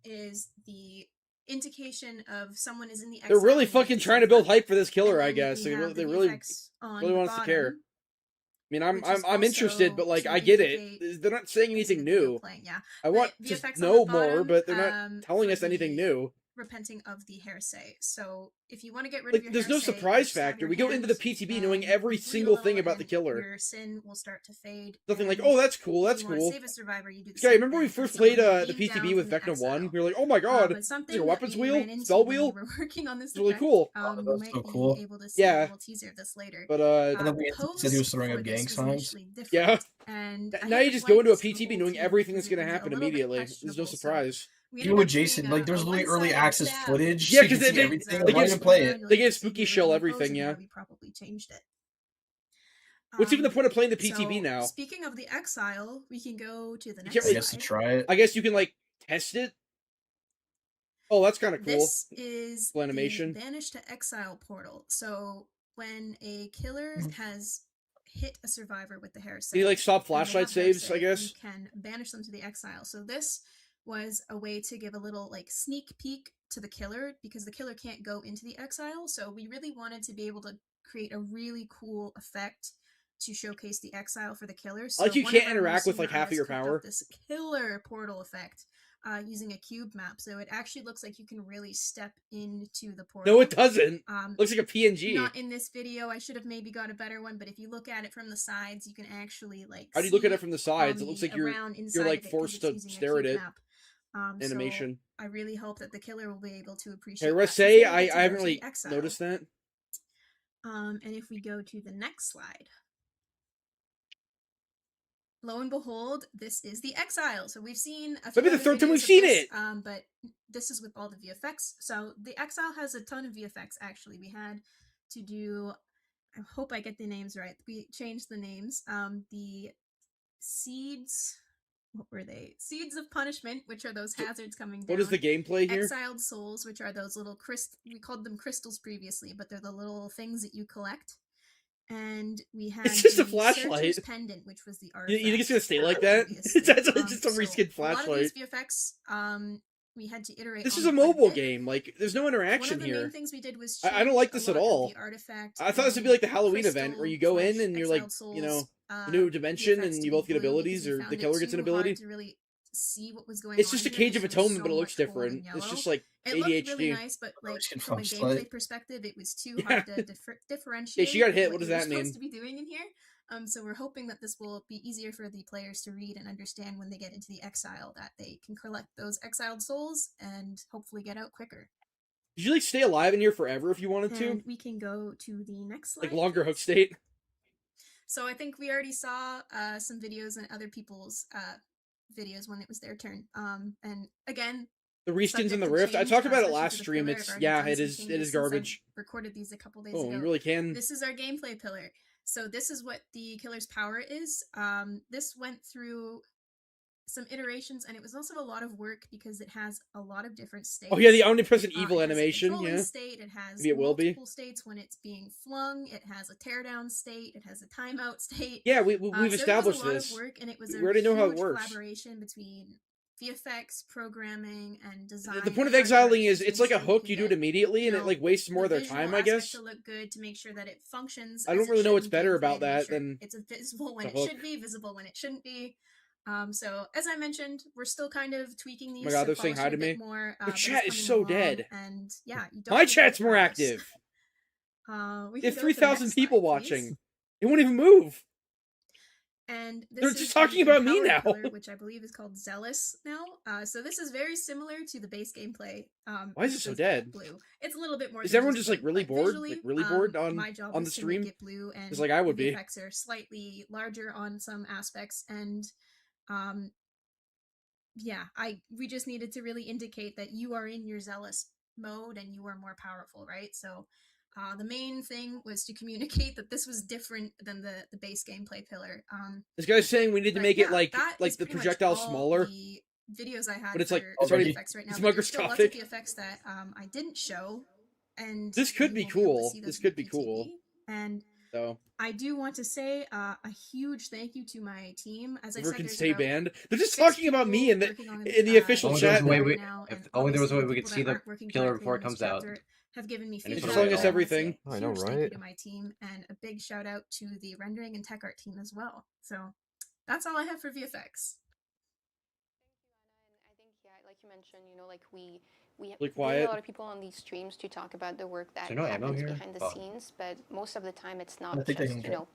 is the indication of someone is in the exile. They're really and you fucking have to trying to build survive. hype for this killer, I And guess. we They have really, the they really, VFX on really the want us to care. bottom, I mean, which is I'm interested, but also like to I get indicate it. They're not saying anything new. playing, yeah. I want But to VFX on know the more, bottom, but they're not telling for us anything the new. Repenting of the hearsay. So if you want to get rid of Like, your there's no hearsay, surprise you stab factor. your We go into the hand, PTB knowing and every you breathe single a thing little, about the and killer. Your sin will start to fade. Nothing like, and oh, that's cool, if that's you wanna cool. save a survivor, you do the Yeah, same remember when we thing. first Someone played will the lead PTB down with from the Vecna 1? exile. We were like, oh my god, But is something there a that weapons we wheel? ran into Spell when wheel? we were working on this It's really effect, cool. Oh, you that's might so be cool. able to see Yeah. a little teaser of this later. But And then we said he was throwing up gang signs. yeah. And I Now hit you the just go into a flights PTB the whole knowing team everything that's because going to it was a happen little bit immediately. There's no questionable, so surprise. we Even ended with up Jason, doing like there was literally early one-sided access stab, footage. Yeah, so you because could see they everything. they Like, why get even play it? they get spooky shell everything. Yeah. We probably changed it. What's even the point of playing the PTB So, now? speaking of the exile, we can go to the You next can't really I guess to slide. try it. I guess you can like test it. Oh, that's kind of cool. This is Cool animation. the Banish to Exile portal. So when a killer has hit a survivor with the heresy, Do you like stop and they flashlight have saves? heresy, I guess. you can banish them to the exile. So this was a way to give a little like sneak peek to the killer because the killer can't go into the exile. So we really wanted to be able to create a really cool effect to showcase the exile for the killer. So Like you one can't of our interact with most like half of artists your cooked up power. this killer portal effect using a cube map, so it actually looks like you can really step into the portal. No, it doesn't. Looks like a PNG. Not in this video. I should have maybe got a better one, but if you look at it from the sides, you can actually like. How do you look at see it from the sides? on It looks the like you're around you're inside like of it 'cause forced it's to using a stare at cube it. map. Animation. So I really hope that the killer will be able to appreciate. Hey, that. Russ, So say then we I get to go haven't to really the exile. noticed that. And if we go to the next slide. Lo and behold, this is the exile. So we've seen a few Maybe the other third time videos we've of seen this, it. but this is with all the VFX. So the exile has a ton of VFX. Actually, we had to do. I hope I get the names right. We changed the names. The seeds. What were they? Seeds of punishment, which are those hazards coming down. What is the gameplay here? Exiled souls, which are those little we called them crystals previously, but they're the little things that you collect. And we had It's just a the flashlight. Searcher's pendant, which was the You artifact. think it's gonna stay like that? previously. It's just a So reskin A lot of flashlight. these VFX, we had to iterate. This on is a quite mobile bit. game. Like, there's no One interaction of the here. main things we did was I don't change like a this lot at of all. the artifact I thought this would be and like the Halloween event where you go in crystal and you're like, exiled you know, souls, a new dimension VFX and to you be both get blue because abilities we or found the it killer gets an too ability. hard to really see what was going It's on just a here Cage of because there was Atonement, but it so looks much gold and different. It's yellow. just like It looked really ADHD. nice, but like Reskin from a flashlight. gameplay perspective, it was too Yeah. hard to differentiate. Yeah, she got hit. What What does you were that mean? supposed to be doing in here. So we're hoping that this will be easier for the players to read and understand when they get into the exile, that they can collect those exiled souls and hopefully get out quicker. Did you like stay alive in here forever if you wanted to? And we can go to the next slide. Like longer hook state? So I think we already saw some videos and other people's videos when it was their turn. And again, The reskins in subject the to Rift. I change, talked about it especially last for the stream. pillar. I've It's already yeah, done it some is changes since garbage. I've recorded these a couple days Oh, ago. you really can. This is our gameplay pillar. So this is what the killer's power is. This went through some iterations, and it was also a lot of work because it has a lot of different states. Oh yeah, the omnipresent evil It has a animation. controlling Yeah. state. It has Maybe it will be. multiple states when it's being flung. It has a teardown state. It has a timeout state. Yeah, we've So established it was a lot this. of work, and it was We a already know how it huge works. collaboration between VFX, programming, and design. The point of and art exiling is direction it's like a so we hook. can You do it get, immediately, and you it know, like wastes more of their visual time, I aspect guess. to look good, to make sure that it functions. I as don't it really know should what's in better gameplay, about to make that sure than it's visible when the it hook. should be, visible when it shouldn't be. So as I mentioned, we're still kind of tweaking these. Oh my God, to they're saying polish hi it to a bit me. More, The but it's chat is coming so along, dead. And yeah, you don't My see chat's the more progress. active. We They can have go to the 3,000 next people slide, watching. please. They won't even move. And this They're is just the talking about me empowered now. pillar, which I believe is called Zealous now. So this is very similar to the base gameplay. Why is it which so dead? blue. It's a little bit more. Is than everyone just like blue, really but bored? visually, Like really bored my job on was the to stream? make it blue, and Just like I would the be. effects are slightly larger on some aspects, and yeah, we just needed to really indicate that you are in your Zealous mode and you are more powerful, right? So the main thing was to communicate that this was different than the base gameplay pillar. This guy's saying we need to But make it yeah, like that is the pretty much projectile all smaller. the videos I had But it's for like it's already VFX right now. it's But there's still lots of microscopic. VFX that I didn't show, and This could you be won't be able to cool. see This those could in be cool. PTV. And So I do want to say a huge thank you to my team. As I River said, can there's stay about banned. They're just 6 talking about me people in the working on official Only there was chat. a way right we, now, and if only there was a way obviously we the could people see that the aren't working killer directly before on it this comes out. chapter have given me And it's feedback. showing us and I wanna everything. say a I know, huge thank you right? to my team, and a big shout out to the rendering and tech art team as well. So that's all I have for VFX. I think, yeah, like you mentioned, you know, like we Really get a quiet. lot of people on these streams to talk about the work that there no ammo happens here? behind the Oh. scenes, but most of the time it's I not think they just, can you get- know,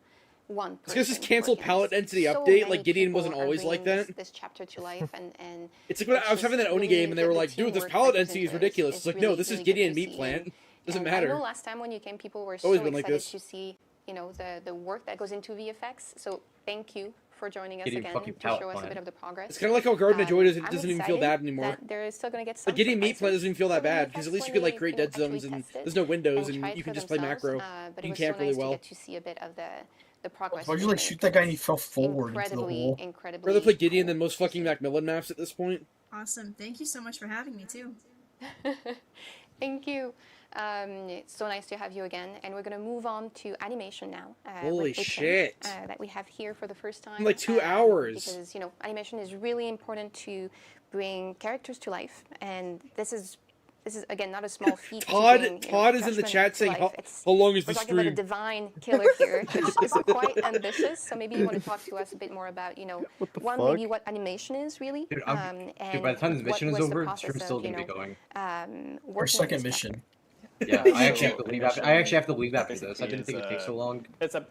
one This guy's person just canceled working on palette this. density So update. many Like Gideon people wasn't are always like bringing that. this chapter to life, and It's like when I was just having that Oni really game and they were like, dude, this teamwork palette that goes density is into ridiculous. is It's like, really, no, this is really good Gideon to Meat see. Plant. Doesn't And I matter. know last time when you came, people were Always so been like excited this. to see, you know, the work that goes into VFX. So thank you for joining us Gideon again fucking to palette show us a plant. bit of the progress. It's kind of like how Garden of Joy doesn't I'm even feel excited bad anymore. that there is still going to get some Like Gideon Meat Plant surprises doesn't even feel that for bad because VFX at least you when could like they, create you know, dead zones actually and test it there's no windows and and try it you for can just play themselves, macro. but You it was camp so really nice to well. get to see a bit of the progress. Why'd you we've like made. shoot that guy and he fell forward into the Incredibly, hole? incredibly. Rather play Gideon than most fucking Macmillan maps at this point. Awesome. Thank you so much for having me too. Thank you. It's so nice to have you again, and we're going to move on to animation now. Holy with the shit. that we have here for the first time. Like 2 hours. Because, you know, animation is really important to bring characters to life, and this is again not a small feat. to Todd bring, you know, Todd is in the Dutchman chat to saying, life. how long is We're the talking about a stream? divine killer here, which is quite ambitious. So maybe you want to talk to us a bit more about, you know, one, fuck? maybe what animation is really, Dude, and dude, by the time this what mission is was the over, the process stream's still of, you gonna be know, going. Our working on second this mission. Yeah, I actually have to leave after. I actually have to leave after this. I didn't think it'd take so long.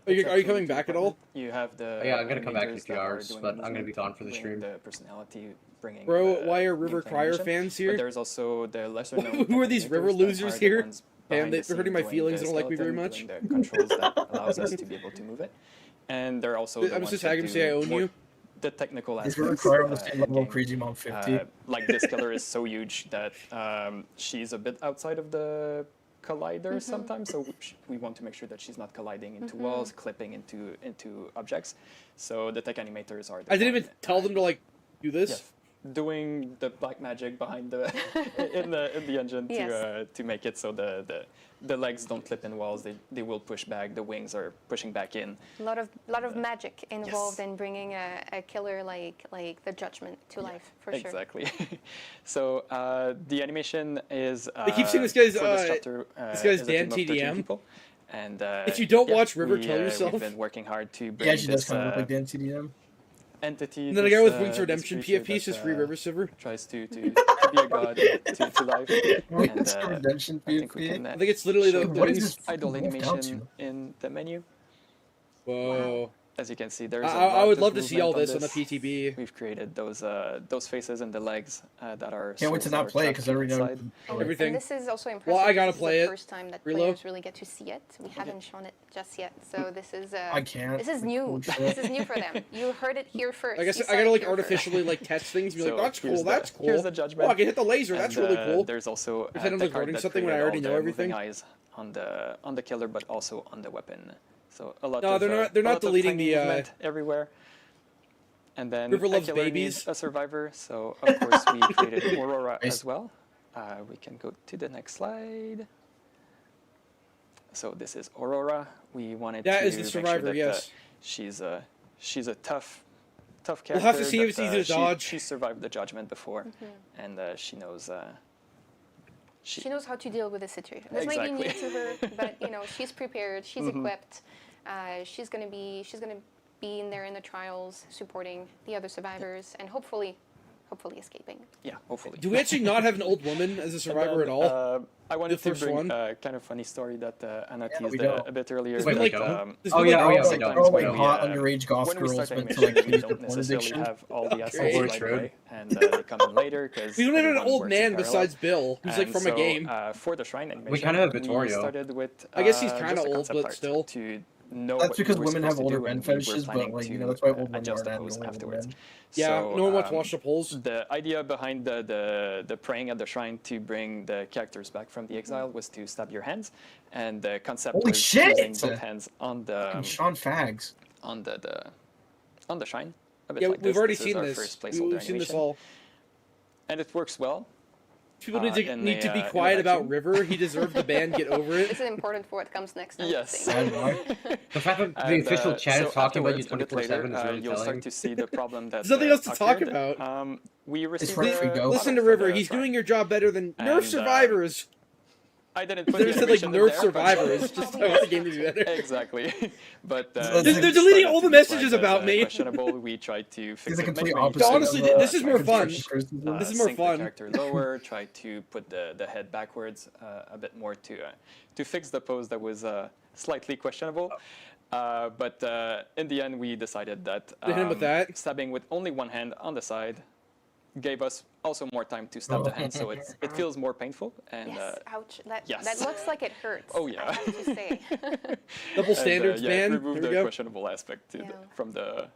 Are you coming back at all? You have the. Oh, yeah, I'm gonna come back in a animators few that are hours, doing but the I'm gonna be movement, gone for the bringing stream. The personality, bringing. Bro, the why are River gameplay Crier animation. fans here? But there's also the lesser known. Who are these River animators that losers are the here? ones Damn, behind the they're hurting my scene feelings. doing They don't like me very the much. skeleton, doing the controls that allows us to be able to move it, and they're also. The I'm ones just that tagging him to say I do own more you. The technical Is aspects. River Crier on the same in level of game. Crazy Mom 50? Like this killer is so huge that she's a bit outside of the collider sometimes, so we want to make sure that she's not colliding into walls, clipping into objects. So the tech animators are. I didn't even tell them to like do this. Yes, doing the black magic behind the in the engine to make it so the legs don't clip in walls. They will push back. The wings are pushing back in. A lot of magic involved in bringing a killer like the Judgment to life, for sure. Exactly. So the animation is. They keep saying this guy's for this chapter, this guy's is a team Dan of 13 TDM. people. And If you don't watch River, kill yourself. We've been working hard to bring Yeah, she does this kind of look like Dan TDM. entity. And then a this, guy with Wings this Redemption creature PFP says that, free River Silver. Tries to be a god to life. Wings And, Redemption I think we can, I think it's literally the show Wings. idle What is this animation in the menu. Whoa. as you can see, there's. I would love to see movement all this on the this. PTB. We've created those faces and the legs that are. Can't wait to souls that not are play trapped because I already know inside. everything. And this is also impressive. Well, I gotta this play is it. the first time that Reload. players really get to see it. We haven't shown it just yet, so this is. I can't. This is new. This is new for them. You heard it here first. I guess You I saw gotta it like here artificially like test things. And be like, So that's here's cool. the- That's cool. Here's the judgment. Oh, I can hit the laser. And, That's really cool. There's also Pretend I'm the like card learning that something when I created already all know the everything. moving eyes on the killer, but also on the weapon. So a lot. No, of, they're not. a They're lot not of deleting tiny the. movement everywhere. And then River a loves killer babies. needs a survivor, so of course we created Aurora as well. We can go to the next slide. So this is Aurora. We wanted That to is the make survivor, sure that yes. she's a tough character. We'll have to see if it's that, easy to dodge. She survived the judgment before, and she knows. She knows how to deal with the situation. This might be new Exactly. to her, but you know she's prepared. She's equipped. She's gonna be in there in the trials, supporting the other survivors, and hopefully escaping. Yeah, hopefully. Do we actually not have an old woman as a survivor at all? I wanted The to first bring one? a kind of funny story that Anna Yeah, we teased don't. a bit earlier. There's been, that, like, there's Oh been, yeah, like, oh yeah, we sometimes don't. Oh, when like we, hot underage goth when we girls start meant to animation, like we please their don't porn necessarily addiction. have all the assets Okay. right away, and they come in later because We don't have an old man besides Bill, who's like from a game. For the shrine animation, We kind of have we Vittorio. started with. I guess he's just kinda a old, concept but art still. to know That's what because we were women have supposed to older do, men and we were fetishes, but planning like to, that's why old women adjust are the that pose only old afterwards. men. Yeah, So, no one wants to watch the polls. The idea behind the praying at the shrine to bring the characters back from the exile was to stab your hands, and the concept Holy was shit! using both hands on the Sean Fags. on the shrine. A bit Yeah, like we've this. already This is seen our this. first We've placeholder seen this animation. all. And it works well. People need to in need to the, be in the quiet about vacuum. River. He deserved the ban. Get over This it. is important for what comes next. Yes. The fact that the And, official chat so is talking about you afterwards, a bit later, 24/7 is really you'll telling. start to see the problem that There's nothing else to talk occurred. about. We received right for a go. Listen to product River. from the He's shrine. doing your job better than And, Nerf survivors. I didn't put They the said like animation in Nerf there, survivors. Just I want the game to be better. Exactly. But They're They're deleting all the messages about me. Questionable. We tried to fix the it complete much opposite. Honestly, of, this is more fun. criticism. This is more sink the fun. character lower. Try to put the head backwards a bit more to fix the pose that was slightly questionable. But in the end, we decided that Hit him with that? stabbing with only one hand on the side gave us also more time to stab the hand, so it feels more painful. And Yes, ouch. That yes. looks like it hurts. Oh, yeah. I have to say. Double standards, yeah, man. remove There the we go. questionable aspect from the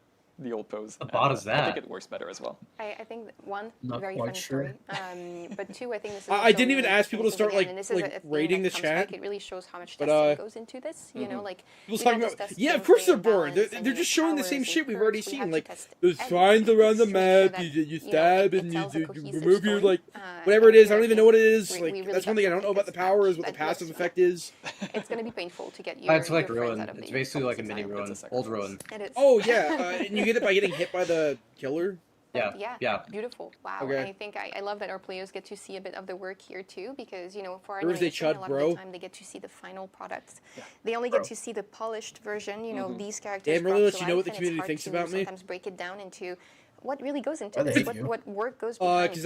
old pose. What bot is I that? think it works better as well. I think that one, Not very quite funny sure. story. But two, I think this is. I also didn't even really ask people to expensive start, again, like- and this is like, a thing rating that the comes chat. back. It really shows how much But, testing goes into this. You know, like People's we talking don't just about, test yeah, of course they're gameplay and bored. balance They're and just showing the powers same and shit we've already curves. We seen. have to Like, test there's everything signs around the just to make sure map. that, You you know, stab it and tells a you cohesive remove your story. like whatever it is. I don't Here, even know what it is. we Like really that's one got thing I don't know about the something powers. What the that passive looks effect is. It's going to be painful to get your, It's like your friends ruin. out of It's the basically like a comfort mini zone. ruin, old ruin. It is. Oh yeah, and you get it by getting hit by the killer. Yeah. Beautiful. Wow. Okay. I think I love that our players get to see a bit of the work here too, because you know, for our Where's they animation, a chud, lot bro? of the time they get to see the final product. They only get to see the polished version. You know, these characters. Damn, really brought let to you know what life, the and it's community hard thinks to about me? Sometimes break it down into what really goes into Oh, they this, hate you. what work goes behind. Because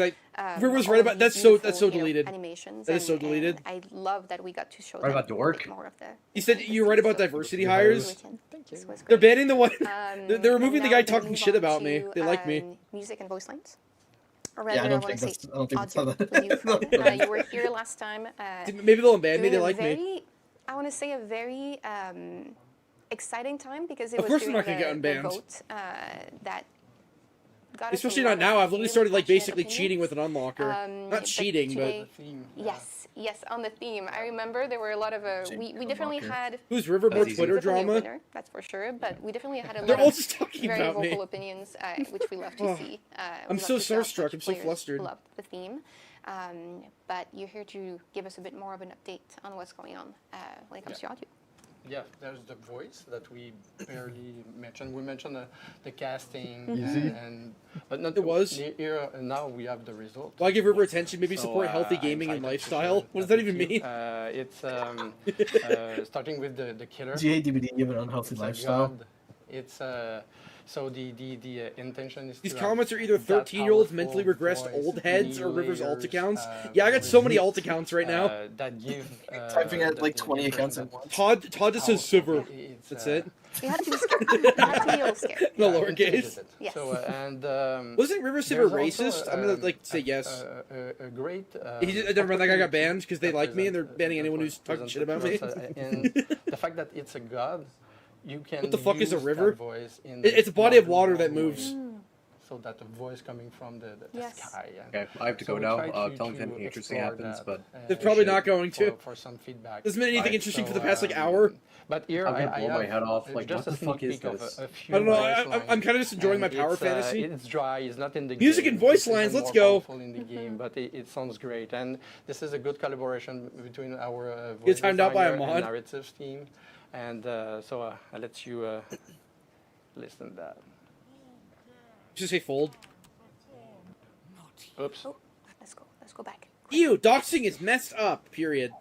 River was all right of about these that's so beautiful, you know, deleted. Animations. That is so and deleted. I love that we got to show Right them about a dork? bit more of the. You said you're right about diversity hires. This was They're great. banning the one. They're removing the now guy we're gonna talking move shit on about me. to, They like me. Music and voice lines. Or Yeah, I rather, don't wanna think say that's. I don't think that's how audio that. with you, Fred. You were here last time. Maybe they'll ban me. doing They a like me. very, I want to say a very exciting time because it Of was course I'm during not gonna get the unbanned. vote that got us Especially a not lot now. of I've literally really started like passionate basically cheating with opinions. an unlocker. Not But cheating, today, but yes, on the theme. I remember there were a lot of we definitely had who's River more That's Twitter definitely a drama? winner, that's for sure. But we definitely had a They're lot all of just talking very about me. vocal opinions, which we love to see. I'm We so love to see how starstruck. I'm so players flustered. Loved the theme, but you're here to give us a bit more of an update on what's going on when it comes to audio. Yeah, there's the voice that we barely mentioned. We mentioned the casting, Easy. but not It was. here. Now we have the result. Why give River attention? Maybe So, support healthy I'm gaming and excited to lifestyle. share What does that that even with you. mean? It's starting with the killer. GA DVD, you have an unhealthy It's a lifestyle. god. It's So the intention is These to comments have are either that 13-year-olds mentally powerful regressed voice, old heads new or River's alt layers, accounts. Yeah, I got so many alt accounts right now. That give Typing at like the 20 impression accounts that at once. Todd just says Siver. it's, That's it. You have to be scared. You have to be a little scared. No Yeah, lowercase. integrated. Yes. So and Wasn't River Siver there's also, racist? I'm gonna like say yes. a great. Never mind. That guy got banned because they like me and they're banning anyone who's talking present shit about me. and the fact that it's a god, you can. What the fuck is a use river? that voice in It's a body of modern water that way. moves. So that the voice coming from the Yes. sky. And Okay, I have to so go we now. try Tell me if anything interesting explore happens, that, but It's probably not going to. for some feedback. Doesn't been anything Right, interesting for the so, past like hour. But here I'm I gonna blow my have head off. Like, just what a the fuck sneak is peek of this? a few I don't know. voice I'm kind of just enjoying my lines, power and fantasy. it's dry. It's not in the Music game. and voice It's even lines, let's more go. powerful in the game, but it sounds great. And this is a good collaboration between our Get voice timed out by a designer and mod. narrative team. And so I'll let you listen to that. Just say fold. Oops. Oh, let's go back. Ew, doxing is messed up. Period.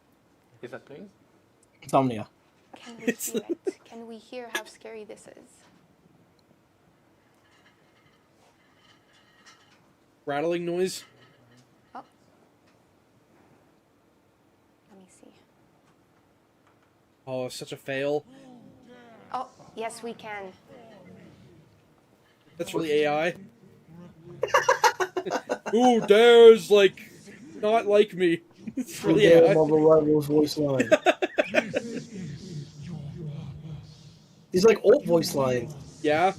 Is that playing? Insomnia. Can we hear it? Can we hear how scary this is? Rattling noise. Oh. Let me see. Oh, such a fail. Oh, yes, we can. That's really AI. Ooh, there's like not like me. It's really AI. Marvel Rivals voice line. He's like old voice line. Yeah.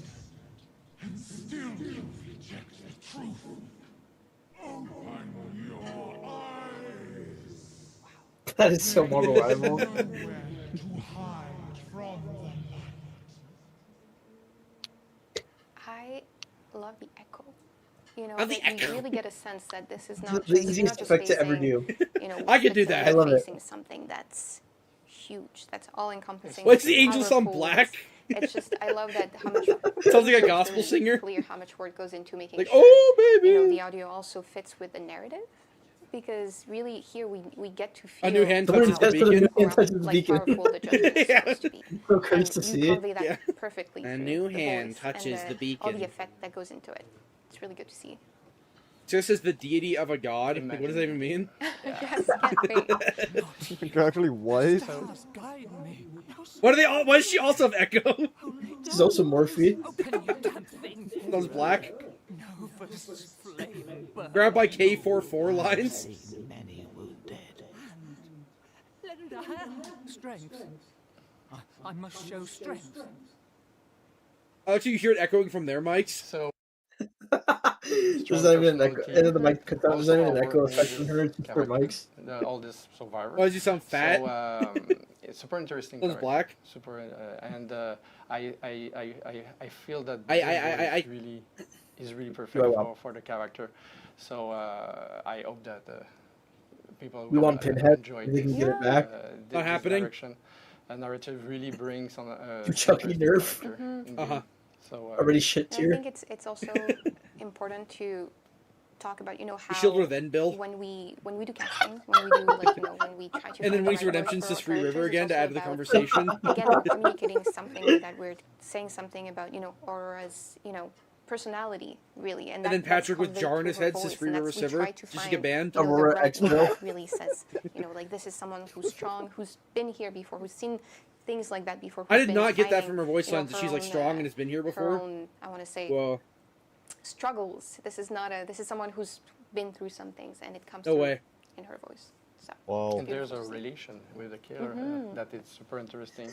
That is so Marvel Rivals. I love the echo. You know, Oh, the that you echo. really get a sense that this is The not just, easiest you're not just effect to ever facing, do. You know, I could do facing- that. I love it. facing something that's huge, that's all encompassing. Why does the angel sound powerful. black? It's just I love that how much Sounds like a it's gospel really singer. Clear how much work goes into making Like, sure oh, baby. you know the audio also fits with the narrative. Because really here we get to feel A new hand how touches the beacon. like powerful the judgment is supposed to be. So curious And to you see it. convey that Yeah. perfectly. A through new the hand voice touches and the beacon. All the effect that goes into it. It's really good to see. So this is the deity of a god. Like, what does that even mean? Yes, can't wait. Actually, what? What are they all? Why does she also have echo? She's also Morphe. Sounds black. Grabbed by K44 lines. Lend a hand. Strength. I must show strength. I actually hear it echoing from their mics. So There's not even an echo. And then the mic cuts out. There's not even an echo effect from her. It's her mics. All this survivors. Why does he sound fat? So it's super interesting. Sounds character. black. Super, and I feel that I is really perfect Very well. for the character. So I hope that people We will want Pinhead. enjoy They can this, get it back. Not happening. Direction. And narrative really brings on Chucky Nerf. So Already shit And I tier. think it's also important to talk about how shield her then, Bill. when we do casting, when we do when we try to And then find the Wings right Redemption voice says for Free our River characters, again to it's add to the also conversation. about, again, we're communicating something that we're saying something about Aurora's personality really, and then that's Patrick with conveyed jar in through his her head says voice, Free and River that's- we Siver. try to Did she find, get banned? the Aurora right X-Bill. one that really says like this is someone who's strong, who's been here before, who's seen things like that before. I who's did been not get that fighting, from her voice line that her she's like own, strong and has been here her before. own, I want to say, Whoa. struggles. This is someone who's been through some things, and it comes No through way. in her voice. So Wow. And there's a relation with the killer that is super interesting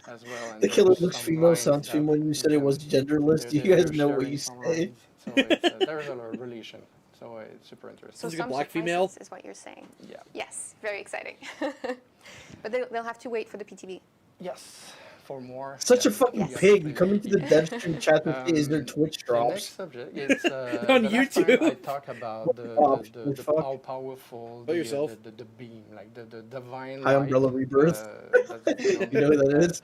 as well. And The killer there's looks some female, lines sounds that female. You said it was genderless. Do you they're guys know what sharing you some say? lines. So it's, there's a relation. So it's super interesting. So Sounds like a some black surprises female. is what you're saying. Yeah. Yes, very exciting. But they'll have to wait for the PTV. Yes, for more. Such a yes, fucking yes, pig. please. Coming to the dev stream chat and say, is there Twitch The drops? next subject is On the last YouTube. time I talk about how powerful yourself. the beam, like the divine High light. Umbrella Rebirth. That's, You know who that is?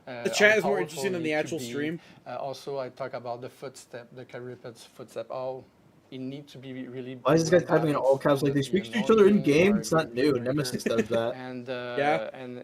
The chat how is more powerful interesting than the it need actual to be. stream. Also, I talk about the footstep, the Caripet's footstep. How it needs to be really. Why is this guy typing in all caps like they speak to each other in game? It's not new. Character. Nemesis does that. And Yeah. and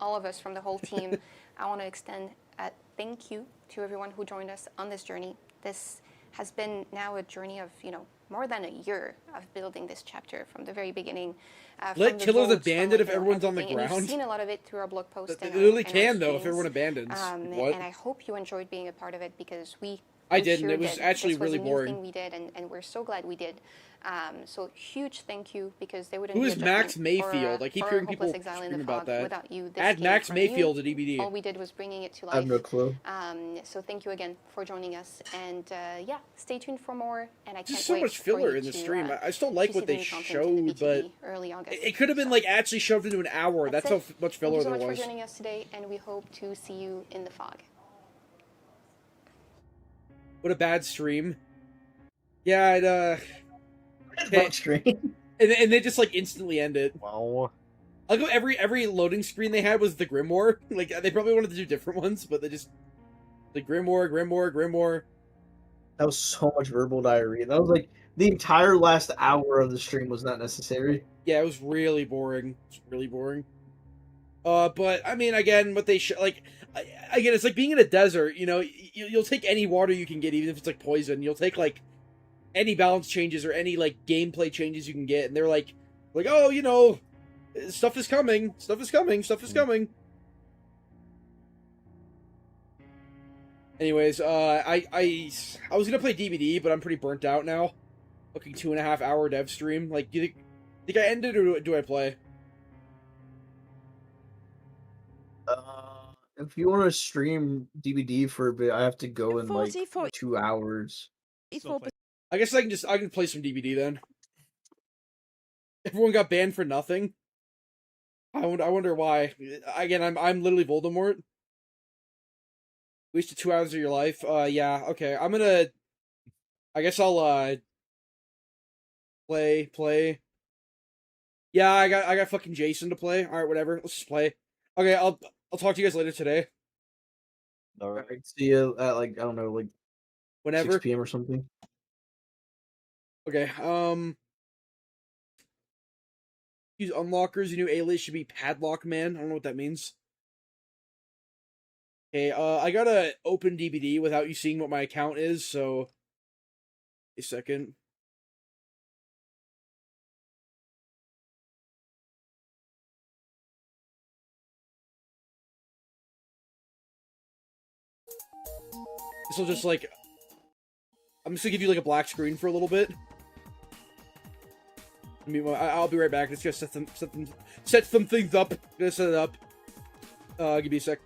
all of us, from the whole team, I want to extend a thank you to everyone who joined us on this journey. This has been now a journey of, more than a year of building this chapter from the very beginning. Let killers abandon if everyone's on the And ground. you've seen a lot of it through our blog post. They and literally our can, though, if streams. everyone abandons. What? And I hope you enjoyed being a part of it, because we I didn't. It was did. actually This was really a new boring. thing we did, and we're so glad we did. So huge thank you, because there wouldn't Who be is a Max judgment Mayfield? I keep or hearing Hopeless people Exile in the scream about Fog that. without you. This Add came Max from Mayfield you. to DVD. All we did was bringing it to life. I have no clue. So thank you again for joining us, and yeah, stay tuned for more. And I can't There's so wait much for filler you in the to, stream. I still to like see what the they new content in the showed, but BTB early August. it could have been like actually shoved into an hour. That's how much Thank filler you so there much was. for joining us today, and we hope to see you in the fog. What a bad stream. Yeah, Bad stream. And they just like instantly end it. Wow. I'll go every loading screen they had was the Grimoire. Like they probably wanted to do different ones, but they just the Grimoire. That was so much verbal diarrhea. That was like the entire last hour of the stream was not necessary. Yeah, it was really boring. It's really boring. But I mean, again, what they again, it's like being in a desert. You know, you'll take any water you can get, even if it's like poison. You'll take like any balance changes or any like gameplay changes you can get, and they're like, oh, you know, stuff is coming. Anyways, I was gonna play DBD, but I'm pretty burnt out now. Looking 2.5 hour dev stream. Like, do you think I ended or do I play? If you want to stream DVD for a bit, I have to go in like 44 2 hours. I guess I can play some DBD then. Everyone got banned for nothing. I wonder why. Again, I'm literally Voldemort. Wasted 2 hours of your life. Yeah. Okay. I guess I'll play. Yeah, I got fucking Jason to play. All right, whatever. Let's just play. Okay, I'll talk to you guys later today. All right. See you at like I don't know, like Whenever 6 p.m. or something. Okay. Use unlockers. Your new alias should be Padlock Man. I don't know what that means. Okay. I gotta open DBD without you seeing what my account is. So, a second. This will just like. I'm just gonna give you like a black screen for a little bit. I'll be right back. Let's just set some things up. Gonna set it up. Give me a sec.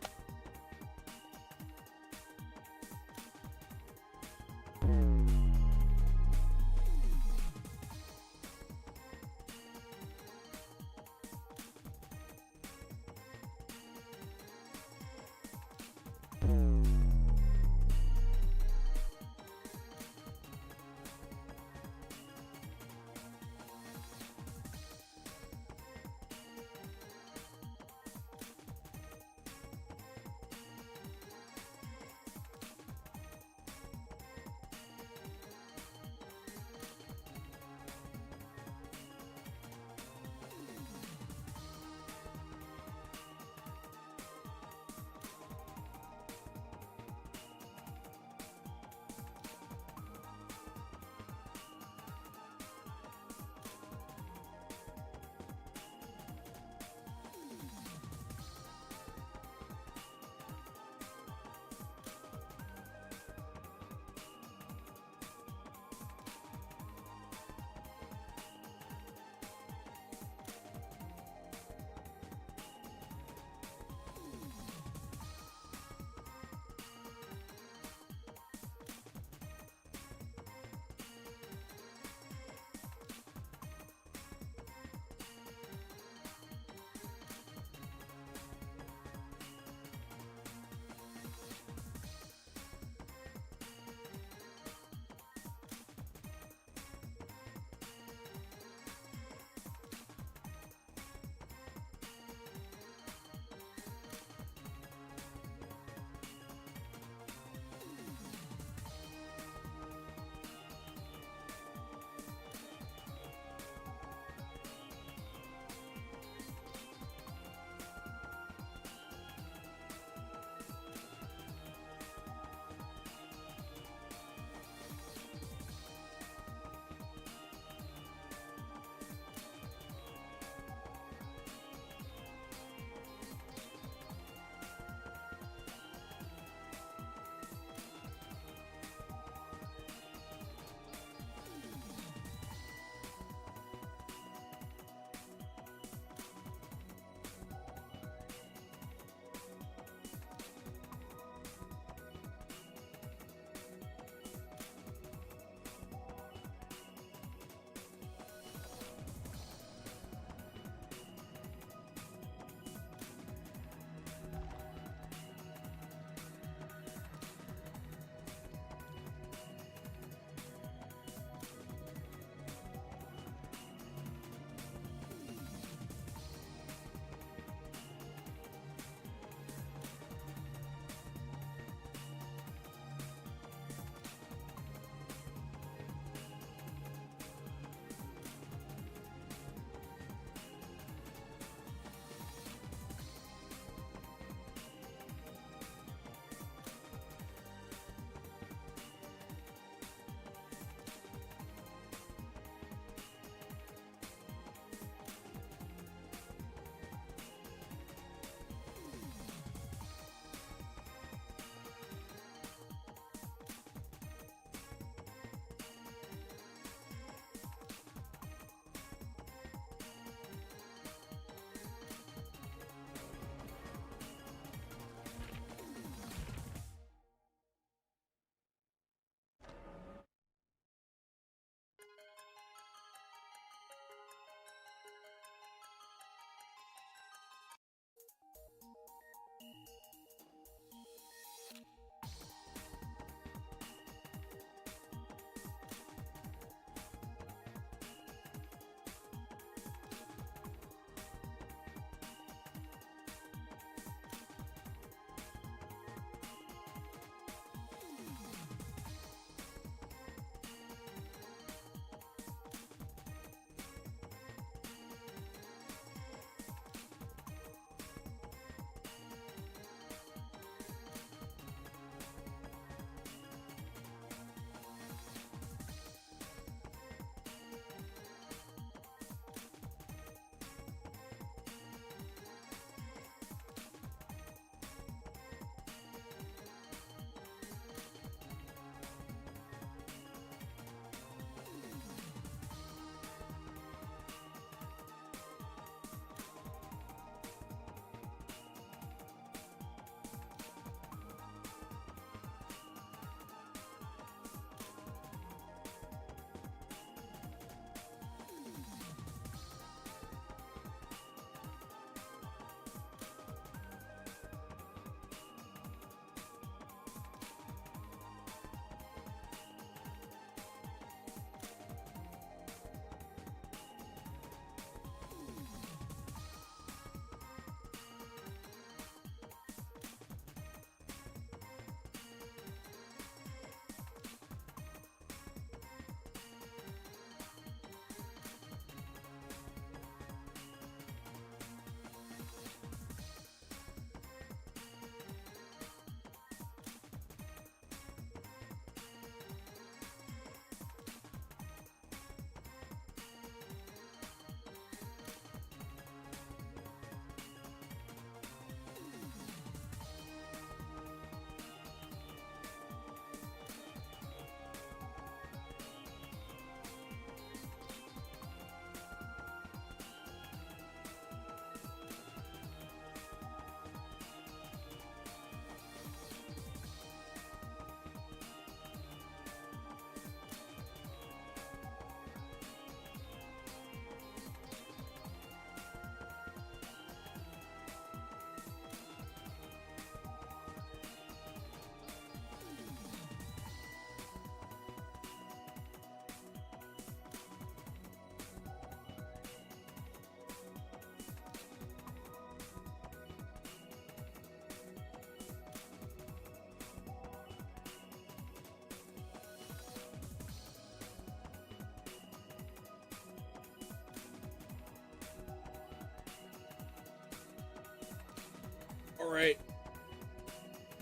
Alright.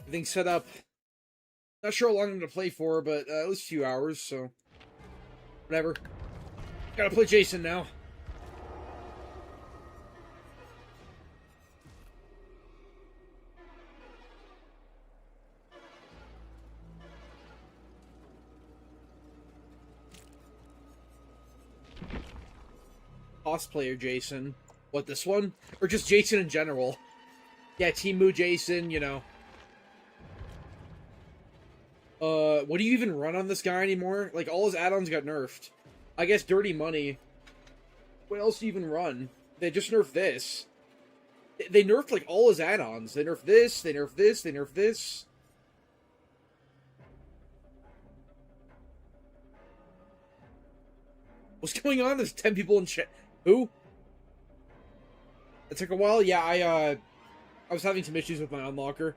Everything's set up. Not sure how long I'm gonna play for, but at least a few hours, so... Whatever. Gotta play Jason now. Cosplayer Jason. What, this one? Or just Jason in general? Yeah, Team Moo Jason, you know. What do you even run on this guy anymore? Like, all his add-ons got nerfed. I guess Dirty Money. What else do you even run? They just nerfed this. They nerfed, like, all his add-ons. They nerfed this, they nerfed this, they nerfed this. What's going on? There's 10 people in chat. Who? It took a while? Yeah, I was having some issues with my unlocker.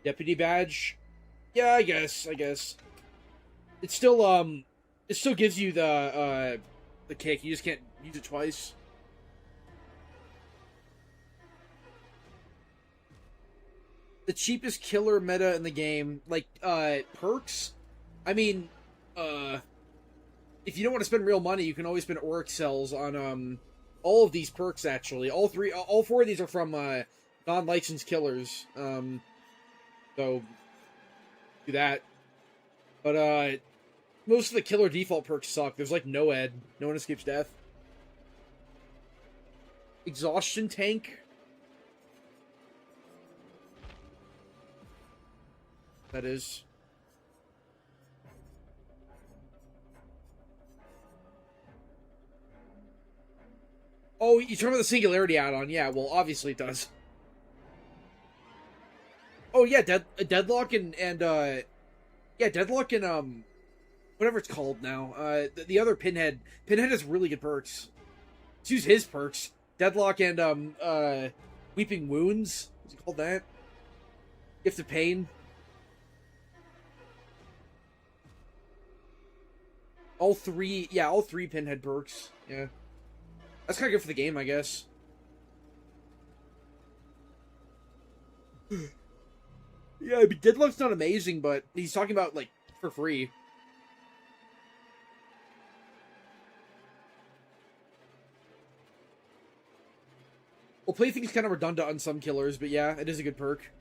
Deputy badge? Yeah, I guess. It still gives you the kick. You just can't use it twice. The cheapest killer meta in the game, like, perks? I mean, if you don't want to spend real money, you can always spend Auric cells on, all of these perks, actually. All four of these are from, non-licensed killers. So, do that. But, most of the killer default perks suck. There's, like, no ed. No one escapes death. Exhaustion tank. That is. Oh, you're talking about the Singularity add-on. Yeah, well, obviously it does. Oh, yeah, Deadlock and yeah, Deadlock and, whatever it's called now. The other Pinhead. Pinhead has really good perks. Let's use his perks. Deadlock and, Weeping Wounds. What's it called that? Gift of Pain. All three Pinhead perks. Yeah. That's kind of good for the game, I guess. Yeah, I mean, Deadlock's not amazing, but he's talking about, like, for free. Well, plaything's kind of redundant on some killers, but yeah, it is a good perk.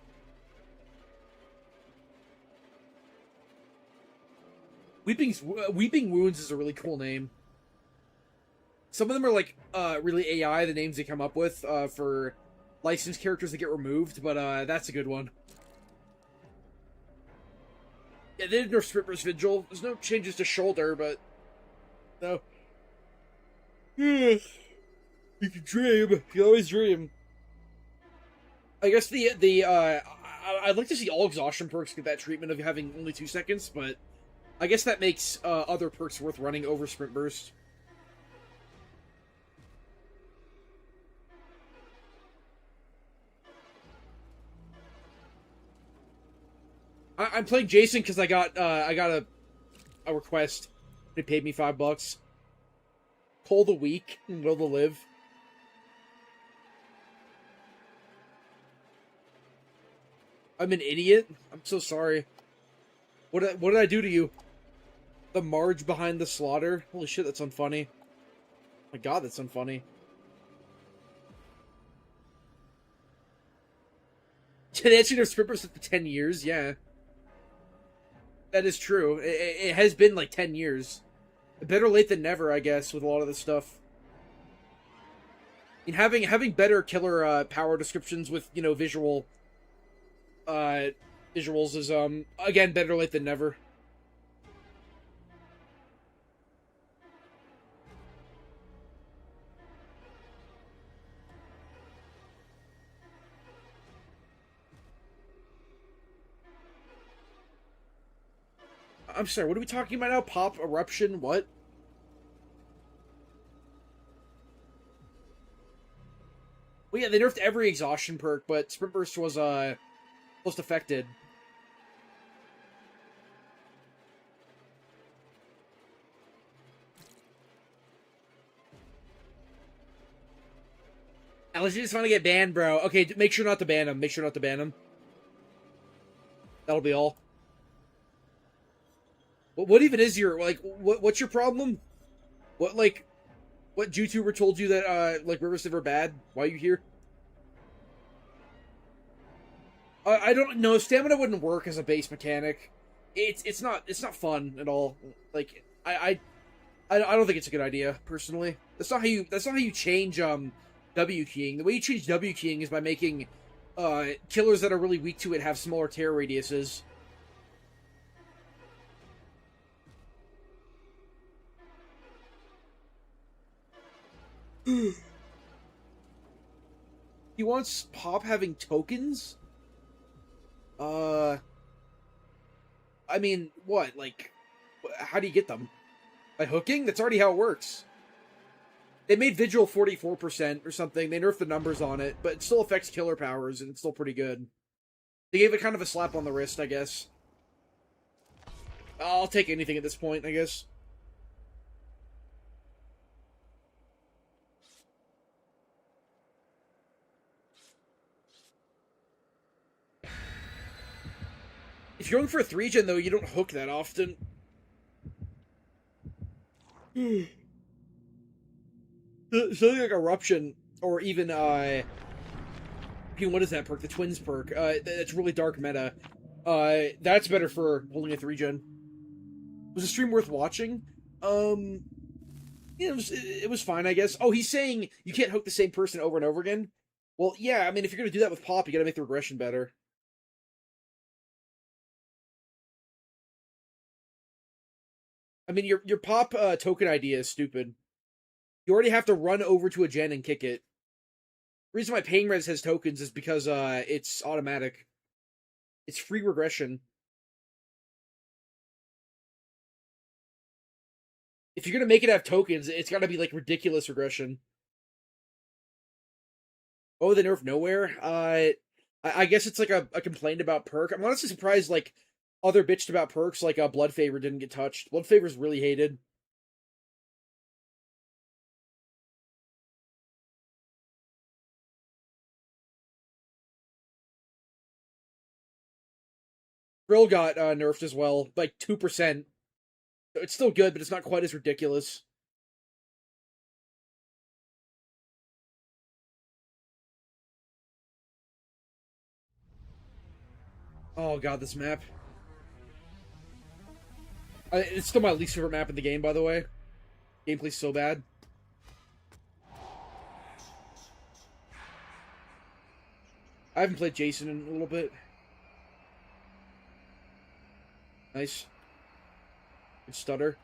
Weeping Wounds is a really cool name. Some of them are, like, really AI, the names they come up with, for licensed characters that get removed, but, that's a good one. Yeah, they did nerf Stripper's Vigil. There's no changes to Shoulder, but... No. You can dream. You can always dream. I guess I'd like to see all exhaustion perks get that treatment of having only 2 seconds, but... I guess that makes, other perks worth running over Sprint Burst. I'm playing Jason because I got a request. They paid me $5. Call the weak and will the live. I'm an idiot. I'm so sorry. What did I do to you? The Marge behind the slaughter. Holy shit, that's unfunny. Oh my god, that's unfunny. They actually have strippers for 10 years, yeah. That is true. It has been like 10 years. Better late than never, I guess, with a lot of this stuff. I mean, having better killer power descriptions with, you know, visuals is again better late than never. I'm sorry, what are we talking about now? Pop Eruption? What? Well, yeah, they nerfed every exhaustion perk, but Sprint Burst was, most affected. LG just want to get banned, bro. Okay, make sure not to ban him. Make sure not to ban him. That'll be all. What even is your, like, what's your problem? What YouTuber told you that, like, River Civ are bad? Why are you here? I don't know. Stamina wouldn't work as a base mechanic. It's not fun at all. Like, I don't think it's a good idea, personally. That's not how you change, W keying. The way you change W keying is by making, killers that are really weak to it have smaller tear radiuses. He wants Pop having tokens? I mean, what? Like, how do you get them? By hooking? That's already how it works. They made Vigil 44% or something. They nerfed the numbers on it, but it still affects killer powers, and it's still pretty good. They gave it kind of a slap on the wrist, I guess. I'll take anything at this point, I guess. If you're going for a 3-gen, though, you don't hook that often. Something like Eruption, or even, what is that perk? The Twins perk. That's really dark meta. That's better for holding a 3-gen. Was the stream worth watching? Yeah, it was fine, I guess. Oh, he's saying you can't hook the same person over and over again? Well, yeah, I mean, if you're gonna do that with Pop, you gotta make the regression better. I mean, your Pop token idea is stupid. You already have to run over to a gen and kick it. The reason why Pain Res has tokens is because it's automatic. It's free regression. If you're gonna make it have tokens, it's gotta be like ridiculous regression. Oh, the nerf nowhere? I guess it's like a complaint about perk. I'm honestly surprised like other bitched about perks like Blood Favor didn't get touched. Blood Favor's really hated. Grill got nerfed as well, like 2%. It's still good, but it's not quite as ridiculous. Oh god, this map. It's still my least favorite map in the game, by the way. Gameplay's so bad. I haven't played Jason in a little bit. Nice. Good stutter.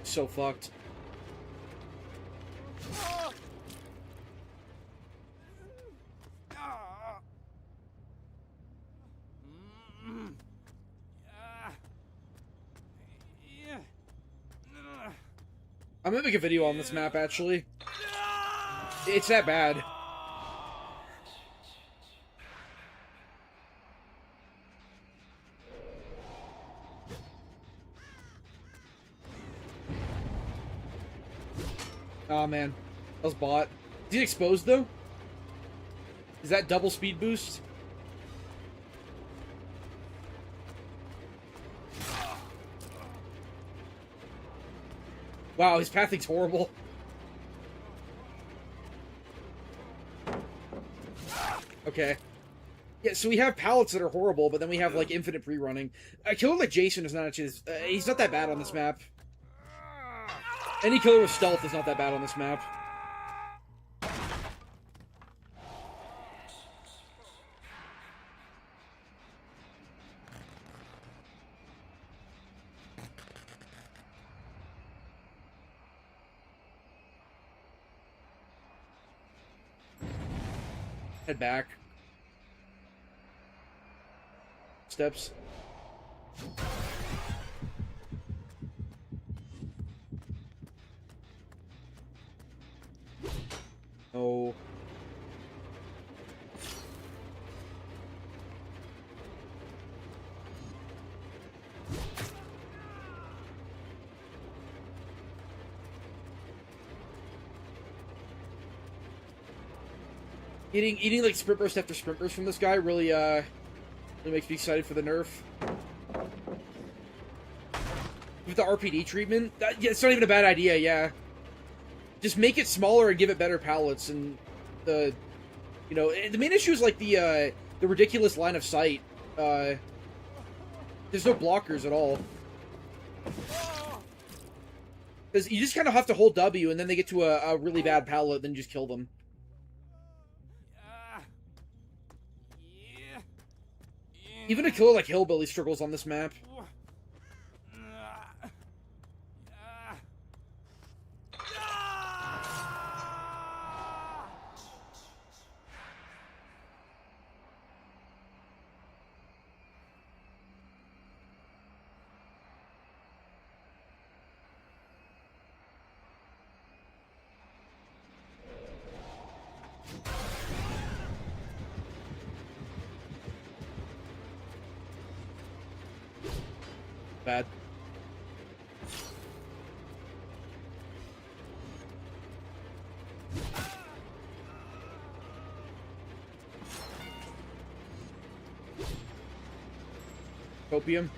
So fucked. I'm gonna make a video on this map, actually. It's that bad. Oh man, that was bot. Is he exposed though? Is that double speed boost? Wow, his pathing's horrible. Okay. Yeah, so we have pallets that are horrible, but then we have like infinite pre-running. A killer like Jason is not actually. He's not that bad on this map. Any killer with stealth is not that bad on this map. Head back. Steps. Oh. Eating like sprint burst after sprint burst from this guy really makes me excited for the nerf. With the RPD treatment, yeah, it's not even a bad idea. Yeah, just make it smaller and give it better pallets. And the main issue is like the ridiculous line of sight. There's no blockers at all. Because you just kind of have to hold W, and then they get to a really bad pallet, then just kill them. Even a killer like Hillbilly struggles on this map. Bad. Opium.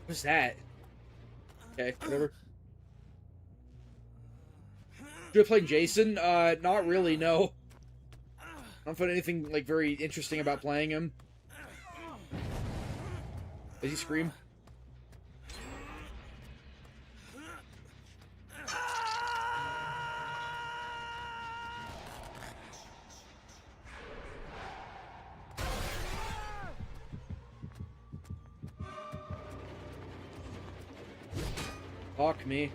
What's that? Okay, whatever. Should I play Jason? Not really, no. I don't find anything, like, very interesting about playing him. Does he scream? Fuck me.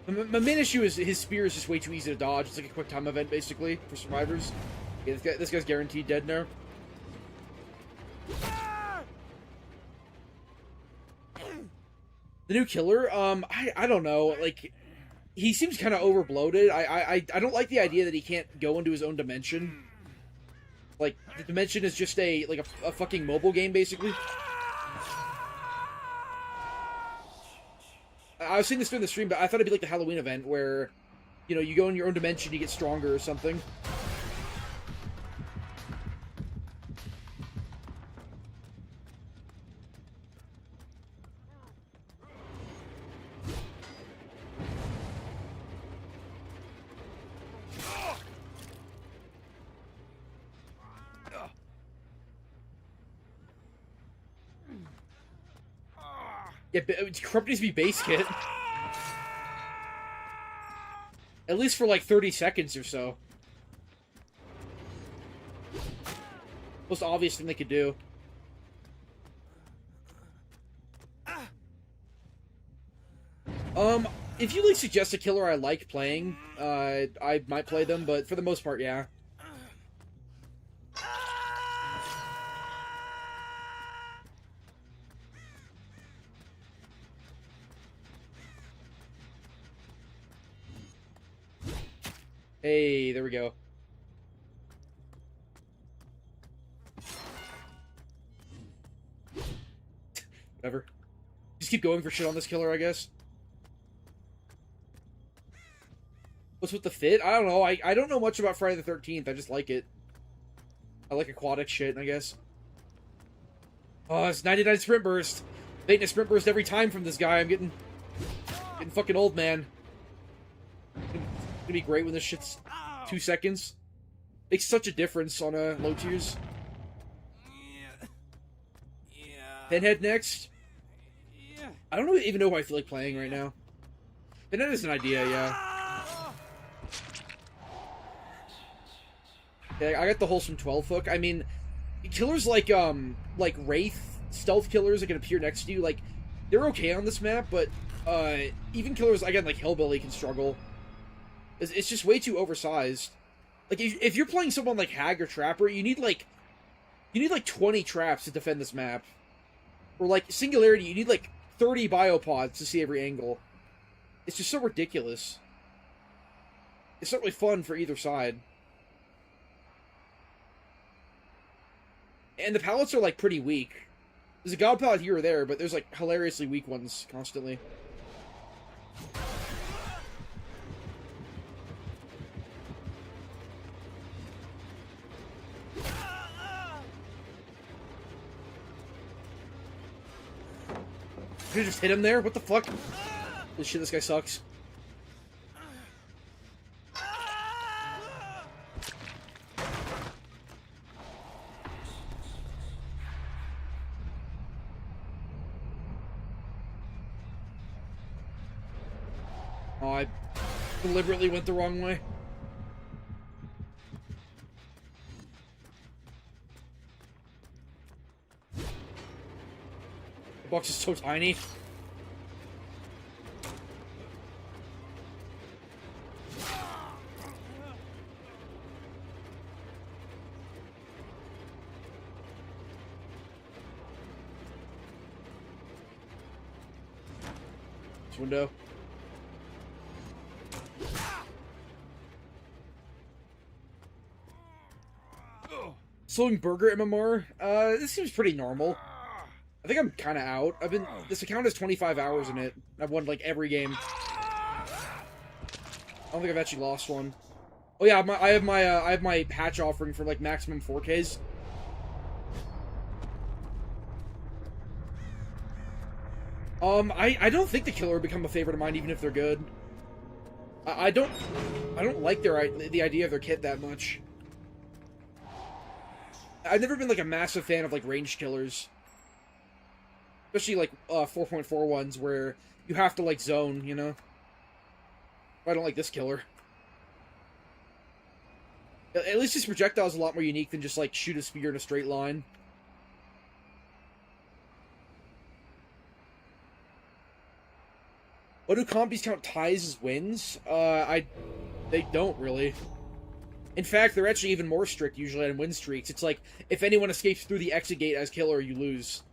My main issue is his spear is just way too easy to dodge. It's like a quick time event, basically, for survivors. Yeah, this guy's guaranteed dead now. The new killer, I don't know. Like, he seems kind of overbloated. I don't like the idea that he can't go into his own dimension. Like, the dimension is just a fucking mobile game, basically. I was seeing this during the stream, but I thought it'd be like the Halloween event where, you know, you go in your own dimension, you get stronger or something. Yeah, Corrupt needs to be base kit. At least for like 30 seconds or so. Most obvious thing they could do. If you like suggest a killer I like playing, I might play them, but for the most part, yeah. Hey, there we go. Whatever. Just keep going for shit on this killer, I guess. What's with the fit? I don't know. I don't know much about Friday the 13th. I just like it. I like aquatic shit, I guess. Oh, it's 99 sprint burst. Baiting a sprint burst every time from this guy. I'm getting fucking old, man. It's gonna be great when this shit's 2 seconds. Makes such a difference on low tiers. Pinhead next. I don't even know who I feel like playing right now. Pinhead is an idea, yeah. Yeah, I got the wholesome 12 hook. I mean, killers like Wraith, stealth killers that can appear next to you, like, they're okay on this map, but even killers, again, like Hellbilly can struggle. It's just way too oversized. Like, if you're playing someone like Hag or Trapper, you need like 20 traps to defend this map. Or like Singularity, you need like 30 biopods to see every angle. It's just so ridiculous. It's not really fun for either side. And the palettes are like pretty weak. There's a god palette here or there, but there's like hilariously weak ones constantly. Could just hit him there? What the fuck? Holy shit, this guy sucks. Oh, I deliberately went the wrong way. The box is so tiny. This window. Slowing Burger MMR? This seems pretty normal. I think I'm kind of out. This account has 25 hours in it. I've won, like, every game. I don't think I've actually lost one. Oh yeah, I have my patch offering for, like, maximum 4Ks. I don't think the killer would become a favorite of mine, even if they're good. I don't like the idea of their kit that much. I've never been, like, a massive fan of, like, ranged killers. Especially, like, 4.4 ones where you have to, like, zone, you know? I don't like this killer. At least his projectile is a lot more unique than just, like, shoot a spear in a straight line. What do compies count ties as wins? They don't, really. In fact, they're actually even more strict usually on win streaks. It's like, if anyone escapes through the exit gate as killer, you lose.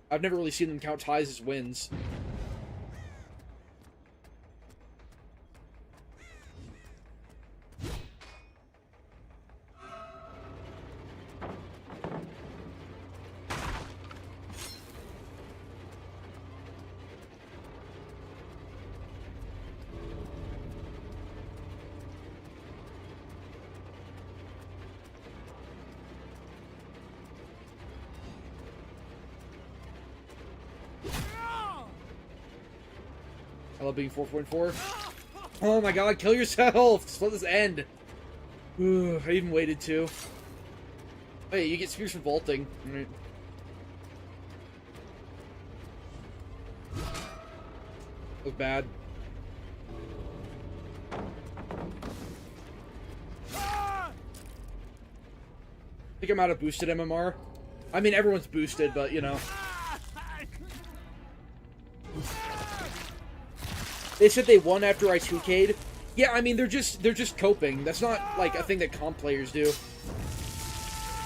I've never really seen them count ties as wins. I love being 4.4. Oh my god, kill yourself! Just let this end. Ooh, I even waited too. Hey, you get spears for vaulting. Alright. That was bad. I think I'm out of boosted MMR. I mean, everyone's boosted, but, you know. They said they won after I 2K'd. Yeah, I mean, they're just coping. That's not, like, a thing that comp players do.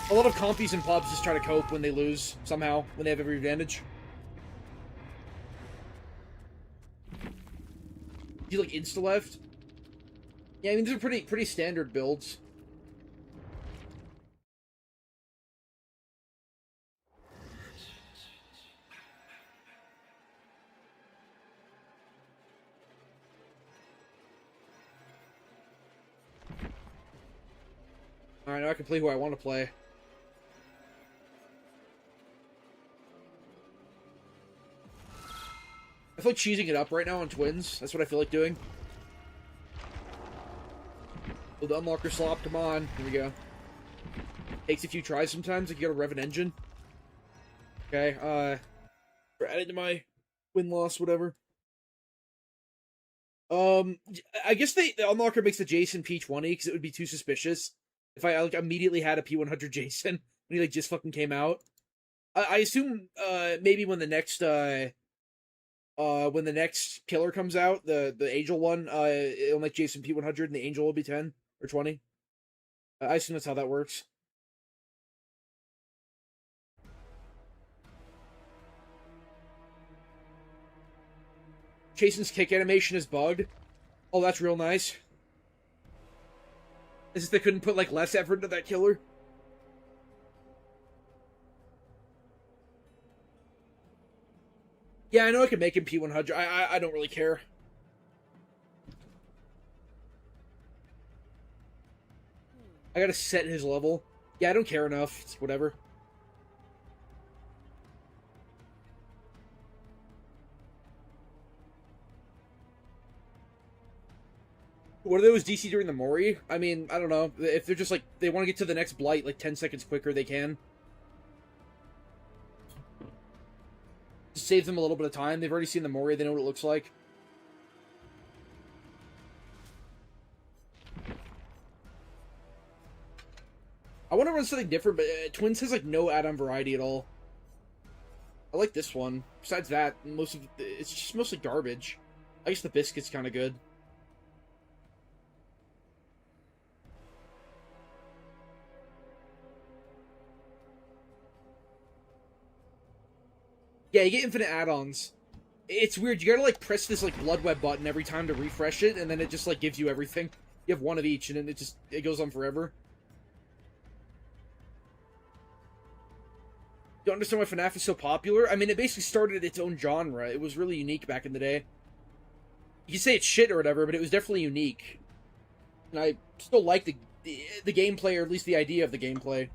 A lot of compies and pubs just try to cope when they lose, somehow, when they have every advantage. You, like, insta-left? Yeah, I mean, these are pretty standard builds. Alright, now I can play who I want to play. I feel like cheesing it up right now on Twins. That's what I feel like doing. Oh, the unlocker slop, come on. Here we go. Takes a few tries sometimes, like you gotta rev an engine. Okay, add it to my win-loss, whatever. I guess the unlocker makes the Jason P20 because it would be too suspicious if I like immediately had a P100 Jason when he like just fucking came out. I assume maybe when the next killer comes out, the Angel one, it'll make Jason P100 and the Angel will be 10 or 20. I assume that's how that works. Jason's kick animation is bugged. Oh, that's real nice. Is it they couldn't put like less effort into that killer? Yeah, I know I could make him P100. I don't really care. I gotta set his level. Yeah, I don't care enough. It's whatever. What are those DC during the Mori? I mean, I don't know. If they're just like, they want to get to the next Blight like 10 seconds quicker, they can. Just save them a little bit of time. They've already seen the Mori, they know what it looks like. I want to run something different, but Twins has like no add-on variety at all. I like this one. Besides that, it's just mostly garbage. I guess the biscuit's kind of good. Yeah, you get infinite add-ons. It's weird. You gotta like press this like blood web button every time to refresh it, and then it just like gives you everything. You have one of each, and then it goes on forever. You understand why FNAF is so popular? I mean, it basically started its own genre. It was really unique back in the day. You can say it's shit or whatever, but it was definitely unique. And I still like the gameplay, or at least the idea of the gameplay.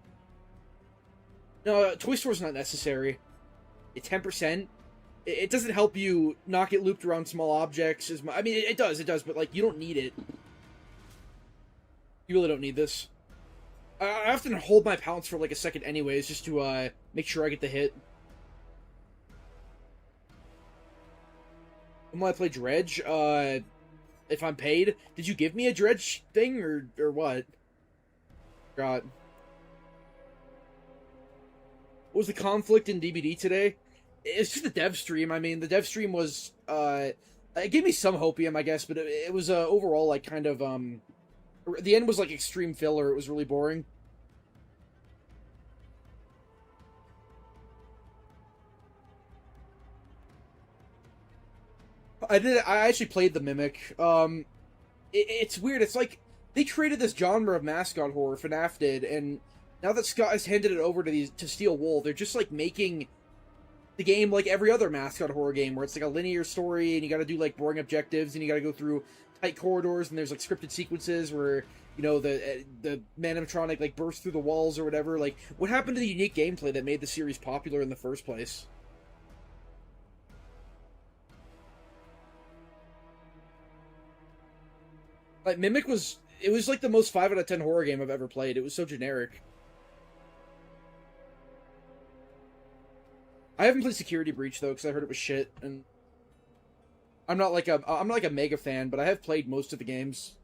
No, Toy Store's not necessary. It's 10%. It doesn't help you not get looped around small objects as much. I mean, it does, but like, you don't need it. You really don't need this. I often hold my pounce for like a second anyways, just to make sure I get the hit. When will I play Dredge? If I'm paid? Did you give me a Dredge thing, or what? God. What was the conflict in DBD today? It's just the dev stream. I mean, the dev stream was, it gave me some hopium, I guess, but it was, overall, like, kind of, the end was, like, extreme filler. It was really boring. I actually played the Mimic. It's weird. It's like, they created this genre of mascot horror, FNAF did, and now that Scott has handed it over to Steel Wool, they're just, like, making the game like every other mascot horror game, where it's like a linear story, and you gotta do, like, boring objectives, and you gotta go through tight corridors, and there's, like, scripted sequences where, you know, the animatronic, like, bursts through the walls or whatever. Like, what happened to the unique gameplay that made the series popular in the first place? Like, Mimic was like the most 5 out of 10 horror game I've ever played. It was so generic. I haven't played Security Breach though, because I heard it was shit, and I'm not like a mega fan, but I have played most of the games.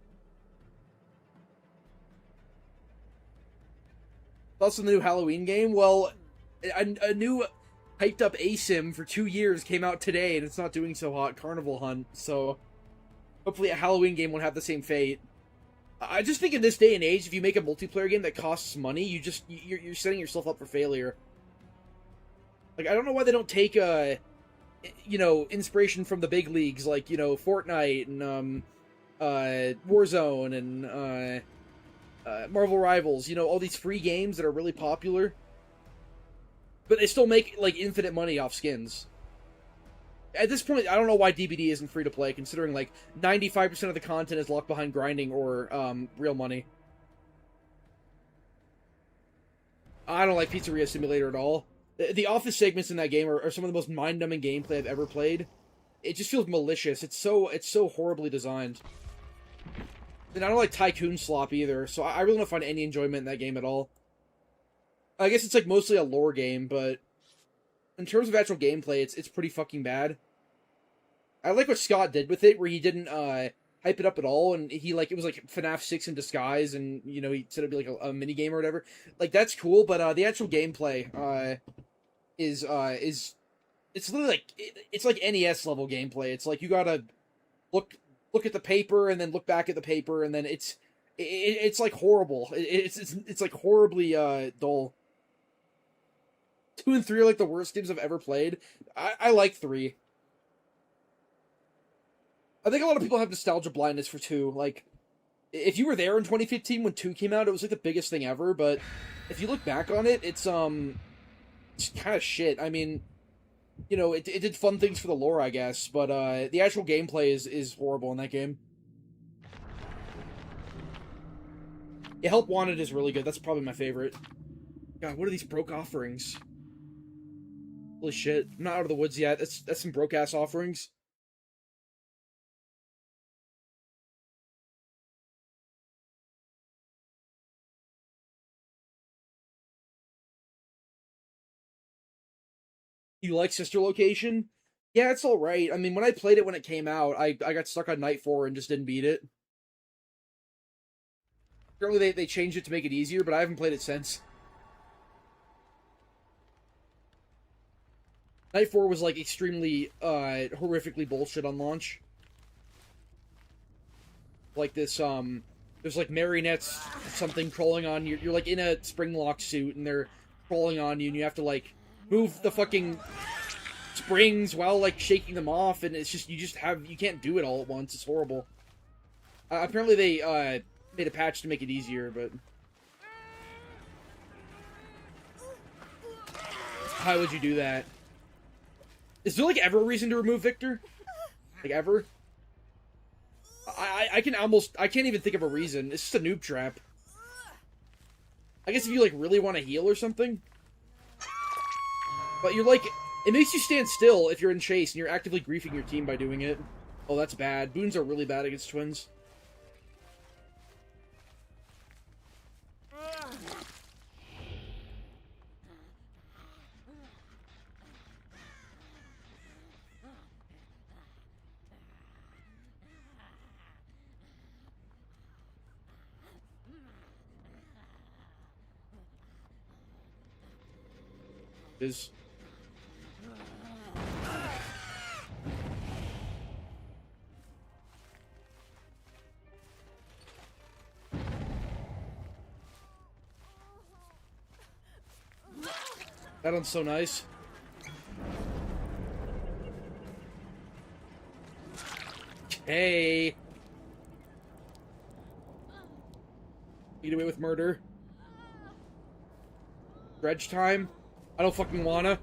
Thoughts on the new Halloween game? Well, a new hyped up ASIM for 2 years came out today, and it's not doing so hot. Carnival Hunt, so hopefully a Halloween game won't have the same fate. I just think in this day and age, if you make a multiplayer game that costs money, you're setting yourself up for failure. Like, I don't know why they don't take, you know, inspiration from the big leagues, like, you know, Fortnite and, Warzone and, Marvel Rivals, you know, all these free games that are really popular. But they still make, like, infinite money off skins. At this point, I don't know why DBD isn't free to play, considering, like, 95% of the content is locked behind grinding or, real money. I don't like Pizzeria Simulator at all. The office segments in that game are some of the most mind-numbing gameplay I've ever played. It just feels malicious. It's so horribly designed. And I don't like Tycoon Slop either, so I really don't find any enjoyment in that game at all. I guess it's like mostly a lore game, but in terms of actual gameplay, it's pretty fucking bad. I like what Scott did with it, where he didn't hype it up at all, and he like it was like FNAF 6 in disguise, and you know he said it'd be like a mini game or whatever. Like that's cool, but the actual gameplay is it's literally like it's like NES level gameplay. It's like you gotta look at the paper and then look back at the paper, and then it's like horrible. It's like horribly dull. 2 and 3 are like the worst games I've ever played. I like 3. I think a lot of people have nostalgia blindness for 2. Like, if you were there in 2015 when 2 came out, it was like the biggest thing ever. But if you look back on it, it's kind of shit. I mean, you know, it did fun things for the lore, I guess, but the actual gameplay is horrible in that game. Yeah, Help Wanted is really good. That's probably my favorite. God, what are these broke offerings? Holy shit! I'm not out of the woods yet. That's some broke ass offerings. You like Sister Location? Yeah, it's alright. I mean, when I played it when it came out, I got stuck on Night 4 and just didn't beat it. Apparently they changed it to make it easier, but I haven't played it since. Night 4 was like extremely horrifically bullshit on launch. Like this, there's like marionettes, something crawling on you. You're like in a spring lock suit and they're crawling on you and you have to like move the fucking springs while like shaking them off, and it's just you can't do it all at once. It's horrible. Apparently they made a patch to make it easier, but how would you do that? Is there like ever a reason to remove Victor? Like ever? I can't even think of a reason. It's just a noob trap. I guess if you like really want to heal or something. But you're like, it makes you stand still if you're in chase and you're actively griefing your team by doing it. Oh, that's bad. Boons are really bad against twins. Is that one's so nice. Hey. Get away with murder. Dredge time. I don't fucking wanna.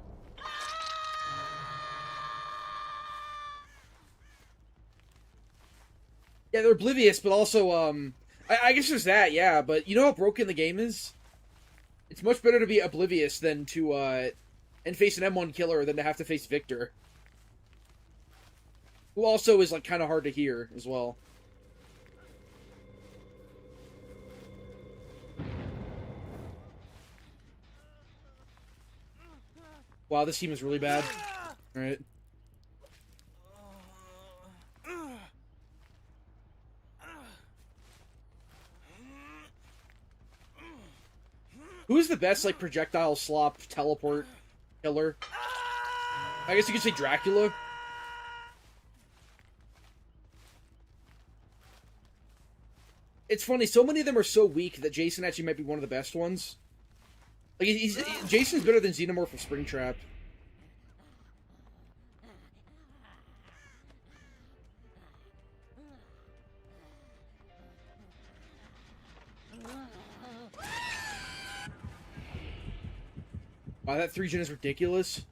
Yeah, they're oblivious, but also, I guess there's that, yeah, but you know how broken the game is? It's much better to be oblivious than to, and face an M1 killer than to have to face Victor. Who also is, like, kind of hard to hear, as well. Wow, this team is really bad. Alright. Who's the best, like, projectile slop teleport killer? I guess you could say Dracula. It's funny, so many of them are so weak that Jason actually might be one of the best ones. Like, Jason's better than Xenomorph or Springtrap. Wow, that 3-gen is ridiculous.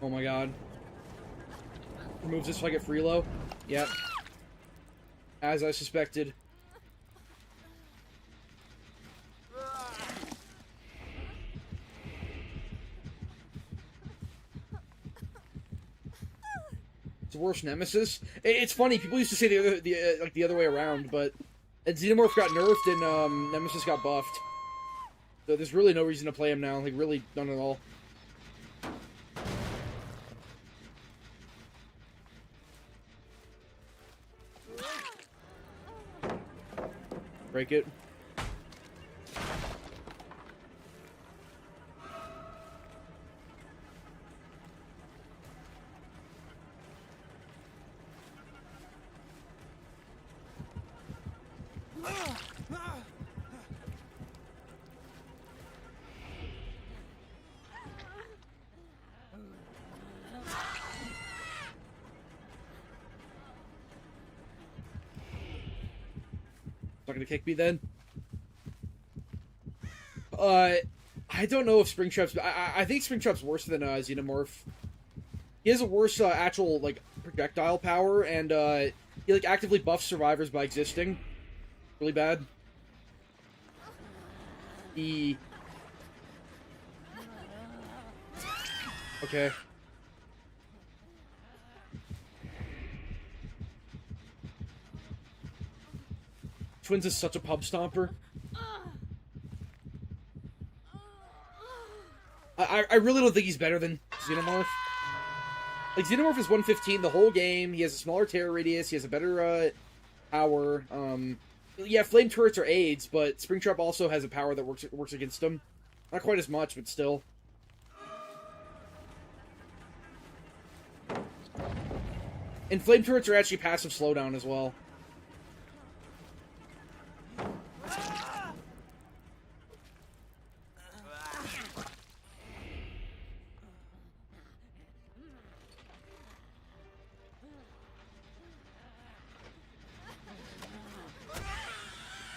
Oh my god. Removes this if I get free low. Yep. As I suspected. It's the worst nemesis. It's funny. People used to say the other way around, but Xenomorph got nerfed and Nemesis got buffed. So there's really no reason to play him now. Like really, none at all. Break it. Not gonna kick me then. I don't know if Springtrap's. I think Springtrap's worse than Xenomorph. He has a worse actual like projectile power, and he like actively buffs survivors by existing. Really bad. Okay. Twins is such a pub stomper. I really don't think he's better than Xenomorph. Like, Xenomorph is 115 the whole game. He has a smaller terror radius. He has a better power. Yeah, flame turrets are aids, but Springtrap also has a power that works against him. Not quite as much, but still. And flame turrets are actually passive slowdown as well.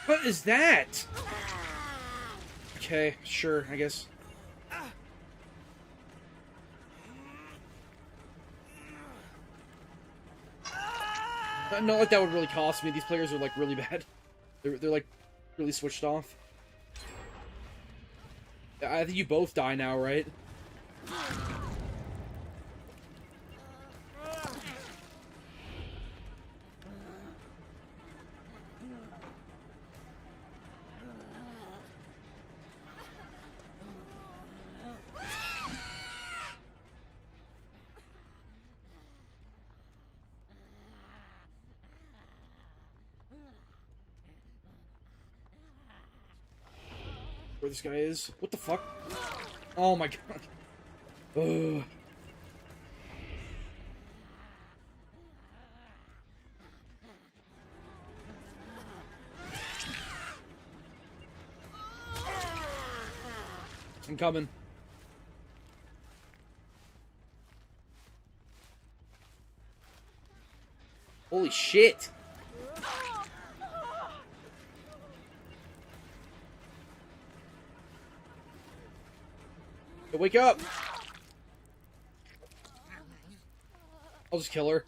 What is that? Okay, sure, I guess. Not like that would really cost me. These players are like really bad. They're like really switched off. I think you both die now, right? Where this guy is? What the fuck? Oh my god. Ugh. I'm coming. Holy shit. Hey, wake up! I'll just kill her.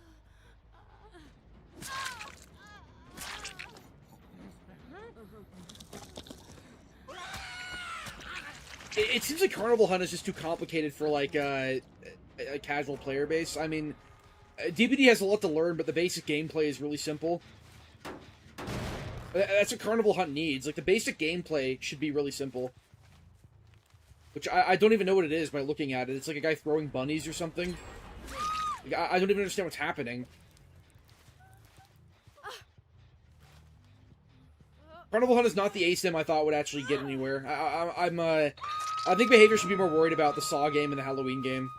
It seems like Carnival Hunt is just too complicated for like a casual player base. I mean, DBD has a lot to learn, but the basic gameplay is really simple. That's what Carnival Hunt needs. Like, the basic gameplay should be really simple. Which I don't even know what it is by looking at it. It's like a guy throwing bunnies or something. Like, I don't even understand what's happening. Carnival Hunt is not the ASIM I thought would actually get anywhere. I think behavior should be more worried about the Saw game and the Halloween game.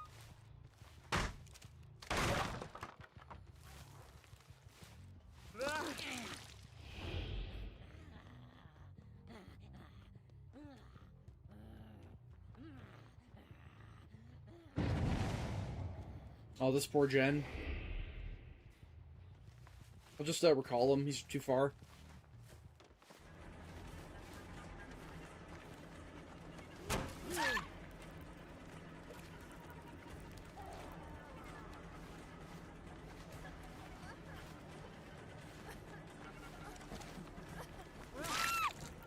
Oh, this poor Jen. I'll just recall him. He's too far.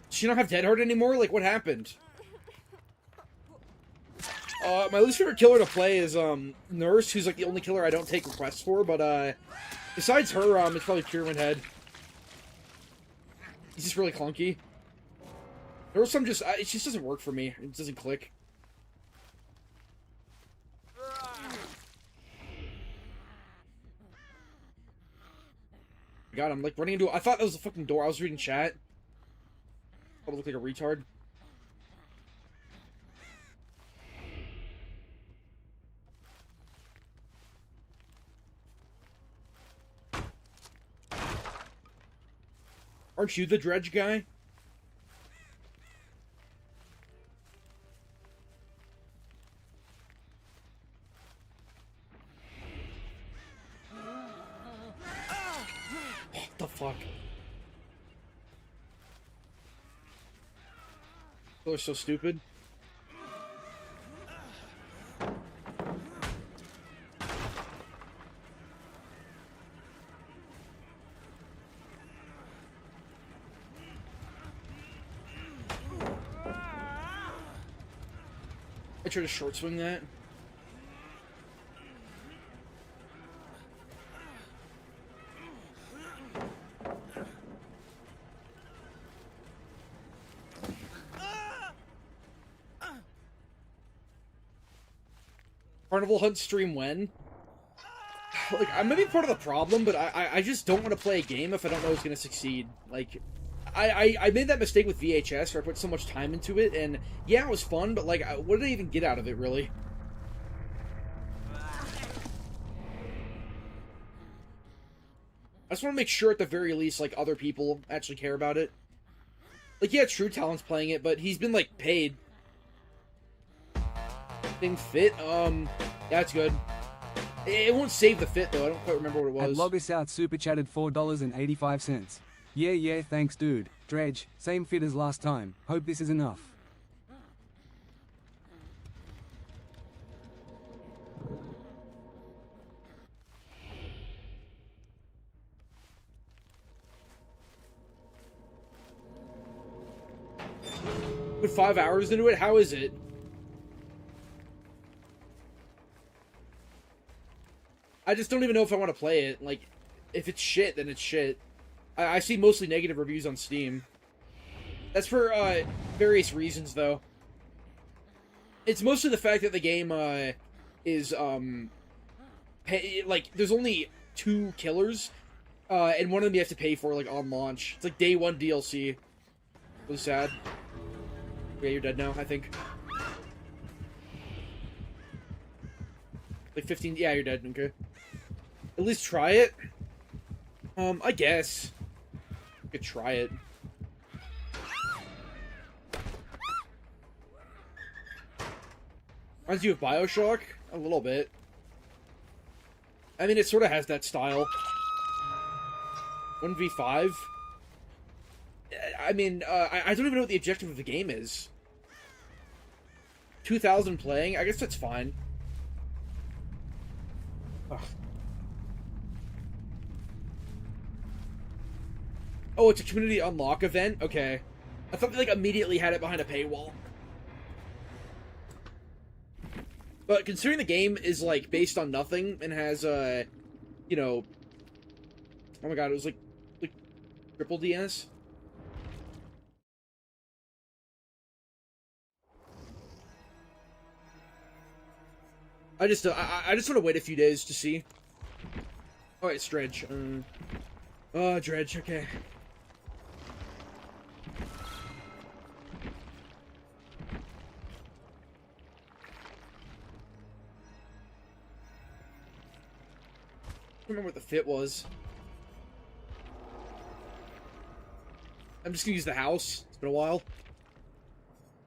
Does she not have Dead Heart anymore? Like, what happened? My least favorite killer to play is Nurse, who's like the only killer I don't take requests for. But besides her, it's probably Pyramid Head. He's just really clunky. Nurse, it just doesn't work for me. It doesn't click. God, I'm like running into. I thought that was a fucking door. I was reading chat. I look like a retard. Aren't you the dredge guy? What the fuck? They're so stupid. I try to short swing that. Carnival Hunt stream when? Like, I might be part of the problem, but I just don't want to play a game if I don't know it's going to succeed. Like, I made that mistake with VHS where I put so much time into it, and yeah, it was fun, but like, what did I even get out of it, really? I just want to make sure at the very least, like, other people actually care about it. Like, yeah, True Talent's playing it, but he's been, like, paid. Thing fit? That's good. It won't save the fit, though. I don't quite remember what it was. And Logos out super chatted $4.85. Yeah, thanks, dude. Dredge, same fit as last time. Hope this is enough. Put 5 hours into it? How is it? I just don't even know if I want to play it. Like, if it's shit, then it's shit. I see mostly negative reviews on Steam. That's for various reasons, though. It's mostly the fact that the game is like there's only 2 killers, and one of them you have to pay for like on launch. It's like day 1 DLC. Really sad. Yeah, you're dead now, I think. Like 15. Yeah, you're dead. Okay. At least try it. I guess. I could try it. Reminds you of BioShock? A little bit. I mean, it sort of has that style. 1v5? I mean, I don't even know what the objective of the game is. 2,000 playing? I guess that's fine. Ugh. Oh, it's a community unlock event? Okay. I thought they, like, immediately had it behind a paywall. But considering the game is, like, based on nothing and has, you know... Oh my god, it was, like triple DS? I just want to wait a few days to see. Oh, it's Dredge. Oh, Dredge, okay. I don't remember what the fit was. I'm just gonna use the house. It's been a while.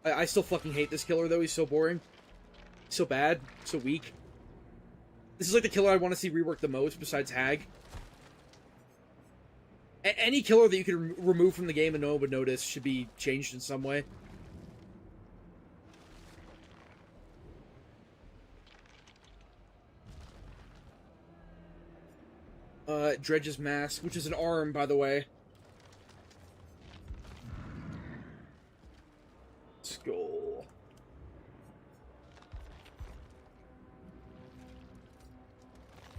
I still fucking hate this killer, though. He's so boring. He's so bad. So weak. This is like the killer I want to see reworked the most, besides Hag. Any killer that you can remove from the game and no one would notice should be changed in some way. Dredge's mask, which is an arm, by the way. Let's go.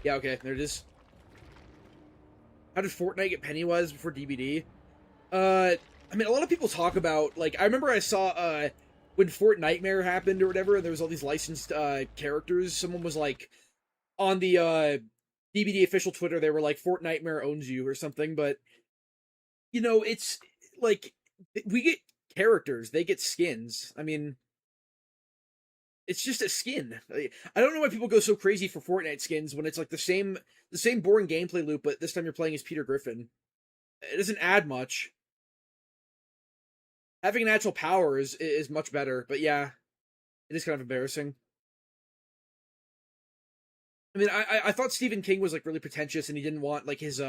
Yeah, okay, there it is. How did Fortnite get Pennywise before DBD? I mean, a lot of people talk about, like, I remember I saw, when Fortnightmare happened or whatever, and there was all these licensed, characters, someone was like, on the, DBD official Twitter, they were like, Fortnightmare owns you or something, but, you know, it's, like, we get characters, they get skins. I mean, it's just a skin. I don't know why people go so crazy for Fortnite skins when it's like the same boring gameplay loop, but this time you're playing as Peter Griffin. It doesn't add much. Having an actual power is much better, but yeah, it is kind of embarrassing. I mean, I thought Stephen King was like really pretentious and he didn't want like his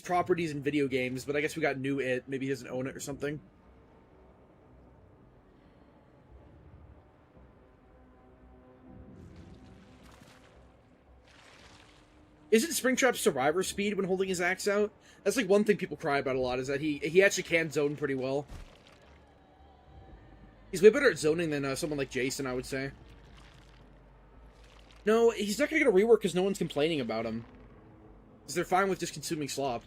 properties in video games, but I guess we got new It. Maybe he doesn't own it or something. Isn't Springtrap's survivor speed when holding his axe out? That's like one thing people cry about a lot, is that he actually can zone pretty well. He's way better at zoning than someone like Jason, I would say. No, he's not gonna get a rework because no one's complaining about him. Because they're fine with just consuming slop.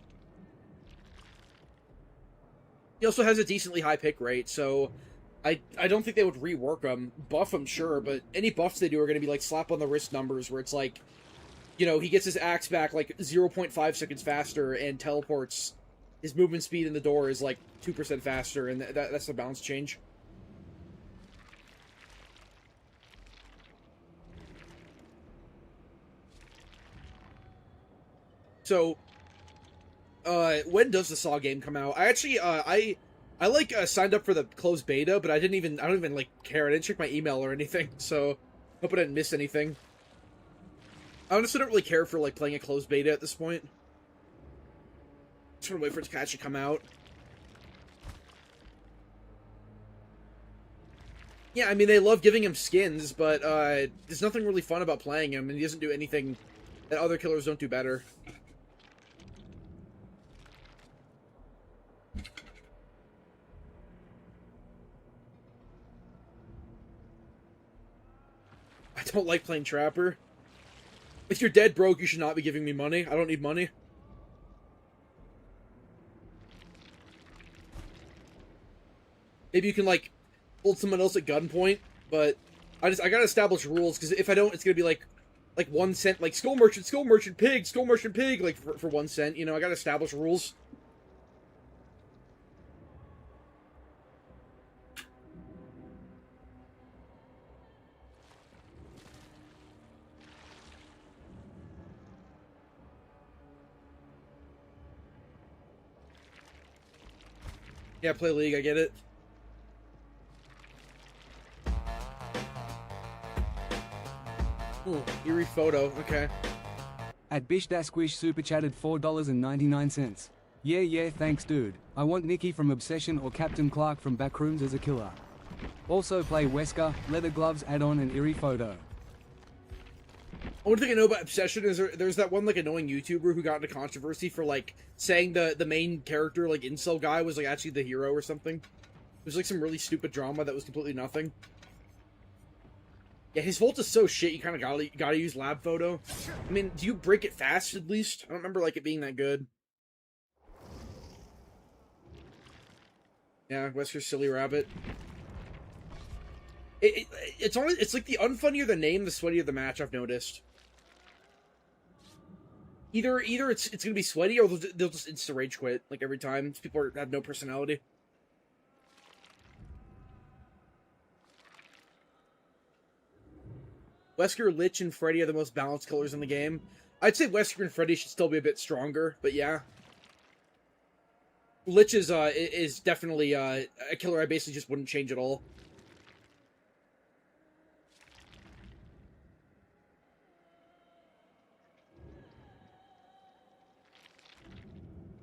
He also has a decently high pick rate, so I don't think they would rework him. Buff him, sure, but any buffs they do are gonna be like slap on the wrist numbers where it's like, you know, he gets his axe back like 0.5 seconds faster and teleports. His movement speed in the door is like 2% faster, and that's the balance change. So, when does the Saw game come out? I actually, I like signed up for the closed beta, but I don't even like care. I didn't check my email or anything, so hope I didn't miss anything. I honestly don't really care for like playing a closed beta at this point. Just want to wait for it to actually come out. Yeah, I mean, they love giving him skins, but there's nothing really fun about playing him, and he doesn't do anything that other killers don't do better. I don't like playing Trapper. If you're dead broke, you should not be giving me money. I don't need money. Maybe you can, like, hold someone else at gunpoint, but I gotta establish rules, because if I don't, it's gonna be like 1 cent, like, skull merchant, pig, like, for 1 cent, you know, I gotta establish rules. Yeah, play League, I get it. Ooh, eerie photo, okay. At Bish Squish super chatted $4.99. Yeah, thanks dude. I want Nikki from Obsession or Captain Clark from Backrooms as a killer. Also play Wesker, Leather Gloves add-on and eerie photo. One thing I know about Obsession is there's that one like annoying YouTuber who got into controversy for like saying the main character, like incel guy, was like actually the hero or something. It was like some really stupid drama that was completely nothing. Yeah, his Volt is so shit. You kind of gotta use lab photo. I mean, do you break it fast at least? I don't remember like it being that good. Yeah, Wesker's silly rabbit. It's like the unfunnier the name, the sweatier the match. I've noticed. Either it's gonna be sweaty or they'll just insta rage quit like every time. These people have no personality. Wesker, Lich, and Freddy are the most balanced killers in the game. I'd say Wesker and Freddy should still be a bit stronger, but yeah. Lich is definitely a killer I basically just wouldn't change at all.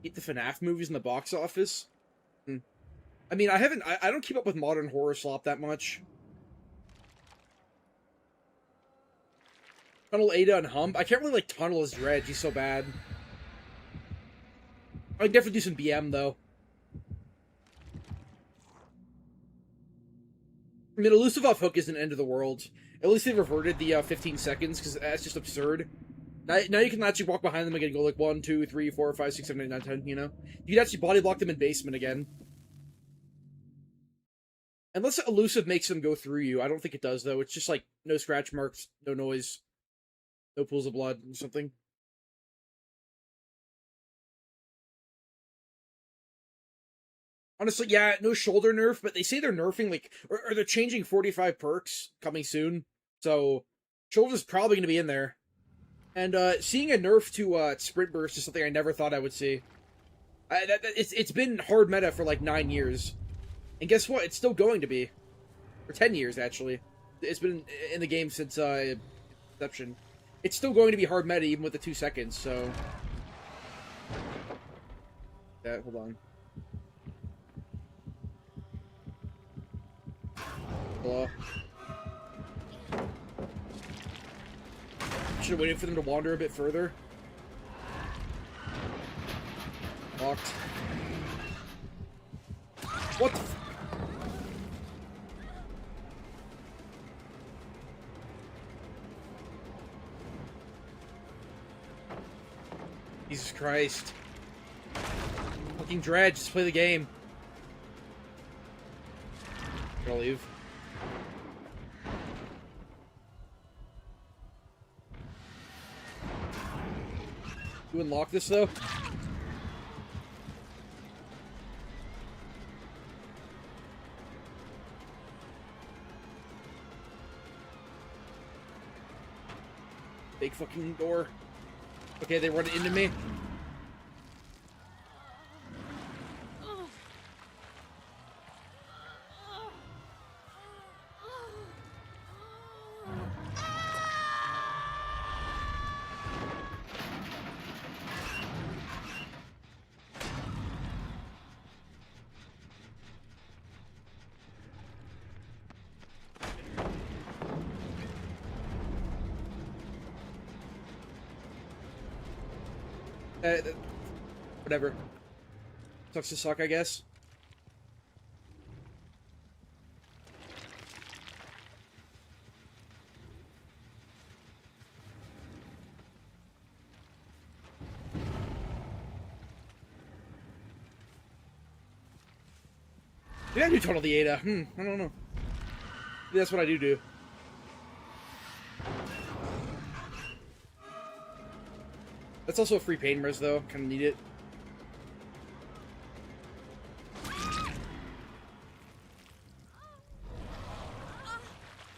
Eat the FNAF movies in the box office? I mean, I don't keep up with modern horror slop that much. Tunnel Ada and Hump? I can't really like Tunnel as Dredge, he's so bad. I can definitely do some BM, though. I mean, Elusive off hook isn't end of the world. At least they reverted the 15 seconds, because that's just absurd. Now you can actually walk behind them again and go like 1, 2, 3, 4, 5, 6, 7, 8, 9, 10, you know? You can actually body block them in basement again. Unless elusive makes them go through you. I don't think it does, though. It's just like no scratch marks, no noise, no pools of blood, or something. Honestly, yeah, no shoulder nerf, but they say they're nerfing, like, or they're changing 45 perks coming soon. So, shoulder's probably going to be in there. And seeing a nerf to sprint burst is something I never thought I would see. It's been hard meta for like 9 years. And guess what? It's still going to be. For 10 years, actually. It's been in the game since inception. It's still going to be hard meta even with the 2 seconds, so... hold on. Hello. Should have waited for them to wander a bit further. Locked. What the Jesus Christ. Fucking Dredge, just play the game. I'll leave. You unlock this though? Big fucking door. Okay, they run into me. Whatever. Sucks to suck, I guess. Maybe I do total the Ada. I don't know. Maybe that's what I do. That's also a free pain res, though. Kind of need it.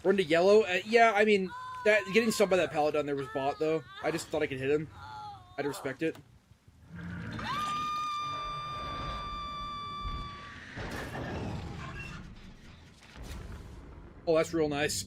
Run to yellow? Yeah, I mean, getting some by that paladin there was bot, though. I just thought I could hit him. I'd respect it. Oh, that's real nice.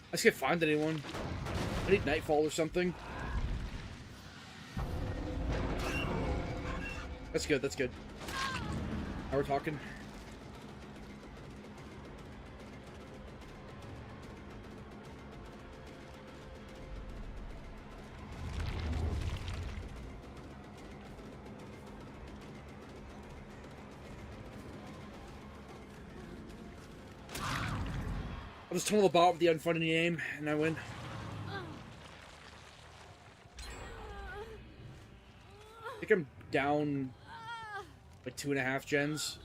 I just can't find anyone. I need Nightfall or something. That's good, that's good. Now we're talking. I'll just tunnel the bot with the unfunded aim, and I win. I think I'm down like 2.5 gens.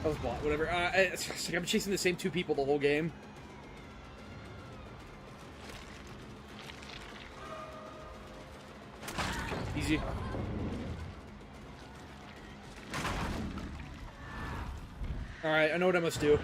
was bought, whatever. It's like I'm chasing the same two people the whole game. Easy. Alright, I know what I must do.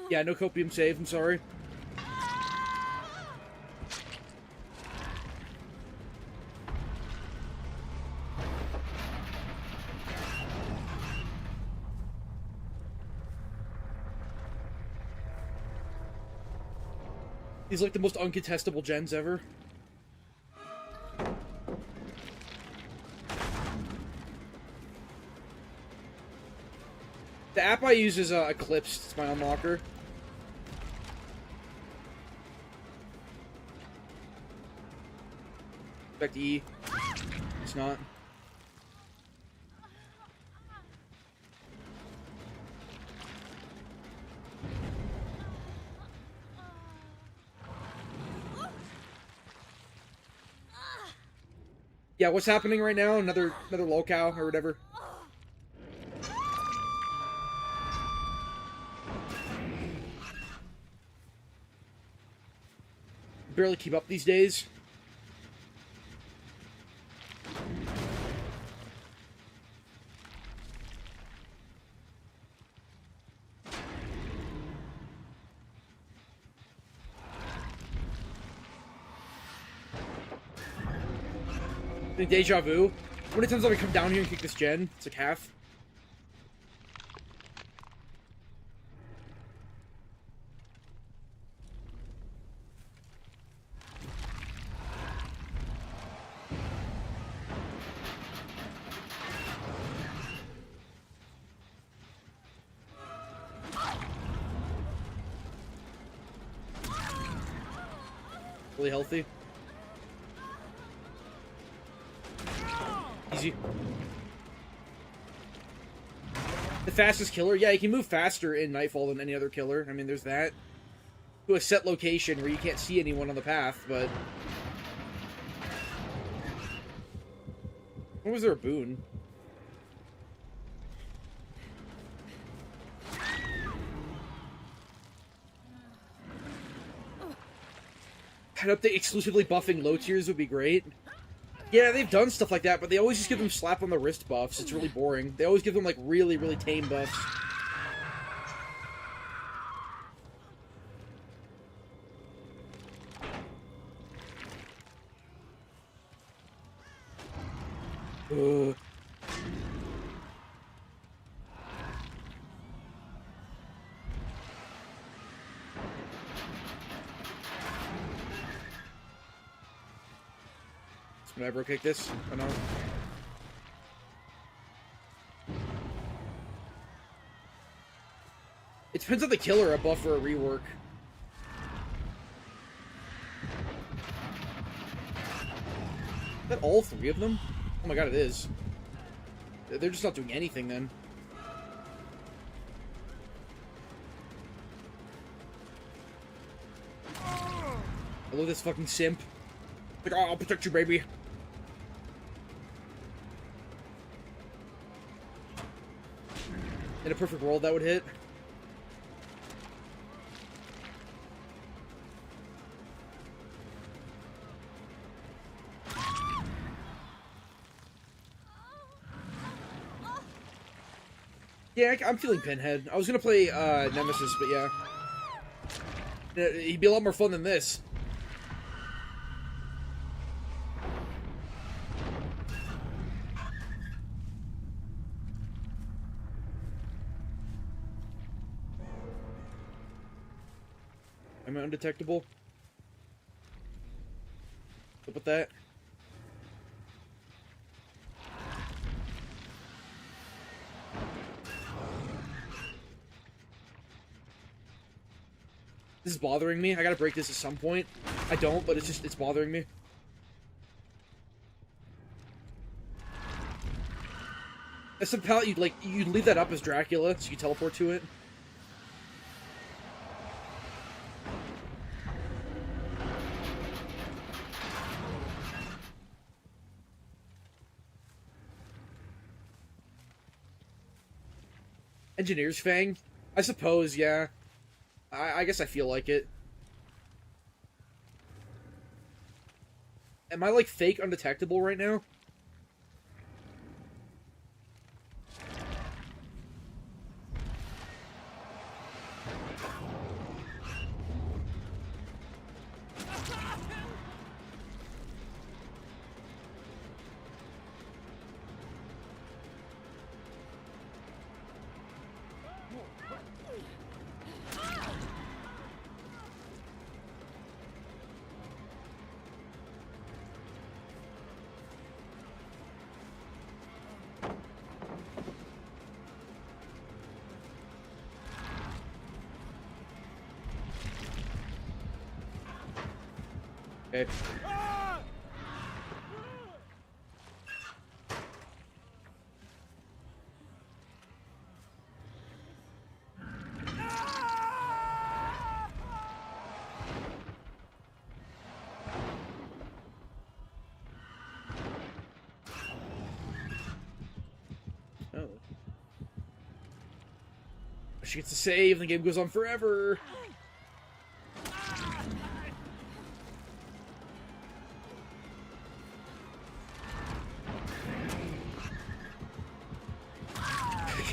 Yeah, no copium save, I'm sorry. These are like the most uncontestable gens ever. The app I use is Eclipse, it's my unlocker. Back to E. It's not. Yeah, what's happening right now? Another locale or whatever. Barely keep up these days. Deja vu. How many times have I come down here and kick this gen? It's like half. Really healthy. Easy. The fastest killer? Yeah, you can move faster in Nightfall than any other killer. I mean, there's that. To a set location where you can't see anyone on the path, but... When was there a boon? An update exclusively buffing low tiers would be great. Yeah, they've done stuff like that, but they always just give them slap on the wrist buffs. It's really boring. They always give them, like, really, really tame buffs. Ugh. Can I rotate this? Or no? It depends on the killer, a buff or a rework. Is that all three of them? Oh my god, it is. They're just not doing anything then. I love this fucking simp. Like, oh, I'll protect you, baby. In a perfect world, that would hit. Yeah, I'm feeling Pinhead. I was gonna play Nemesis, but yeah. He'd be a lot more fun than this. Am I undetectable? What's up with that? This is bothering me. I gotta break this at some point. I don't, but it's bothering me. Somehow you'd leave that up as Dracula, so you teleport to it. Engineer's Fang? I suppose, yeah. I guess I feel like it. Am I, like, fake undetectable right now? Okay. Oh. She gets to save, and the game goes on forever.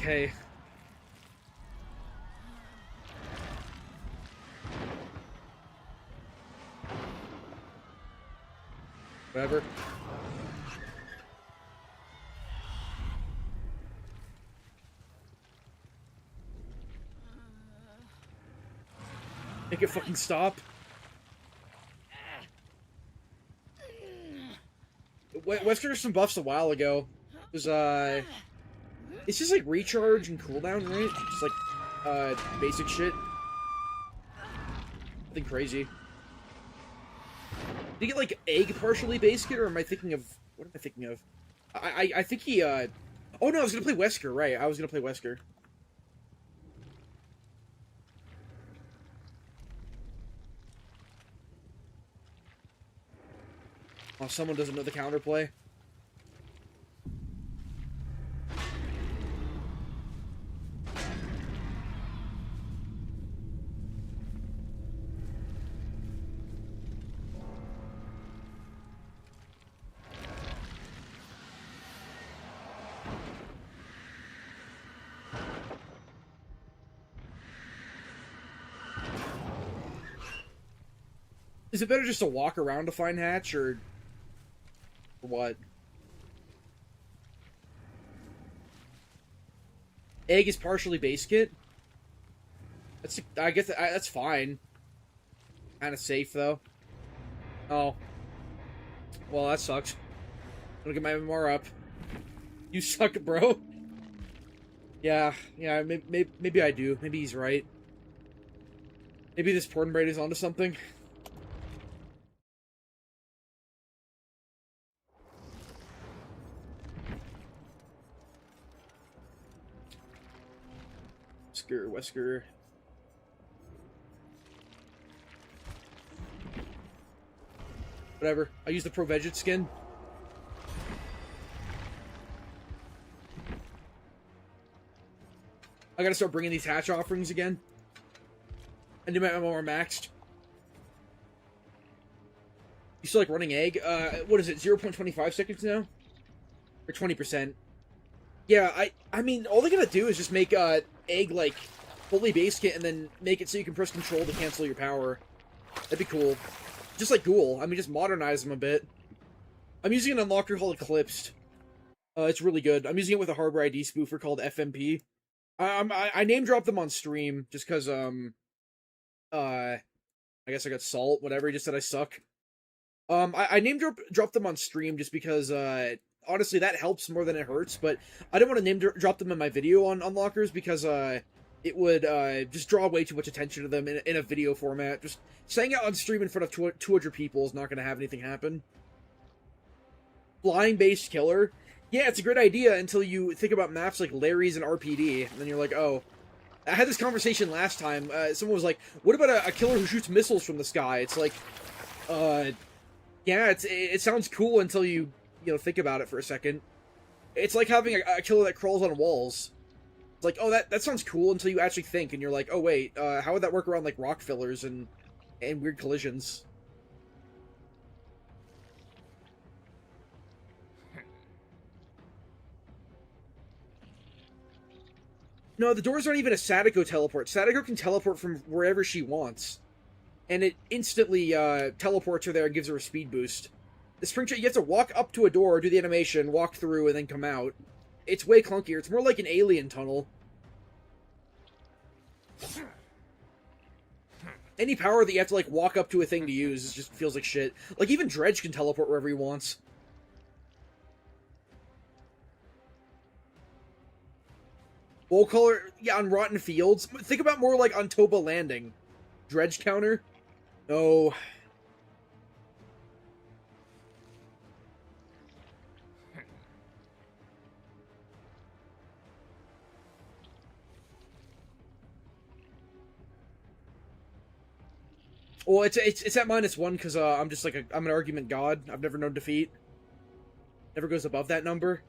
Okay. Whatever. Make it fucking stop. Wesker got some buffs a while ago. It was, it's just like recharge and cooldown, right? Just like, basic shit. Nothing crazy. Did he get like egg partially basic, or am I thinking of, what am I thinking of? I think he, oh no, I was gonna play Wesker, right? I was gonna play Wesker. Oh, someone doesn't know the counterplay. Is it better just to walk around to find hatch, or what? Egg is partially base kit. That's, I guess that's fine. Kind of safe though. Oh, well that sucks. I'm gonna get my MMR up. You suck, bro. Yeah, maybe I do. Maybe he's right. Maybe this porn braid is onto something. Wesker. Whatever. I use the Pro Veget skin. I gotta start bringing these hatch offerings again. And do my MMR maxed. You still like running egg? What is it? 0.25 seconds now? Or 20%? Yeah, I mean, all they gotta do is just make, egg, like, fully base kit and then make it so you can press control to cancel your power. That'd be cool. Just like Ghoul. I mean, just modernize them a bit. I'm using an unlocker called Eclipsed. It's really good. I'm using it with a hardware ID spoofer called FMP. I name dropped them on stream just because, I guess I got Salt, whatever. He just said I suck. I name drop them on stream just because, honestly, that helps more than it hurts, but I didn't want to name drop them in my video on Unlockers because, it would, just draw way too much attention to them in a video format. Just saying it on stream in front of 200 people is not going to have anything happen. Flying-based killer. Yeah, it's a great idea until you think about maps like Larry's and RPD, and then you're like, oh. I had this conversation last time. Someone was like, what about a killer who shoots missiles from the sky? It's like, yeah, it sounds cool until you think about it for a second. It's like having a killer that crawls on walls. It's like, oh, that sounds cool until you actually think, and you're like, oh wait, how would that work around like rock fillers and weird collisions? No, the doors aren't even a Sadako teleport. Sadako can teleport from wherever she wants. And it instantly teleports her there and gives her a speed boost. The spring shot, you have to walk up to a door, do the animation, walk through, and then come out. It's way clunkier. It's more like an alien tunnel. Any power that you have to, like, walk up to a thing to use just feels like shit. Like, even Dredge can teleport wherever he wants. Bowl color, yeah, on Rotten Fields. Think about more like on Toba Landing. Dredge counter? No. Well, it's at -1 because I'm just like I'm an argument god. I've never known defeat. Never goes above that number.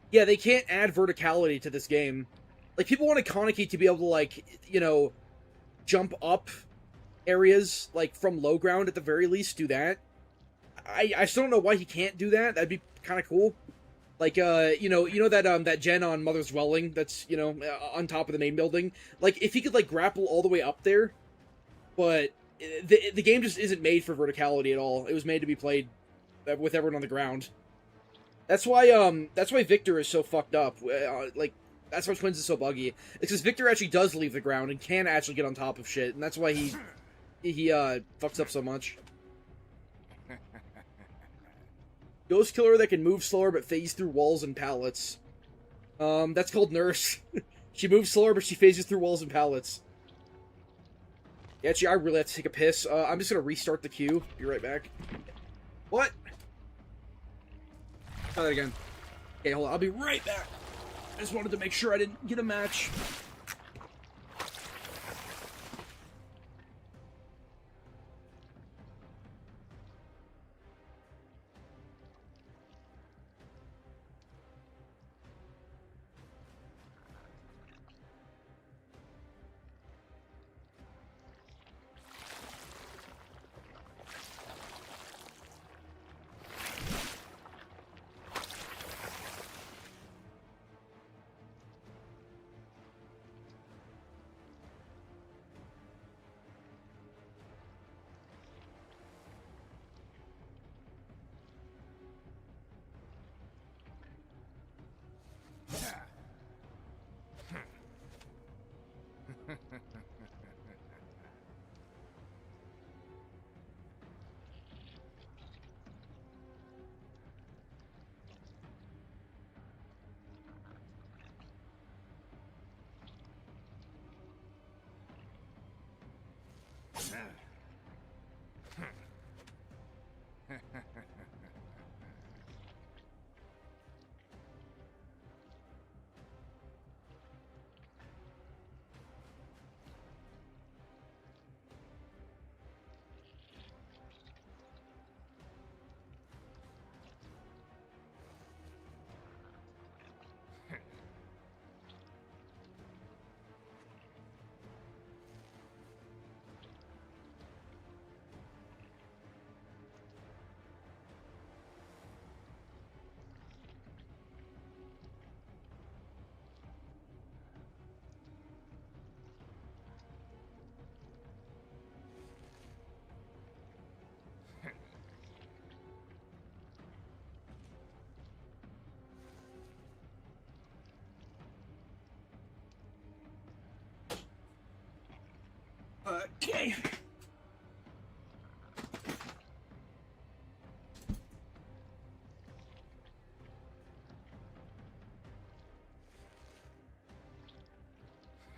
Yeah, they can't add verticality to this game. Like, people want Kaneki to be able to, like, jump up areas, like, from low ground at the very least, do that. I still don't know why he can't do that. That'd be kind of cool. Like, you know that gen on Mother's Dwelling that's, on top of the main building? Like, if he could, like, grapple all the way up there, but the game just isn't made for verticality at all. It was made to be played with everyone on the ground. That's why Victor is so fucked up. Like, that's why Twins is so buggy. It's because Victor actually does leave the ground and can actually get on top of shit, and that's why he fucks up so much. Ghost killer that can move slower but phase through walls and pallets. That's called Nurse. She moves slower but she phases through walls and pallets. Yeah, actually, I really have to take a piss. I'm just gonna restart the queue. Be right back. What? Try that again. Okay, hold on. I'll be right back. I just wanted to make sure I didn't get a match.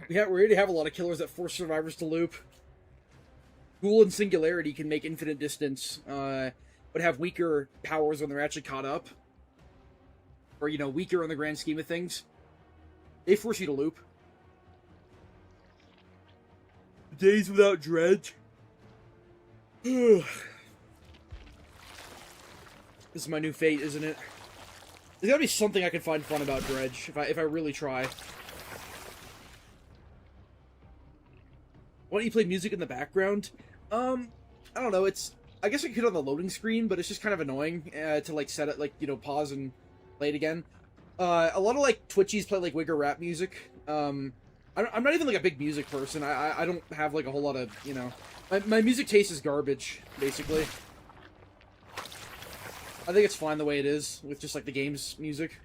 We already have a lot of killers that force survivors to loop. Ghoul and Singularity can make infinite distance, but have weaker powers when they're actually caught up. Or, you know, weaker in the grand scheme of things. They force you to loop. Days without Dredge. This is my new fate, isn't it? There's gotta be something I can find fun about Dredge, if I really try. Why don't you play music in the background? I don't know, I guess I could hit on the loading screen, but it's just kind of annoying to, like, set it, like, you know, pause and play it again. A lot of, like, Twitchies play, like, Wigger rap music. I'm not even, like, a big music person. I don't have, like, a whole lot of, you know... My music taste is garbage, basically. I think it's fine the way it is, with just, like, the game's music.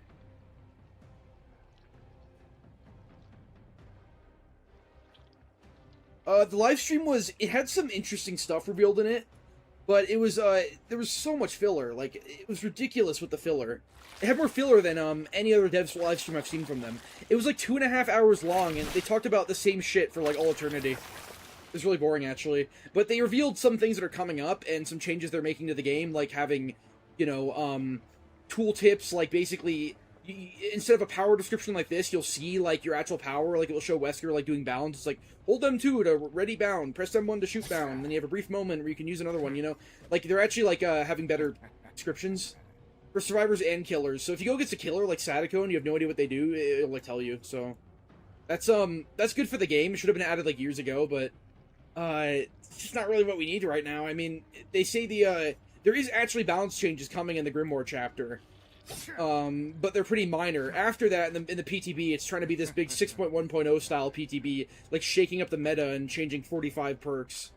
The live stream it had some interesting stuff revealed in it, but it was, there was so much filler. Like, it was ridiculous with the filler. It had more filler than, any other dev's live stream I've seen from them. It was, like, 2.5 hours long, and they talked about the same shit for, like, all eternity. It was really boring, actually. But they revealed some things that are coming up, and some changes they're making to the game, like having, you know, tooltips, like, basically... Instead of a power description like this, you'll see, like, your actual power, like, it will show Wesker, like, doing bounds. It's like, hold M2 to ready bound, press M1 to shoot bound, and then you have a brief moment where you can use another one, you know? Like, they're actually, like, having better descriptions for survivors and killers. So if you go against a killer, like Sadako, and you have no idea what they do, it'll, like, tell you, so... That's good for the game. It should have been added, like, years ago, but, it's just not really what we need right now. I mean, they say there is actually balance changes coming in the Grimoire chapter. But they're pretty minor. After that, in the PTB, it's trying to be this big 6.1.0 style PTB, like shaking up the meta and changing 45 perks.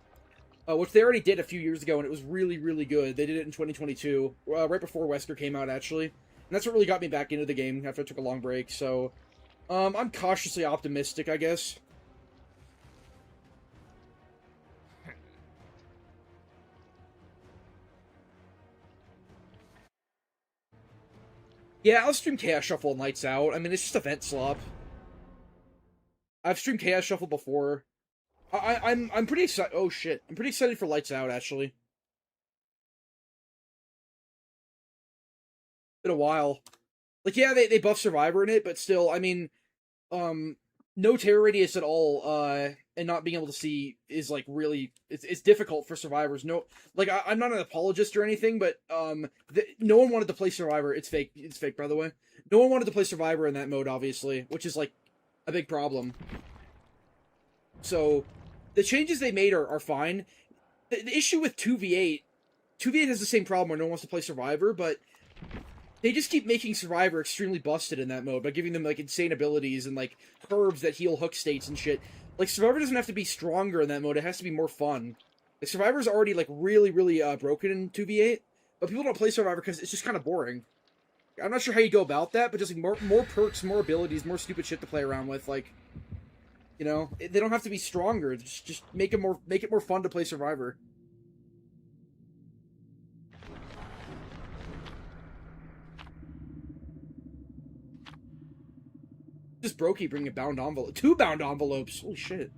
Which they already did a few years ago, and it was really, really good. They did it in 2022, right before Wesker came out, actually. And that's what really got me back into the game after I took a long break, so... I'm cautiously optimistic, I guess. Yeah, I'll stream Chaos Shuffle and Lights Out. I mean, it's just event slop. I've streamed Chaos Shuffle before. I'm pretty excited. Oh shit, I'm pretty excited for Lights Out, actually. Been a while. Like, yeah, they buff Survivor in it, but still, I mean, no terror radius at all, and not being able to see is, like, really, it's difficult for survivors. No, like, I'm not an apologist or anything, but, no one wanted to play Survivor. It's fake, by the way. No one wanted to play Survivor in that mode, obviously, which is, like, a big problem. So, the changes they made are fine. The issue with 2v8 has the same problem where no one wants to play Survivor, but they just keep making Survivor extremely busted in that mode by giving them, like, insane abilities and, like, herbs that heal hook states and shit. Like, Survivor doesn't have to be stronger in that mode, it has to be more fun. Like, Survivor's already, like, really, really, broken in 2v8, but people don't play Survivor because it's just kind of boring. I'm not sure how you go about that, but just, like, more perks, more abilities, more stupid shit to play around with, like... You know? They don't have to be stronger, just make it more fun to play Survivor. Just Brokey bringing a bound envelope. 2 bound envelopes! Holy shit.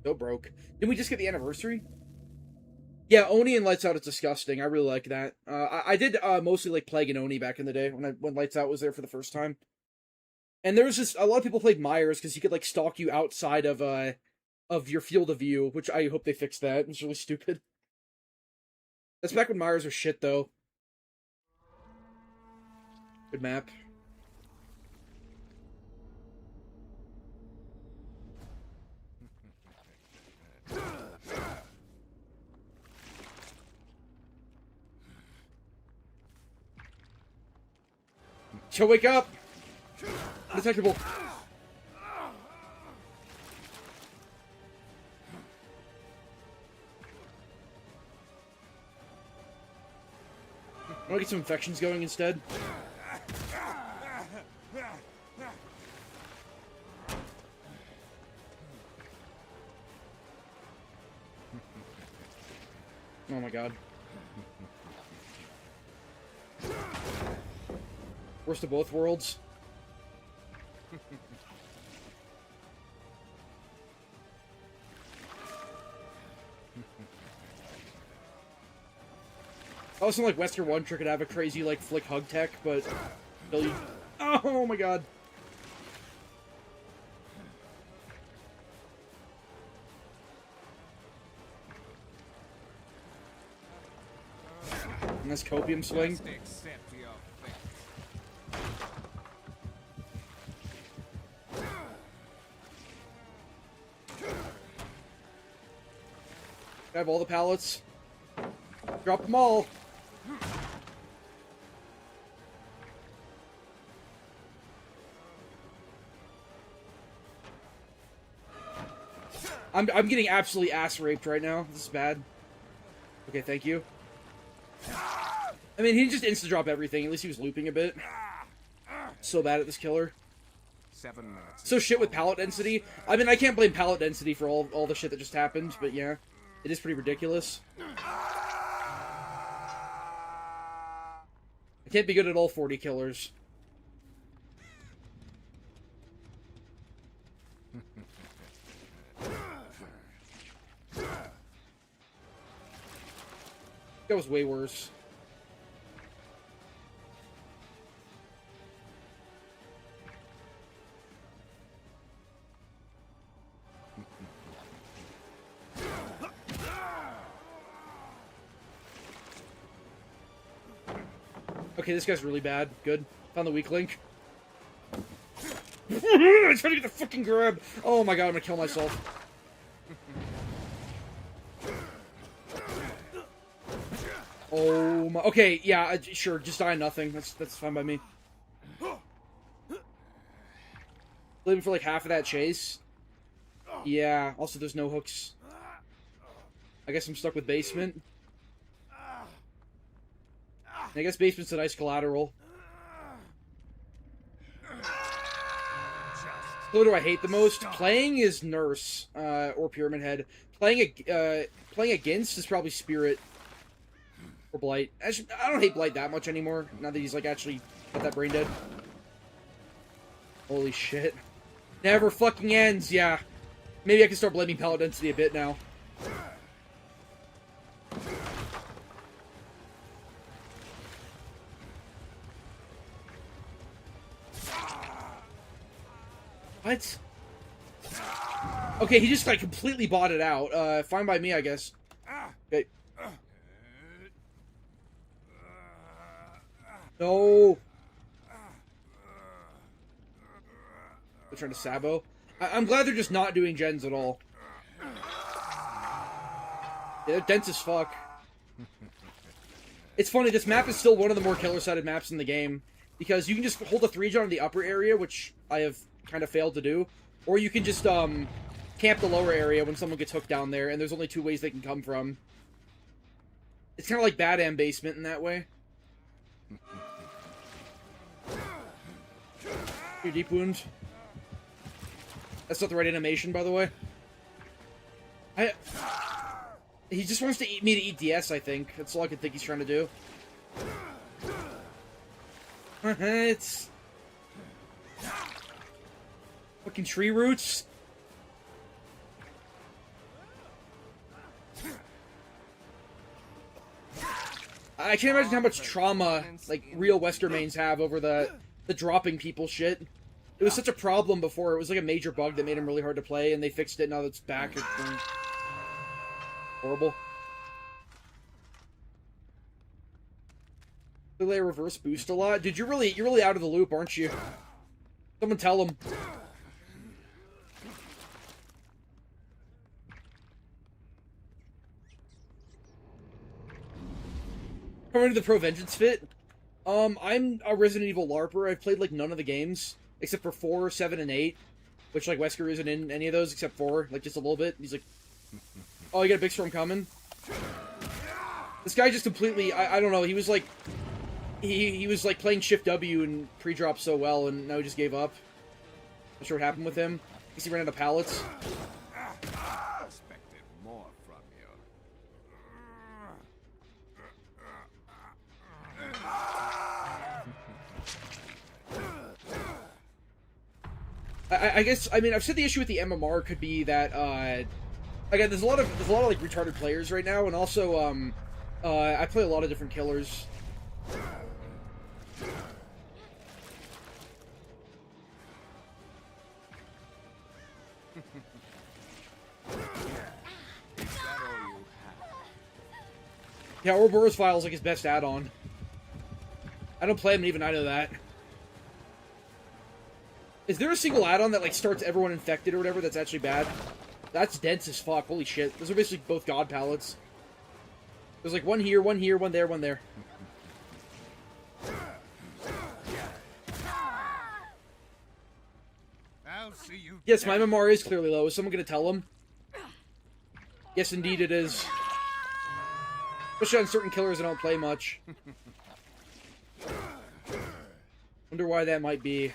So broke. Didn't we just get the anniversary? Yeah, Oni and Lights Out is disgusting. I really like that. I did mostly like Plague and Oni back in the day when Lights Out was there for the first time. And there was just a lot of people played Myers because he could like stalk you outside of your field of view, which I hope they fixed that. It was really stupid. That's back when Myers was shit though. Good map. She'll wake up! Undetectable. I want to get some infections going instead. Oh my god. Worst of both worlds. I was like Wesker 1 trick could have a crazy like flick hug tech, but oh my god. And this copium swing. I have all the pallets. Drop them all. I'm getting absolutely ass raped right now. This is bad. Okay, thank you. I mean, he just insta-drop everything. At least he was looping a bit. So bad at this killer. 7 minutes. So shit with pallet density. I mean, I can't blame pallet density for all the shit that just happened, but yeah. It is pretty ridiculous. I can't be good at all 40 killers. That was way worse. Okay, this guy's really bad. Good. Found the weak link. I'm trying to get the fucking grab. Oh my god, I'm gonna kill myself. Oh my. Okay, yeah, sure. Just die nothing. That's fine by me. Living for like half of that chase. Yeah. Also, there's no hooks. I guess I'm stuck with basement. I guess basement's a nice collateral. So what do I hate the most? Playing is Nurse, or Pyramid Head. Playing against is probably Spirit. Or Blight. Actually, I don't hate Blight that much anymore, now that he's like actually got that brain dead. Holy shit. Never fucking ends, yeah. Maybe I can start blaming pallet density a bit now. What? Okay, he just like completely bought it out. Fine by me, I guess. Okay. No. They're trying to sabo. I'm glad they're just not doing gens at all. Yeah, they're dense as fuck. It's funny, this map is still one of the more killer-sided maps in the game. Because you can just hold a 3-gen in the upper area, which I have kind of failed to do. Or you can just, camp the lower area when someone gets hooked down there, and there's only 2 ways they can come from. It's kind of like Bad-Am Basement in that way. Your deep wound. That's not the right animation, by the way. He just wants to eat me to eat DS, I think. That's all I can think he's trying to do. It's... fucking tree roots. I can't imagine how much trauma, like, real Wesker mains have over the dropping people shit. It was such a problem before. It was like a major bug that made him really hard to play, and they fixed it. Now that it's back, it's horrible. Do they reverse boost a lot? Dude, you're really out of the loop, aren't you? Someone tell him. Coming to the Pro Vengeance fit. I'm a Resident Evil LARPer. I've played like none of the games except for 4, 7, and 8, which like Wesker isn't in any of those except 4, like just a little bit. He's like, oh, you got a big storm coming. This guy just completely, I don't know. He was like, he was like playing Shift W and pre-drop so well, and now he just gave up. Not sure what happened with him. I guess he ran out of pallets. Expected more from you. I guess, I mean, I've said the issue with the MMR could be that, again, there's a lot of like retarded players right now, and also, I play a lot of different killers. Yeah, Ouroboros File is like his best add-on. I don't play him, and even I know that. Is there a single add-on that like starts everyone infected or whatever that's actually bad? That's dense as fuck. Holy shit. Those are basically both god palettes. There's like one here, one there, one there. I'll see you. Yes, my MMR is clearly low. Is someone gonna tell him? Yes, indeed it is. Especially on certain killers I don't play much. Wonder why that might be.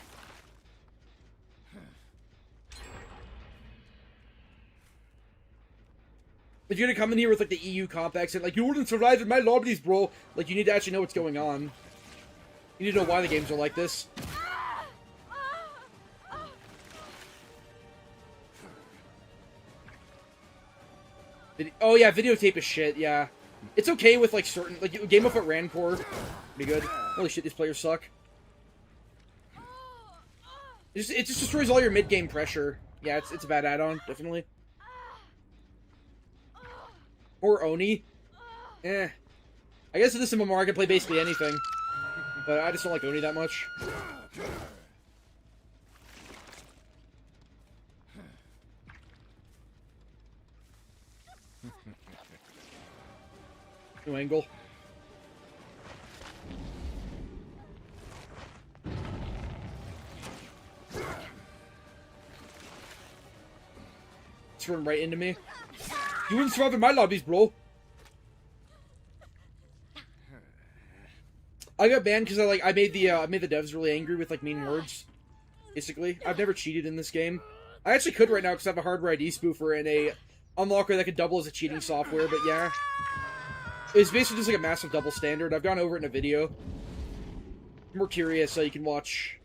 If you're gonna come in here with like the EU comp accent, like, you wouldn't survive in my lobbies, bro. Like, you need to actually know what's going on. You need to know why the games are like this. Oh yeah, videotape is shit, yeah. It's okay with like certain, like Game of Foot Rancor, pretty good. Holy shit, these players suck. It just destroys all your mid-game pressure. Yeah, it's a bad add-on, definitely. Or Oni. Eh. I guess in this MMR I can play basically anything. But I just don't like Oni that much. New angle. It's run right into me. You wouldn't survive in my lobbies, bro. I got banned because I made the devs really angry with like mean words. Basically, I've never cheated in this game. I actually could right now because I have a hardware ID spoofer and a unlocker that could double as a cheating software. But yeah, it's basically just like a massive double standard. I've gone over it in a video. If you're more curious, so you can watch.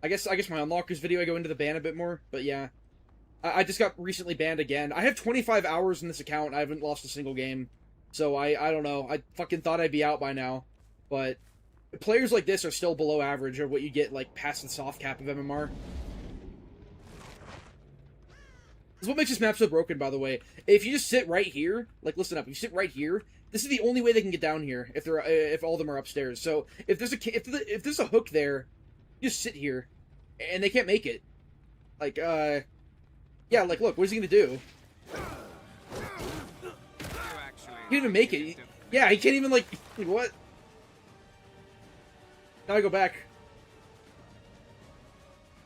I guess my unlockers video. I go into the ban a bit more, but yeah. I just got recently banned again. I have 25 hours in this account. I haven't lost a single game. So I don't know. I fucking thought I'd be out by now. But players like this are still below average of what you get like past the soft cap of MMR. This is what makes this map so broken, by the way. If you just sit right here, like listen up, if you sit right here, this is the only way they can get down here if all of them are upstairs. So if there's a hook there, you just sit here, and they can't make it. Like yeah, like, look, what is he gonna do? He can't even make it. Yeah, he can't even, like, what? Now I go back.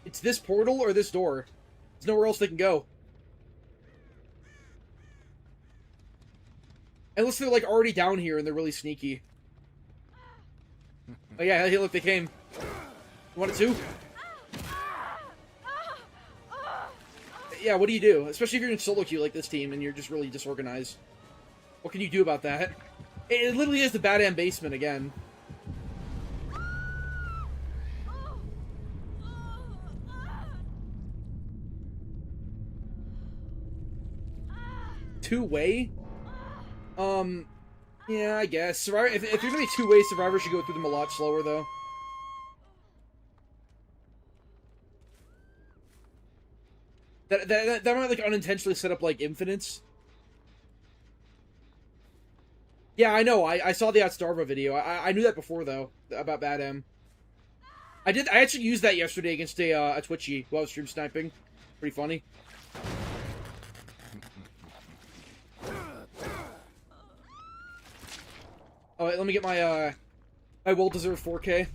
It's this portal or this door. There's nowhere else they can go. Unless they're, like, already down here and they're really sneaky. Oh, yeah, hey, look, they came. You want it too? Yeah, what do you do? Especially if you're in solo queue like this team and you're just really disorganized. What can you do about that? It literally is the bad am basement again. Two-way? Yeah, I guess. Survivor, if you're gonna be two-way, Survivor should go through them a lot slower, though. That might, like, unintentionally set up, like, infinites. Yeah, I know. I saw the Outstarva video. I knew that before, though, about Bad M. I actually used that yesterday against a Twitchy while I was stream sniping. Pretty funny. Alright, let me get my well-deserved 4K.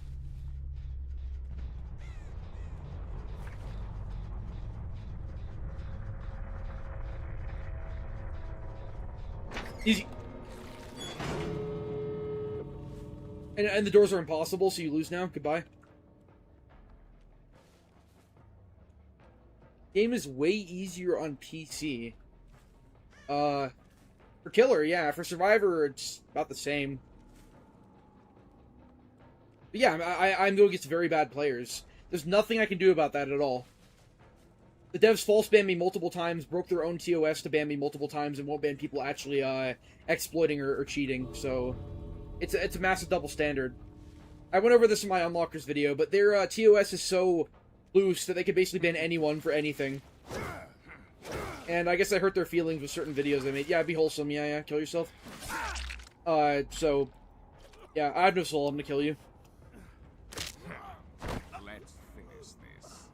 Easy. And the doors are impossible, so you lose now. Goodbye. Game is way easier on PC. For Killer, yeah. For Survivor, it's about the same. But yeah, I'm going against very bad players. There's nothing I can do about that at all. The devs false banned me multiple times, broke their own TOS to ban me multiple times, and won't ban people actually exploiting or cheating. So it's a massive double standard. I went over this in my Unlockers video, but their TOS is so loose that they can basically ban anyone for anything. And I guess I hurt their feelings with certain videos I made. Yeah, be wholesome. Yeah, kill yourself. So, yeah, I have no soul. I'm gonna kill you. Let's finish this.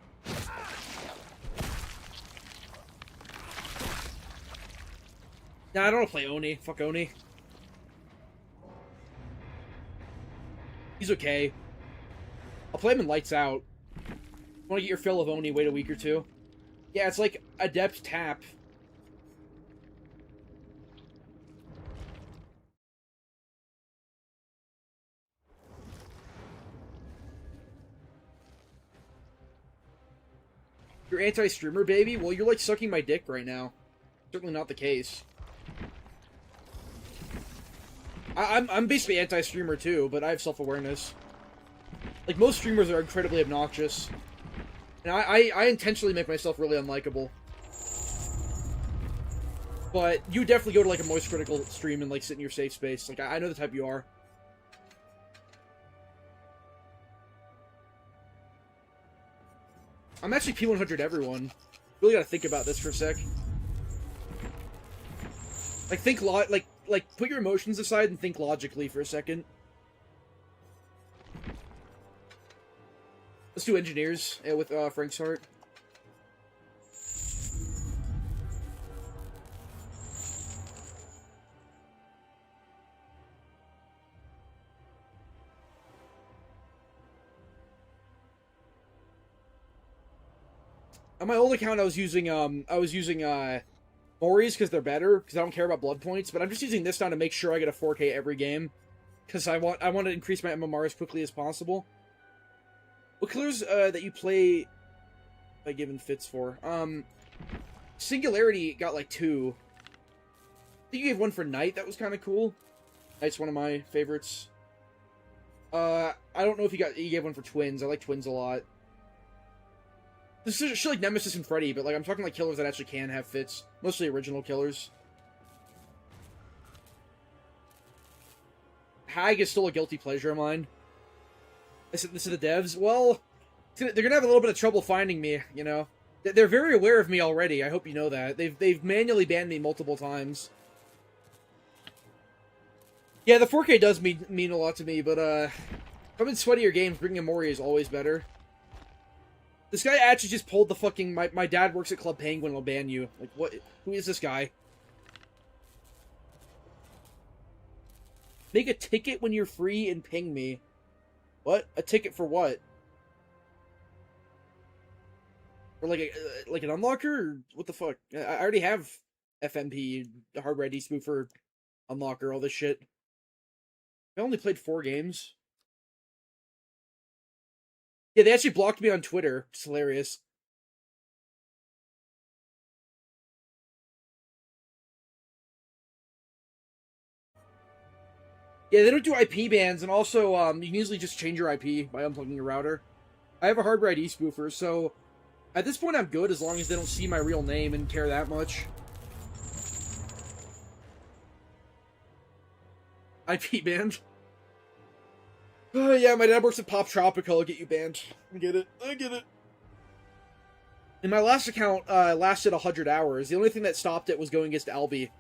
Nah, I don't want to play Oni. Fuck Oni. He's okay. I'll play him in Lights Out. Want to get your fill of Oni, wait a week or two. Yeah, it's like Adept Tap. You're anti-streamer, baby? Well, you're like sucking my dick right now. Certainly not the case. I'm basically anti-streamer too, but I have self-awareness. Like, most streamers are incredibly obnoxious. And I intentionally make myself really unlikable. But you definitely go to, like, a moist critical stream and, like, sit in your safe space. Like, I know the type you are. I'm actually P100 everyone. Really gotta think about this for a sec. Like, think like, put your emotions aside and think logically for a second. Let's do engineers with Frank's heart. On my old account, I was using Mori's because they're better, because I don't care about blood points, but I'm just using this now to make sure I get a 4K every game, because I want to increase my MMR as quickly as possible. What killers that you play by given fits for? Singularity got like 2. I think you gave one for Knight, that was kind of cool. Knight's one of my favorites. I don't know if you gave one for Twins. I like Twins a lot. This is shit like Nemesis and Freddy, but like I'm talking like killers that actually can have fits. Mostly original killers. Hag is still a guilty pleasure of mine. This is the devs. Well, they're gonna have a little bit of trouble finding me. You know, they're very aware of me already. I hope you know that. They've manually banned me multiple times. Yeah, the 4K does mean a lot to me, but if I'm in sweatier games, bringing a Mori is always better. This guy actually just pulled the fucking, my dad works at Club Penguin, will ban you. Like, what? Who is this guy? Make a ticket when you're free and ping me. What? A ticket for what? Or like an unlocker? Or what the fuck? I already have FMP, hardware ID spoofer, unlocker, all this shit. I only played 4 games. Yeah, they actually blocked me on Twitter. It's hilarious. Yeah, they don't do IP bans, and also, you can easily just change your IP by unplugging your router. I have a hardware ID spoofer, so at this point I'm good as long as they don't see my real name and care that much. IP banned? Yeah, my dad works at Pop Tropical. I'll get you banned. I get it. And my last account lasted 100 hours. The only thing that stopped it was going against Albie.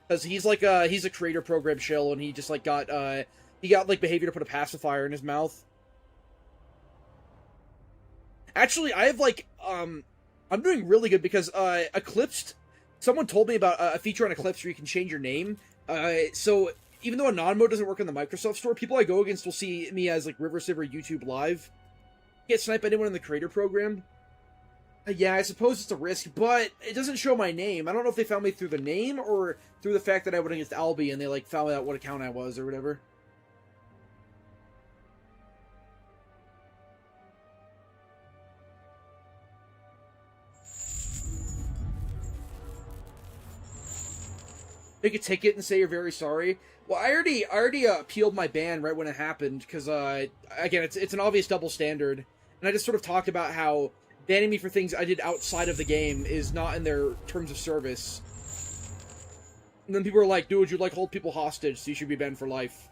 Because he's like he's a creator program shill, and he just like got like behavior to put a pacifier in his mouth. Actually, I have like I'm doing really good because Eclipsed, someone told me about a feature on Eclipse where you can change your name. So even though Anon mode doesn't work in the Microsoft Store, people I go against will see me as like River Silver YouTube Live. Get sniped by anyone in the creator program. Yeah, I suppose it's a risk, but it doesn't show my name. I don't know if they found me through the name or through the fact that I went against Albie and they like found out what account I was or whatever. Make a ticket and say you're very sorry. Well, I already appealed my ban right when it happened because again, it's an obvious double standard, and I just sort of talked about how banning me for things I did outside of the game is not in their terms of service. And then people are like, dude, you like hold people hostage, so you should be banned for life.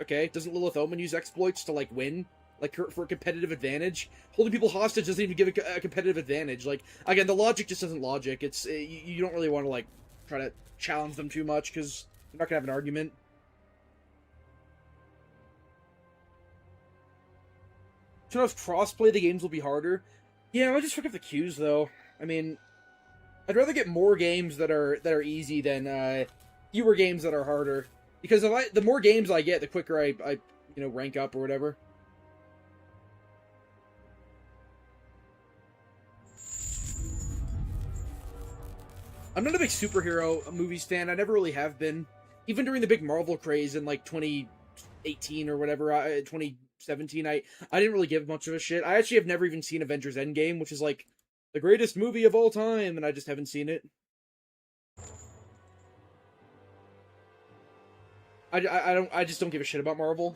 Okay, doesn't Lilith Omen use exploits to, like, win? Like, for a competitive advantage? Holding people hostage doesn't even give a competitive advantage. Like, again, the logic just isn't logic. It's, you don't really want to, like, try to challenge them too much, because you're not gonna have an argument. So if crossplay, the games will be harder. Yeah, I might just fuck up the queues, though. I mean, I'd rather get more games that are easy than fewer games that are harder. Because the more games I get, the quicker I rank up or whatever. I'm not a big superhero movies fan. I never really have been. Even during the big Marvel craze in like 2018 or whatever, 2017, I didn't really give much of a shit. I actually have never even seen Avengers Endgame, which is like the greatest movie of all time, and I just haven't seen it. I just don't give a shit about Marvel.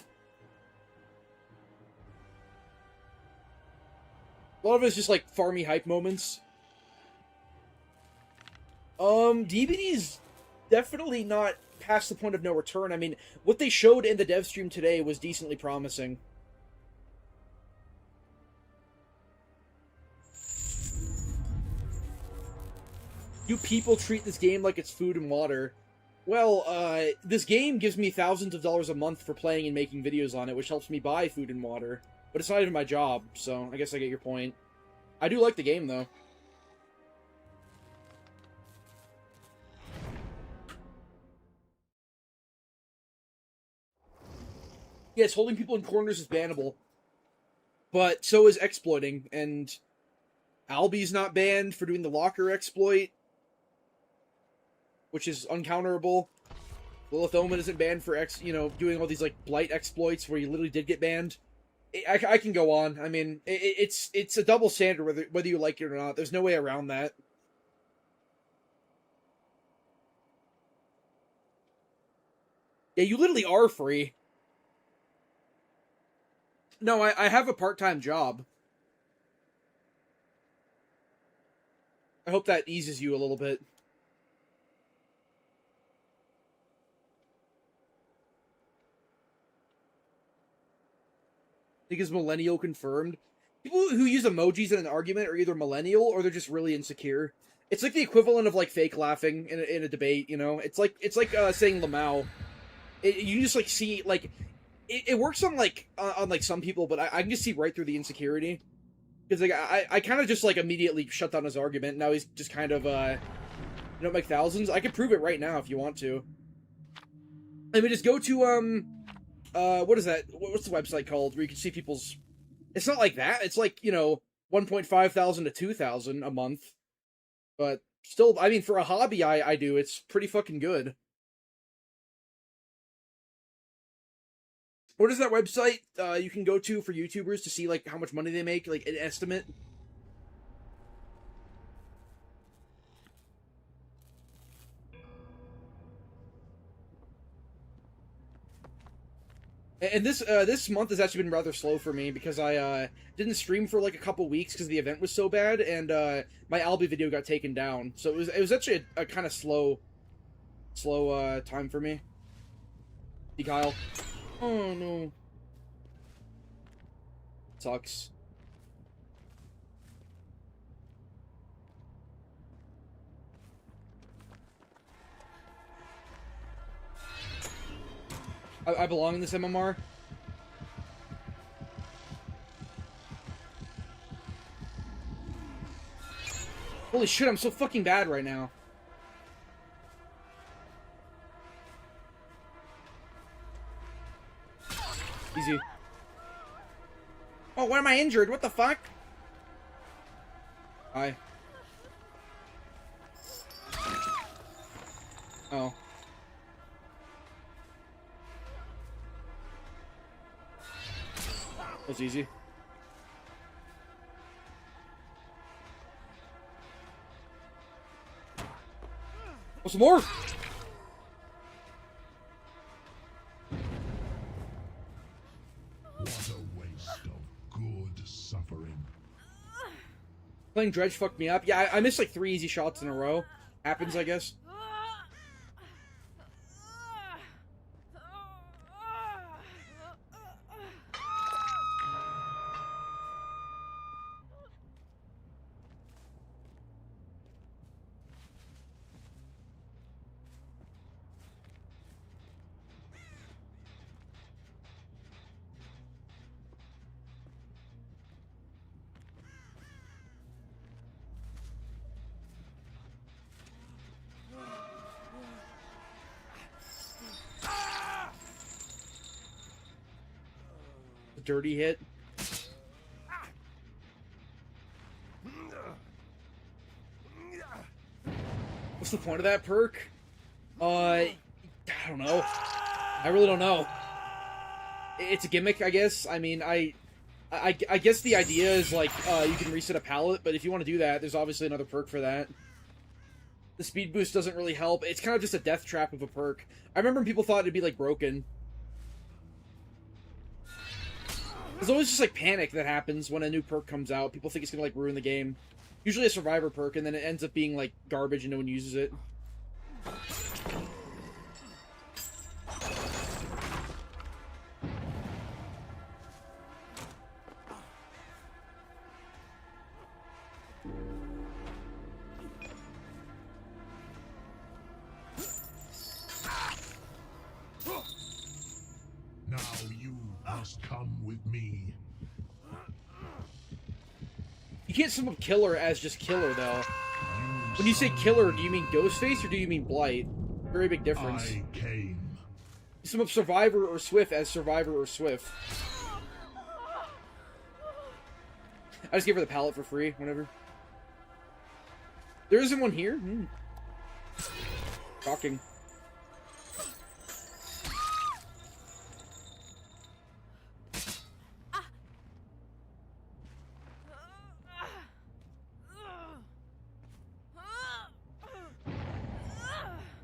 A lot of it is just like farmy hype moments. DBD's definitely not past the point of no return. I mean, what they showed in the dev stream today was decently promising. You people treat this game like it's food and water. Well, this game gives me thousands of dollars a month for playing and making videos on it, which helps me buy food and water. But it's not even my job, so I guess I get your point. I do like the game, though. Yes, holding people in corners is bannable. But so is exploiting, and Albie's not banned for doing the locker exploit, which is uncounterable. Lilith Omen isn't banned for doing all these like blight exploits where you literally did get banned. I can go on. I mean, it's a double standard whether you like it or not. There's no way around that. Yeah, you literally are free. No, I have a part-time job. I hope that eases you a little bit. I think it's millennial confirmed. People who use emojis in an argument are either millennial or they're just really insecure. It's like the equivalent of like fake laughing in a debate, you know? It's like saying Lamau. You just like see like it works on like some people, but I can just see right through the insecurity. Because like I kind of just like immediately shut down his argument. Now he's just kind of make thousands. I can prove it right now if you want to. I mean, just go to what is that? What's the website called where you can see people's? It's not like that. It's like 1.5 thousand to 2,000 a month, but still, I mean, for a hobby, I do. It's pretty fucking good. What is that website you can go to for YouTubers to see like how much money they make, like an estimate? And this month has actually been rather slow for me because I didn't stream for like a couple weeks because the event was so bad, and my Albie video got taken down. So it was actually a kind of slow time for me. Hey, Kyle. Oh no. Sucks. I belong in this MMR. Holy shit, I'm so fucking bad right now. Easy. Oh, why am I injured? What the fuck? Hi. Oh. That's easy. Oh, some more! What a waste of good suffering. Playing Dredge fucked me up. Yeah, I missed like 3 easy shots in a row. Happens, I guess. Dirty hit. What's the point of that perk? I don't know. I really don't know. It's a gimmick, I guess. I mean, I guess the idea is like you can reset a palette, but if you want to do that, there's obviously another perk for that. The speed boost doesn't really help. It's kind of just a death trap of a perk. I remember when people thought it'd be like broken. There's always just like panic that happens when a new perk comes out. People think it's gonna like ruin the game. Usually a survivor perk, and then it ends up being like garbage and no one uses it. Now you must come with me. You can't sum up killer as just killer, though. When you say killer, do you mean Ghostface or do you mean Blight? Very big difference. I came. You sum up Survivor or Swift as Survivor or Swift. I just gave her the palette for free, whatever. There isn't one here? Shocking.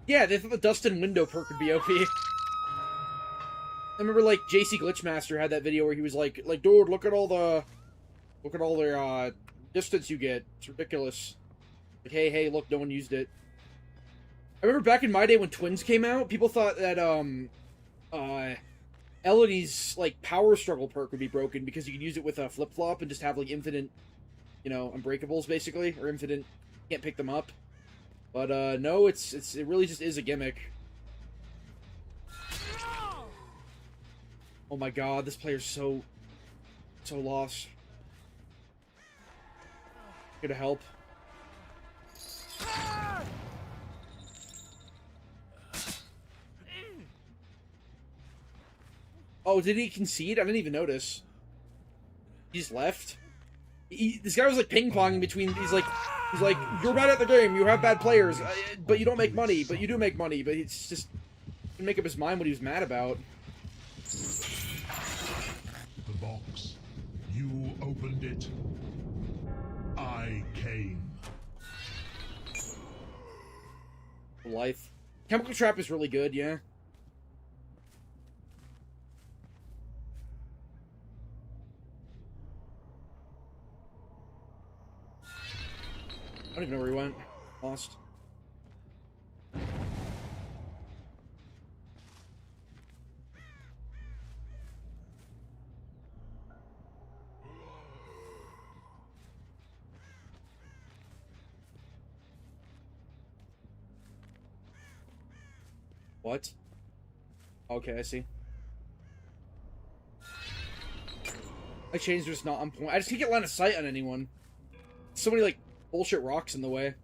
Yeah, they thought the Dust and Window perk would be OP. I remember, like, JC Glitchmaster had that video where he was like, dude, look at all their, distance you get. It's ridiculous. Like, hey, look, no one used it. I remember back in my day when Twins came out, people thought that, Elodie's, like, power struggle perk would be broken because you could use it with a flip-flop and just have, like, infinite, you know, unbreakables, basically, or infinite, can't pick them up. But, no, it really just is a gimmick. Oh my god, this player's so lost. Here to help. Oh, did he concede? I didn't even notice. He just left? This guy was like ping-ponging between, he's like, you're bad at the game, you have bad players, but you don't make money, but you do make money, but it's just, couldn't make up his mind what he was mad about. The box. You opened it. I came. Life. Chemical Trap is really good, yeah. I don't even know where he went. Lost. What? Okay, I see. My chains are just not on point. I just can't get line of sight on anyone. So many, like, bullshit rocks in the way.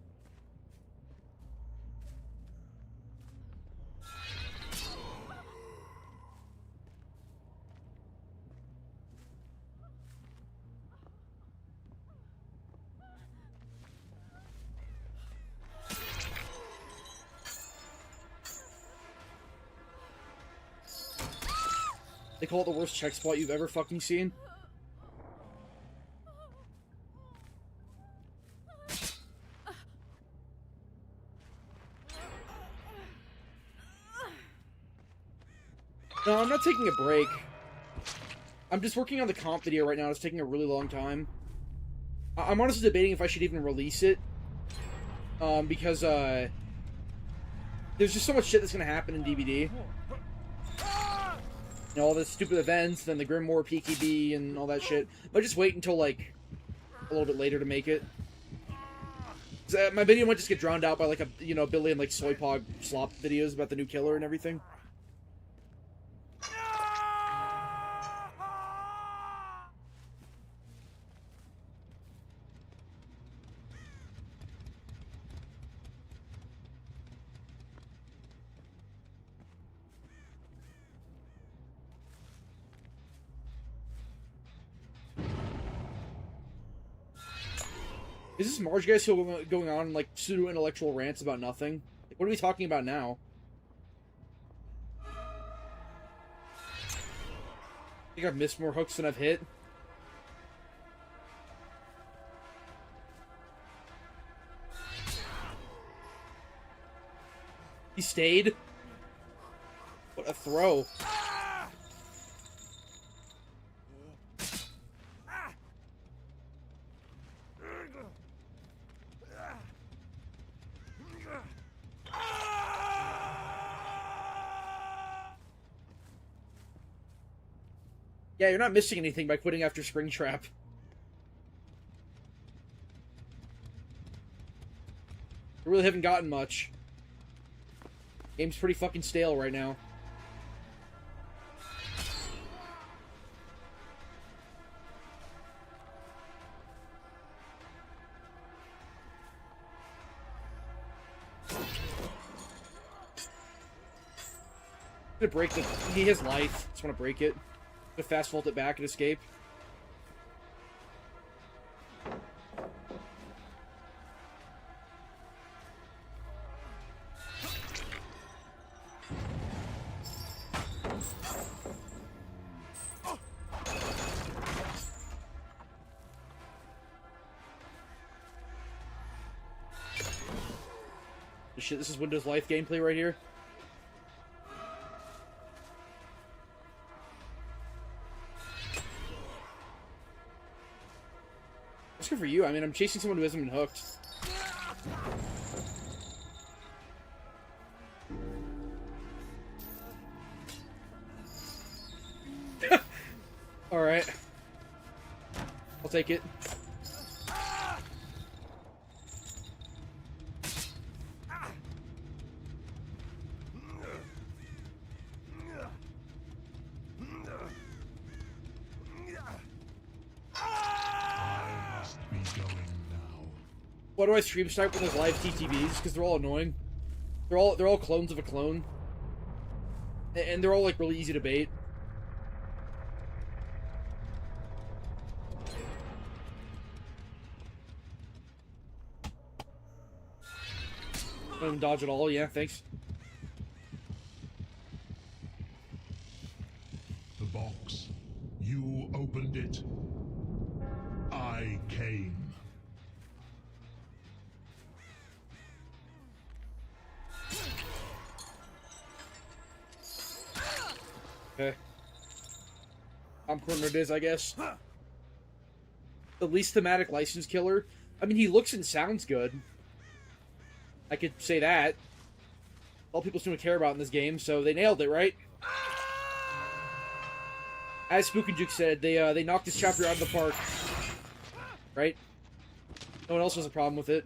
They call it the worst check spot you've ever fucking seen. No, I'm not taking a break. I'm just working on the comp video right now. It's taking a really long time. I'm honestly debating if I should even release it. Because, there's just so much shit that's gonna happen in DBD. You know, all the stupid events, then the Grimoire PKB, and all that shit. But just wait until, like, a little bit later to make it. My video might just get drowned out by, like, a billion, like, soy pog slop videos about the new killer and everything. Is this Marge guy still going on, like, pseudo-intellectual rants about nothing? Like, what are we talking about now? I think I've missed more hooks than I've hit. He stayed? What a throw. Yeah, you're not missing anything by quitting after Springtrap. You really haven't gotten much. Game's pretty fucking stale right now. I'm gonna break the... He has life. Just want to break it. I'm gonna fast vault it back and escape. Shit, this is Windows Life gameplay right here. That's good for you. I mean, I'm chasing someone who hasn't been hooked. Alright. I'll take it. Why do I stream snipe with those live TTVs? Because they're all annoying. They're all clones of a clone. And they're all like really easy to bait. Don't even dodge at all, yeah, thanks. The box. You opened it. I came. Okay. I'm corner it is, I guess. The least thematic license killer. I mean, he looks and sounds good. I could say that. All people seem to care about in this game, so they nailed it, right? As Spook and Juke said, they knocked this chapter out of the park. Right? No one else has a problem with it.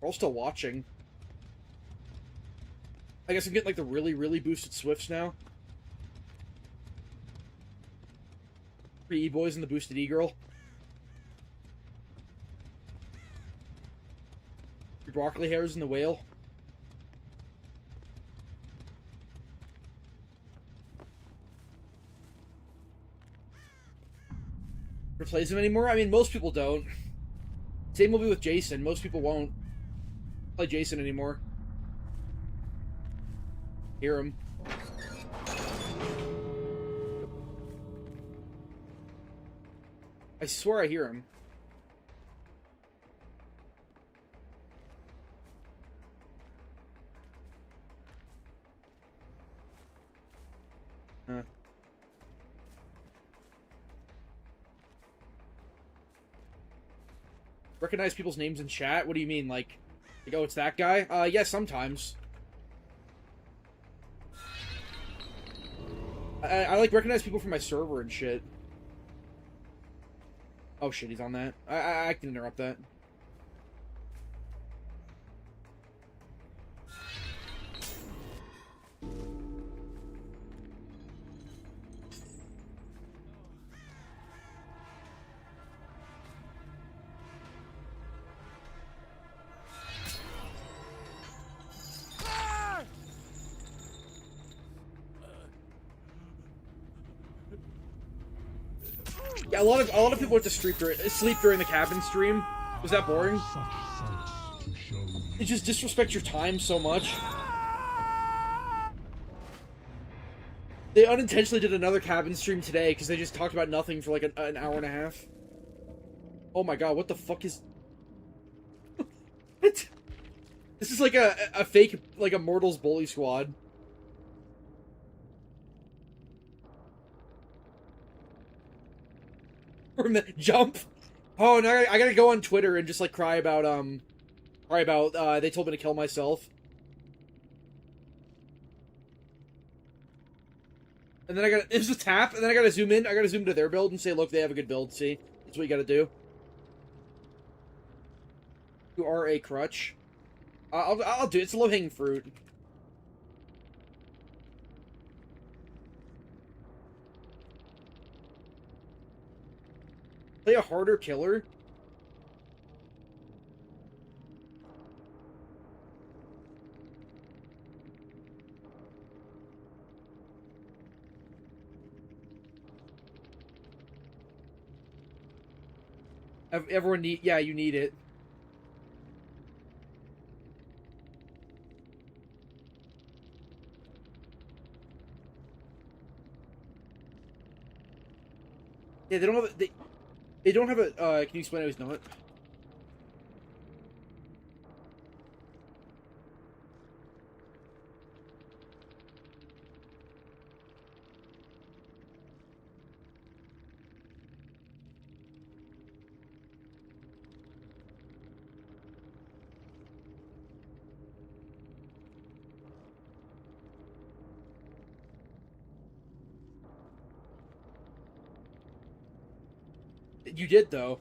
We're all still watching. I guess I'm getting like the really, really boosted Swifts now. 3 E-boys and the boosted E-girl. 3 broccoli hairs and the whale. Plays him anymore? I mean, most people don't. Same will be with Jason. Most people won't play Jason anymore. Hear him. I swear I hear him. Recognize people's names in chat? What do you mean, like oh, it's that guy? Yeah, sometimes. I like recognize people from my server and shit. Oh shit, he's on that. I can interrupt that. Yeah, a lot of people went to sleep during the cabin stream. Was that boring? It just disrespects your time so much. They unintentionally did another cabin stream today because they just talked about nothing for like an hour and a half. Oh my god, what the fuck is... What? This is like a fake, like a Mortals Bully Squad. Jump! Oh, now I gotta go on Twitter and just like cry about they told me to kill myself. And then it's a tap, and then I gotta zoom in. I gotta zoom to their build and say, look, they have a good build. See, that's what you gotta do. You are a crutch. I'll do it. It's a low-hanging fruit. Play a harder killer? Everyone yeah, you need it. Yeah, they don't have they don't have a can you explain how he's not? You did, though.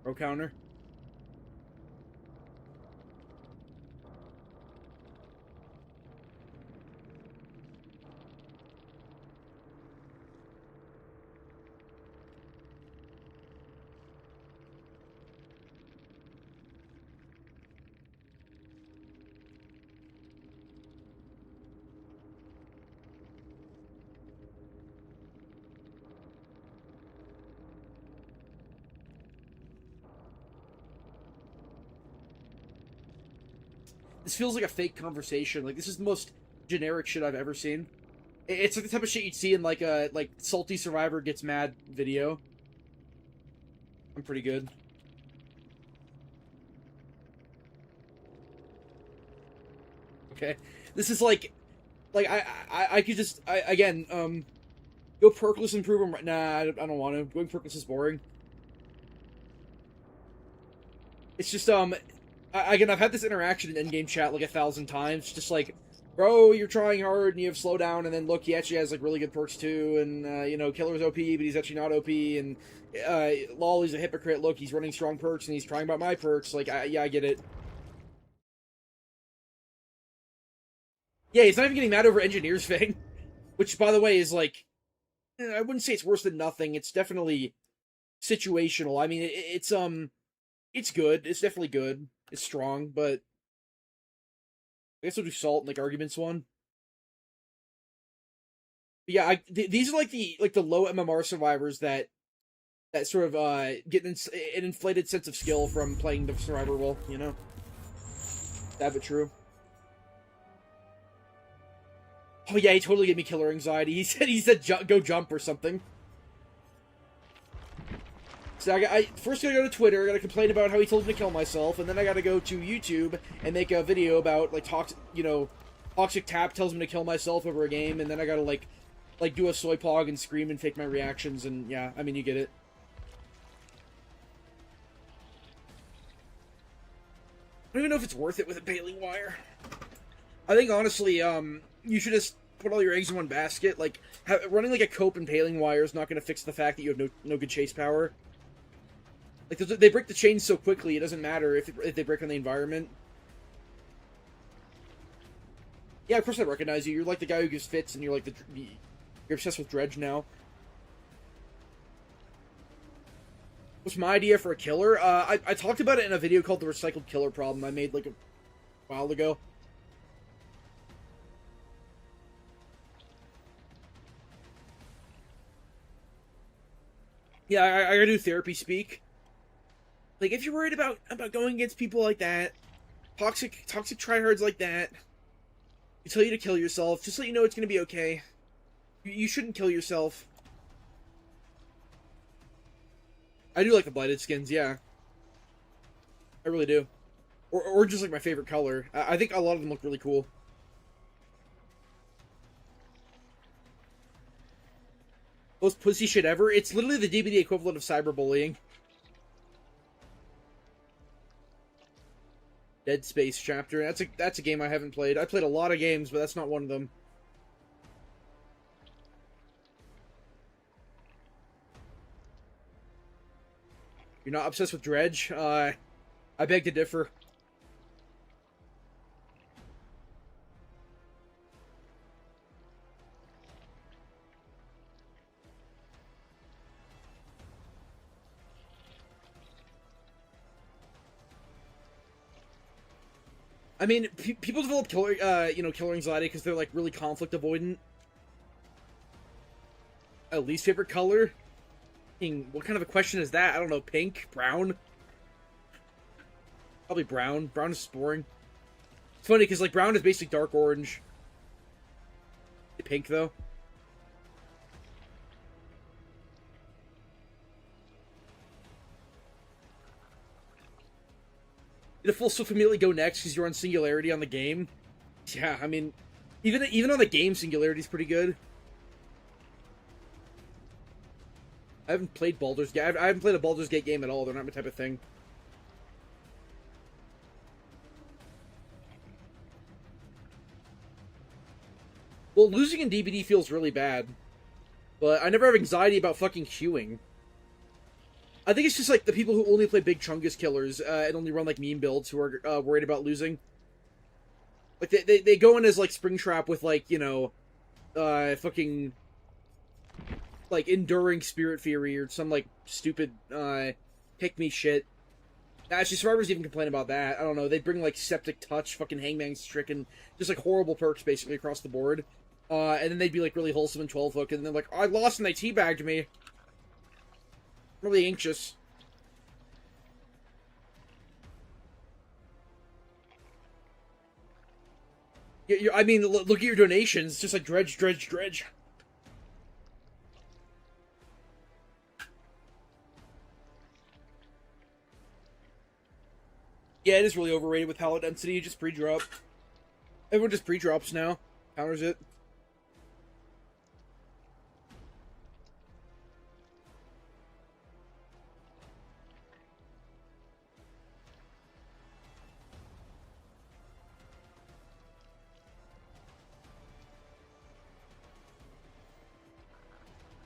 Pro counter. This feels like a fake conversation. Like, this is the most generic shit I've ever seen. It's like the type of shit you'd see in like a Salty Survivor Gets Mad video. I'm pretty good. Okay. This is like I could just again go perkless and prove him right. Nah, I don't want to. Going perkless is boring. It's just Again, I've had this interaction in endgame chat like 1,000 times, just like, bro, you're trying hard and you have slowdown, and then look, he actually has like really good perks too, and you know, Killer's OP, but he's actually not OP, and lol, he's a hypocrite. Look, he's running strong perks and he's trying about my perks. Like, yeah, I get it. Yeah, he's not even getting mad over Engineer's thing, which, by the way, is like, I wouldn't say it's worse than nothing. It's definitely situational. I mean, it's good. It's definitely good. It's strong, but I guess we'll do Salt in like arguments one. But yeah, these are like the low MMR survivors that sort of get an inflated sense of skill from playing the survivor role. You know, that but true. Oh yeah, he totally gave me killer anxiety. He said go jump or something. So I first gotta go to Twitter, I gotta complain about how he told me to kill myself, and then I gotta go to YouTube and make a video about like toxic tap tells me to kill myself over a game, and then I gotta like do a soy pog and scream and fake my reactions, and yeah, I mean, you get it. I don't even know if it's worth it with a baling wire. I think honestly, you should just put all your eggs in one basket. Like running like a cope and baling wire is not going to fix the fact that you have no good chase power. Like they break the chains so quickly, it doesn't matter if they break on the environment. Yeah, of course I recognize you. You're like the guy who gives fits, and you're like you're obsessed with Dredge now. What's my idea for a killer? I talked about it in a video called The Recycled Killer Problem I made like a while ago. Yeah, I gotta do therapy speak. Like, if you're worried about going against people like that, toxic tryhards like that, who tell you to kill yourself, just let you know it's gonna be okay. You shouldn't kill yourself. I do like the blighted skins, yeah. I really do. Or just like my favorite color. I think a lot of them look really cool. Most pussy shit ever. It's literally the DBD equivalent of cyberbullying. Dead Space chapter. That's a game I haven't played. I played a lot of games, but that's not one of them. You're not obsessed with Dredge? I beg to differ. I mean, people develop killer anxiety because they're like really conflict avoidant. Least favorite color? What kind of a question is that? I don't know. Pink? Brown? Probably brown. Brown is boring. It's funny because like brown is basically dark orange. Pink though. Did a full Swift immediately go next because you're on Singularity on the game? Yeah, I mean, even on the game, Singularity is pretty good. I haven't played Baldur's Gate. I haven't played a Baldur's Gate game at all. They're not my type of thing. Well, losing in DBD feels really bad. But I never have anxiety about fucking queuing. I think it's just like the people who only play big Chungus killers and only run like meme builds who are worried about losing. Like they go in as like Springtrap with like, you know, fucking like Enduring Spirit Fury or some like stupid pick me shit. Actually, survivors even complain about that. I don't know. They bring like Septic Touch, fucking Hangman Stricken, just like horrible perks basically across the board. And then they'd be like really wholesome and 12 hook, and then like, I lost and they teabagged me. Really anxious. I mean, look at your donations. Just like dredge. Yeah, it is really overrated with pallet density. Just pre-drop. Everyone just pre-drops now. Counters it.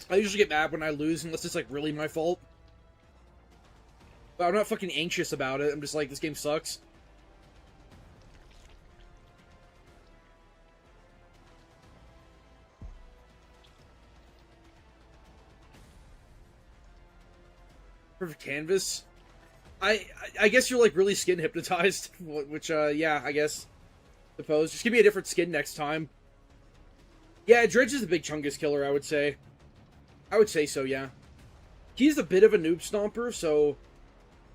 I usually get mad when I lose unless it's like really my fault. But I'm not fucking anxious about it. I'm just like, this game sucks. Perfect canvas. I guess you're like really skin hypnotized, which yeah, I guess. Suppose. Just give me a different skin next time. Yeah, Dredge is the big Chungus killer, I would say. I would say so, yeah. He's a bit of a noob stomper, so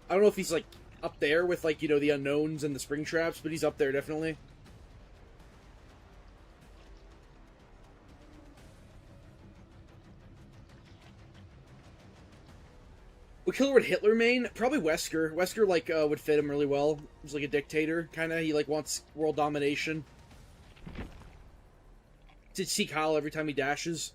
I don't know if he's like up there with like, you know, the unknowns and the spring traps, but he's up there definitely. What killer would Hitler main? Probably Wesker. Wesker, like, would fit him really well. He's like a dictator, kind of. He, like, wants world domination. Did see Kyle every time he dashes.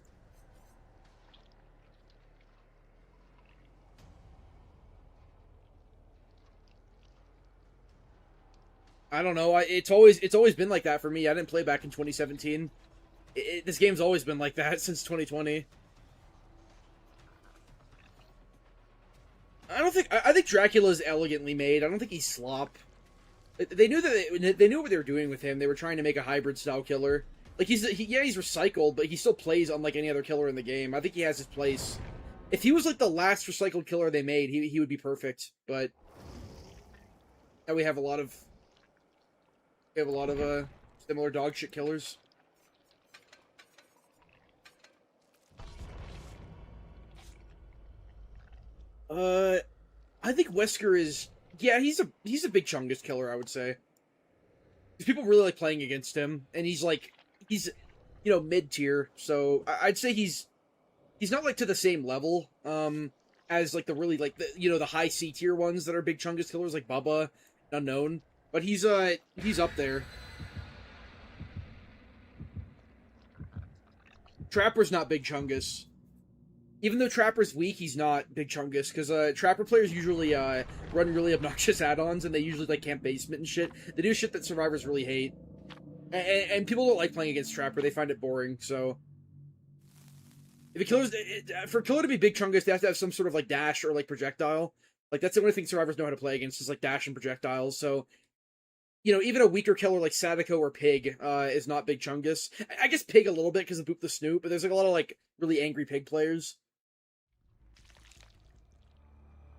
I don't know. It's always been like that for me. I didn't play back in 2017. This game's always been like that since 2020. I think Dracula's elegantly made. I don't think he's slop. They knew that they knew what they were doing with him. They were trying to make a hybrid style killer. Like he's recycled, but he still plays unlike any other killer in the game. I think he has his place. If he was like the last recycled killer they made, he would be perfect. But now we have a lot of similar dog shit killers. I think Wesker is... Yeah, he's a big Chungus killer, I would say. Because people really like playing against him, and he's, you know, mid-tier, so I'd say he's not, like, to the same level, as, like, the really, like, the high C-tier ones that are big Chungus killers, like Bubba, Unknown, but he's up there. Trapper's not big Chungus. Even though Trapper's weak, he's not big Chungus, because Trapper players usually run really obnoxious add-ons, and they usually like camp basement and shit. They do shit that survivors really hate. And people don't like playing against Trapper, they find it boring, so... If a killer's... For a killer to be big Chungus, they have to have some sort of like dash or like projectile. Like, that's the only thing survivors know how to play against, is like dash and projectiles, so... You know, even a weaker killer like Sadako or Pig is not big Chungus. I guess Pig a little bit because of Boop the Snoop, but there's like a lot of like really angry Pig players.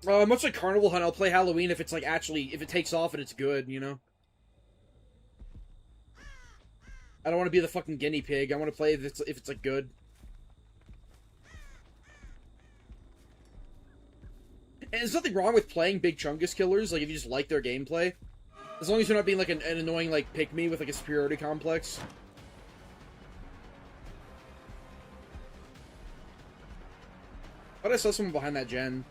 Much like Carnival Hunt, I'll play Halloween if it's like if it takes off and it's good, you know? I don't want to be the fucking guinea pig. I want to play if it's like good. And there's nothing wrong with playing big Chungus killers, like if you just like their gameplay. As long as you're not being like an annoying like pick-me with like a superiority complex. I thought I saw someone behind that gen.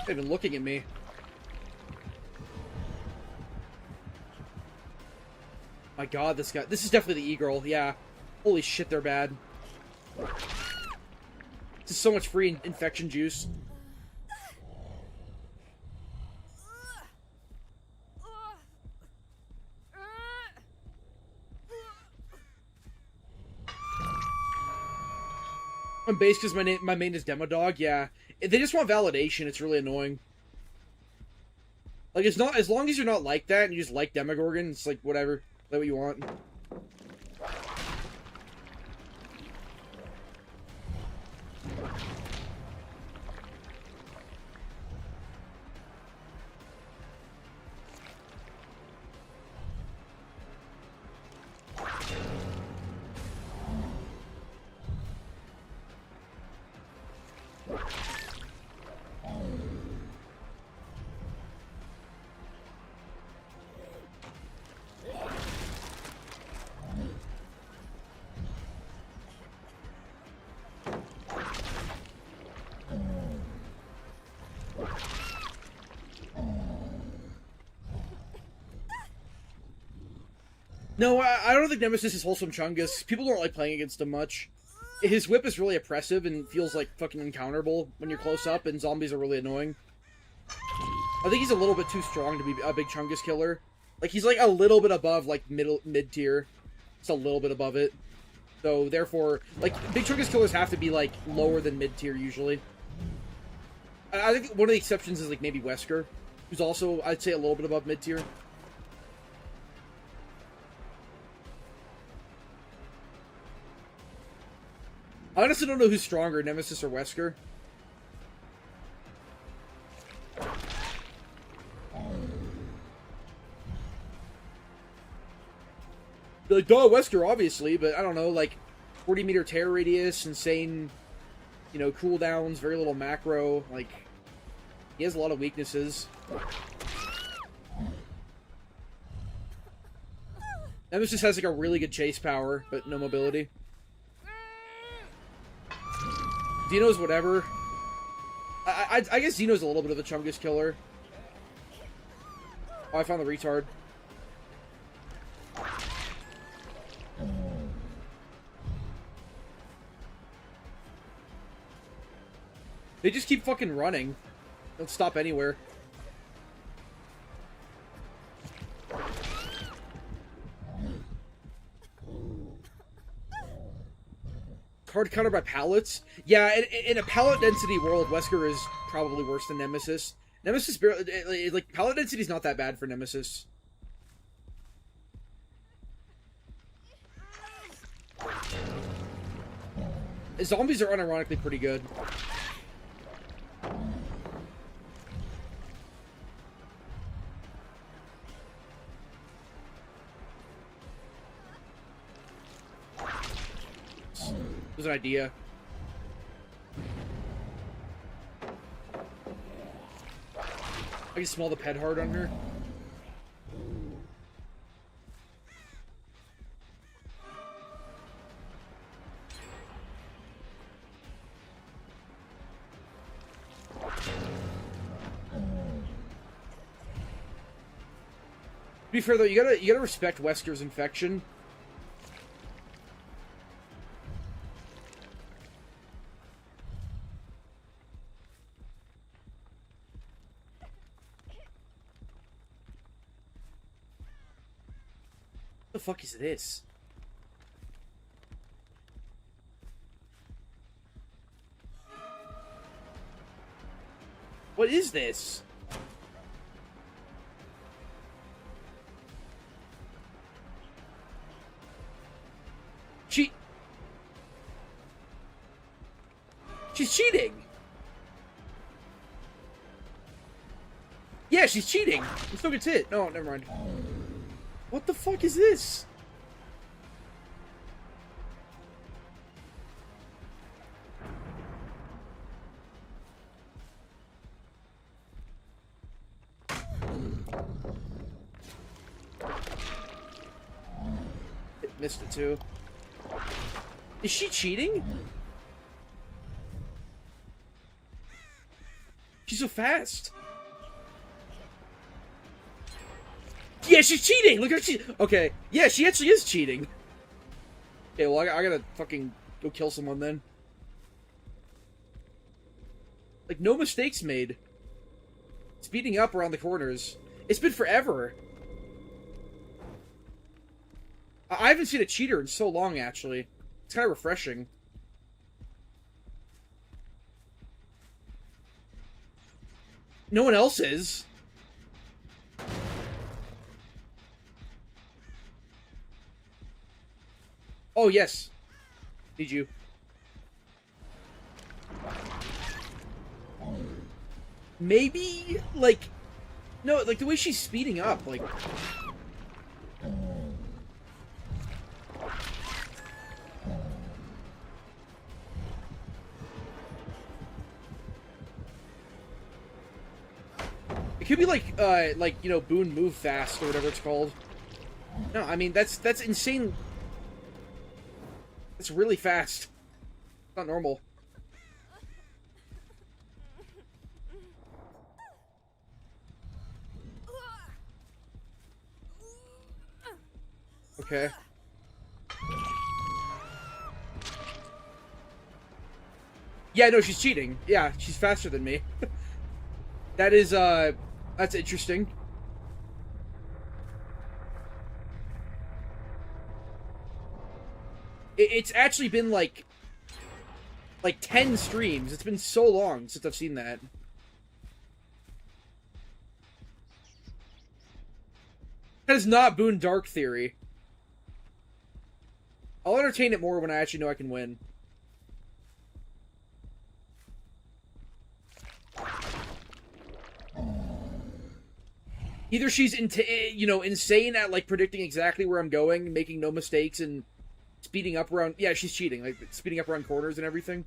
They've been looking at me. My god, this guy... This is definitely the E-Girl, yeah. Holy shit, they're bad. This is so much free infection juice. I'm base because my main is Demo Dog, yeah. They just want validation, it's really annoying. Like, it's not... As long as you're not like that and you just like Demogorgon, it's like, whatever. Play what you want. No, I don't think Nemesis is wholesome Chungus. People don't like playing against him much. His whip is really oppressive and feels like fucking uncounterable when you're close up, and zombies are really annoying. I think he's a little bit too strong to be a big Chungus killer. Like, he's like a little bit above, like, mid-tier. Just a little bit above it. So, therefore, like, big Chungus killers have to be, like, lower than mid-tier usually. I think one of the exceptions is, like, maybe Wesker, who's also, I'd say, a little bit above mid-tier. I honestly don't know who's stronger, Nemesis or Wesker. Be like, duh, Wesker, obviously, but I don't know, like, 40-meter tear radius, insane, you know, cooldowns, very little macro, like, he has a lot of weaknesses. Nemesis has, like, a really good chase power, but no mobility. Xeno's whatever. I guess Xeno's a little bit of a Chungus killer. Oh, I found the retard. They just keep fucking running. Don't stop anywhere. Hard counter by pallets? Yeah, in a pallet density world, Wesker is probably worse than Nemesis. Nemesis barely, like, pallet density is not that bad for Nemesis. Zombies are unironically pretty good. Was an idea. I can smell the pet heart on her. To be fair though, you gotta respect Wesker's infection. What the fuck is this? What is this? She's cheating! Yeah, she's cheating! It still gets hit. No, never mind. What the fuck is this? It missed it too. Is she cheating? She's so fast. Yeah, she's cheating! Look at her cheat. Okay. Yeah, she actually is cheating. Okay, well, I gotta fucking go kill someone then. Like, no mistakes made. Speeding up around the corners. It's been forever. I haven't seen a cheater in so long, actually. It's kind of refreshing. No one else is. Oh, yes. Need you. Maybe, like... No, like, the way she's speeding up, like... It could be like, you know, Boone move fast or whatever it's called. No, I mean, that's insane. It's really fast. It's not normal. Okay. Yeah, no, she's cheating. Yeah, she's faster than me. That is, that's interesting. It's actually been like 10 streams. It's been so long since I've seen that. That is not Boone Dark Theory. I'll entertain it more when I actually know I can win. Either she's insane at like predicting exactly where I'm going, making no mistakes, and speeding up around. Yeah, she's cheating, like speeding up around corners and everything.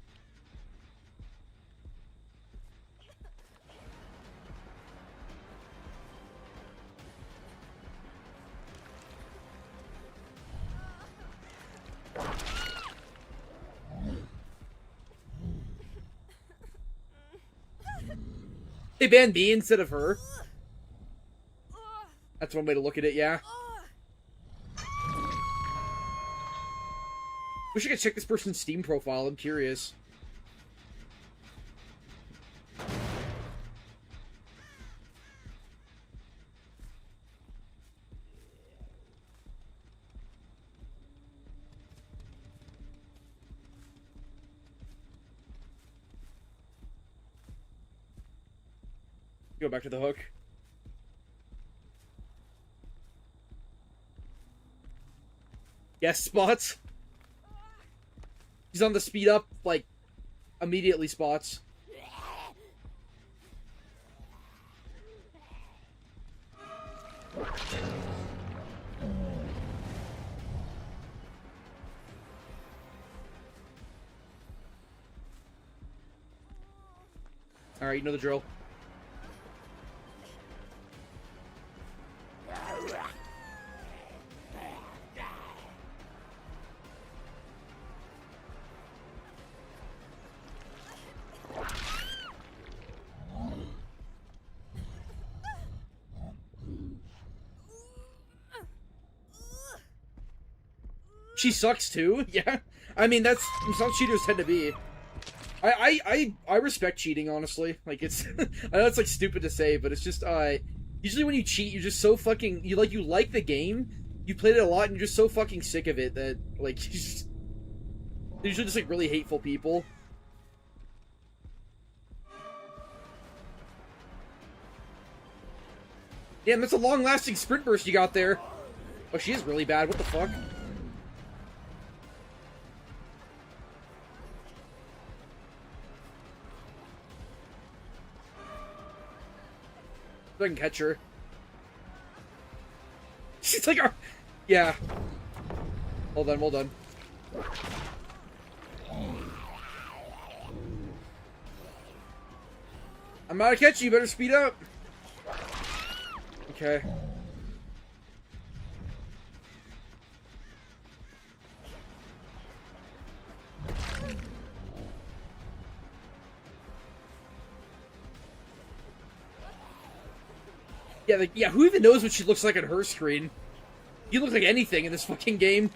They banned me instead of her. That's one way to look at it, yeah. Wish I could check this person's Steam profile, I'm curious. Go back to the hook. Yes, spots. He's on the speed up, like, immediately spots. Alright, you know the drill. She sucks too. Yeah, I mean that's some cheaters tend to be. I respect cheating, honestly. Like it's I know it's like stupid to say, but it's just usually when you cheat, you're just so fucking you like the game, you played it a lot, and you're just so fucking sick of it that like they're usually just like really hateful people. Damn, that's a long-lasting sprint burst you got there. Oh, she is really bad. What the fuck? I can catch her. She's like, yeah. Hold on, hold on. I'm about to catch you. You better speed up. Okay. Yeah, like, yeah, who even knows what she looks like on her screen? You look like anything in this fucking game.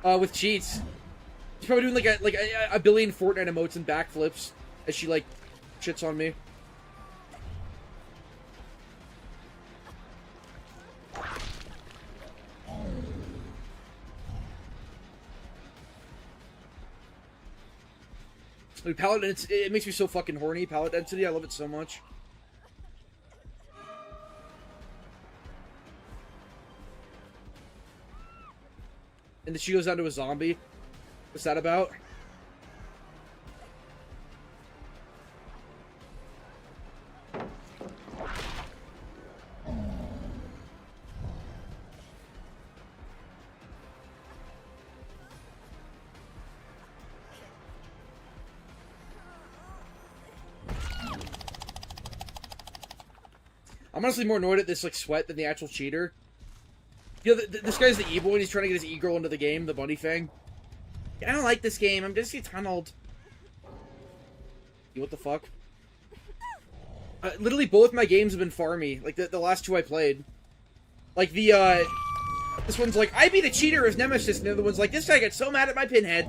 With cheats. She's probably doing like a billion Fortnite emotes and backflips as she like shits on me. Like, palette, it makes me so fucking horny. Palette density, I love it so much. And then she goes down to a zombie. What's that about? I'm honestly more annoyed at this like sweat than the actual cheater. You know, this guy's the evil and he's trying to get his e-girl into the game, the bunny thing. I don't like this game, I'm just getting tunneled. What the fuck? Literally both my games have been farmy, like the last two I played. Like the This one's like, I beat a cheater as Nemesis, and the other one's like, this guy gets so mad at my pinhead.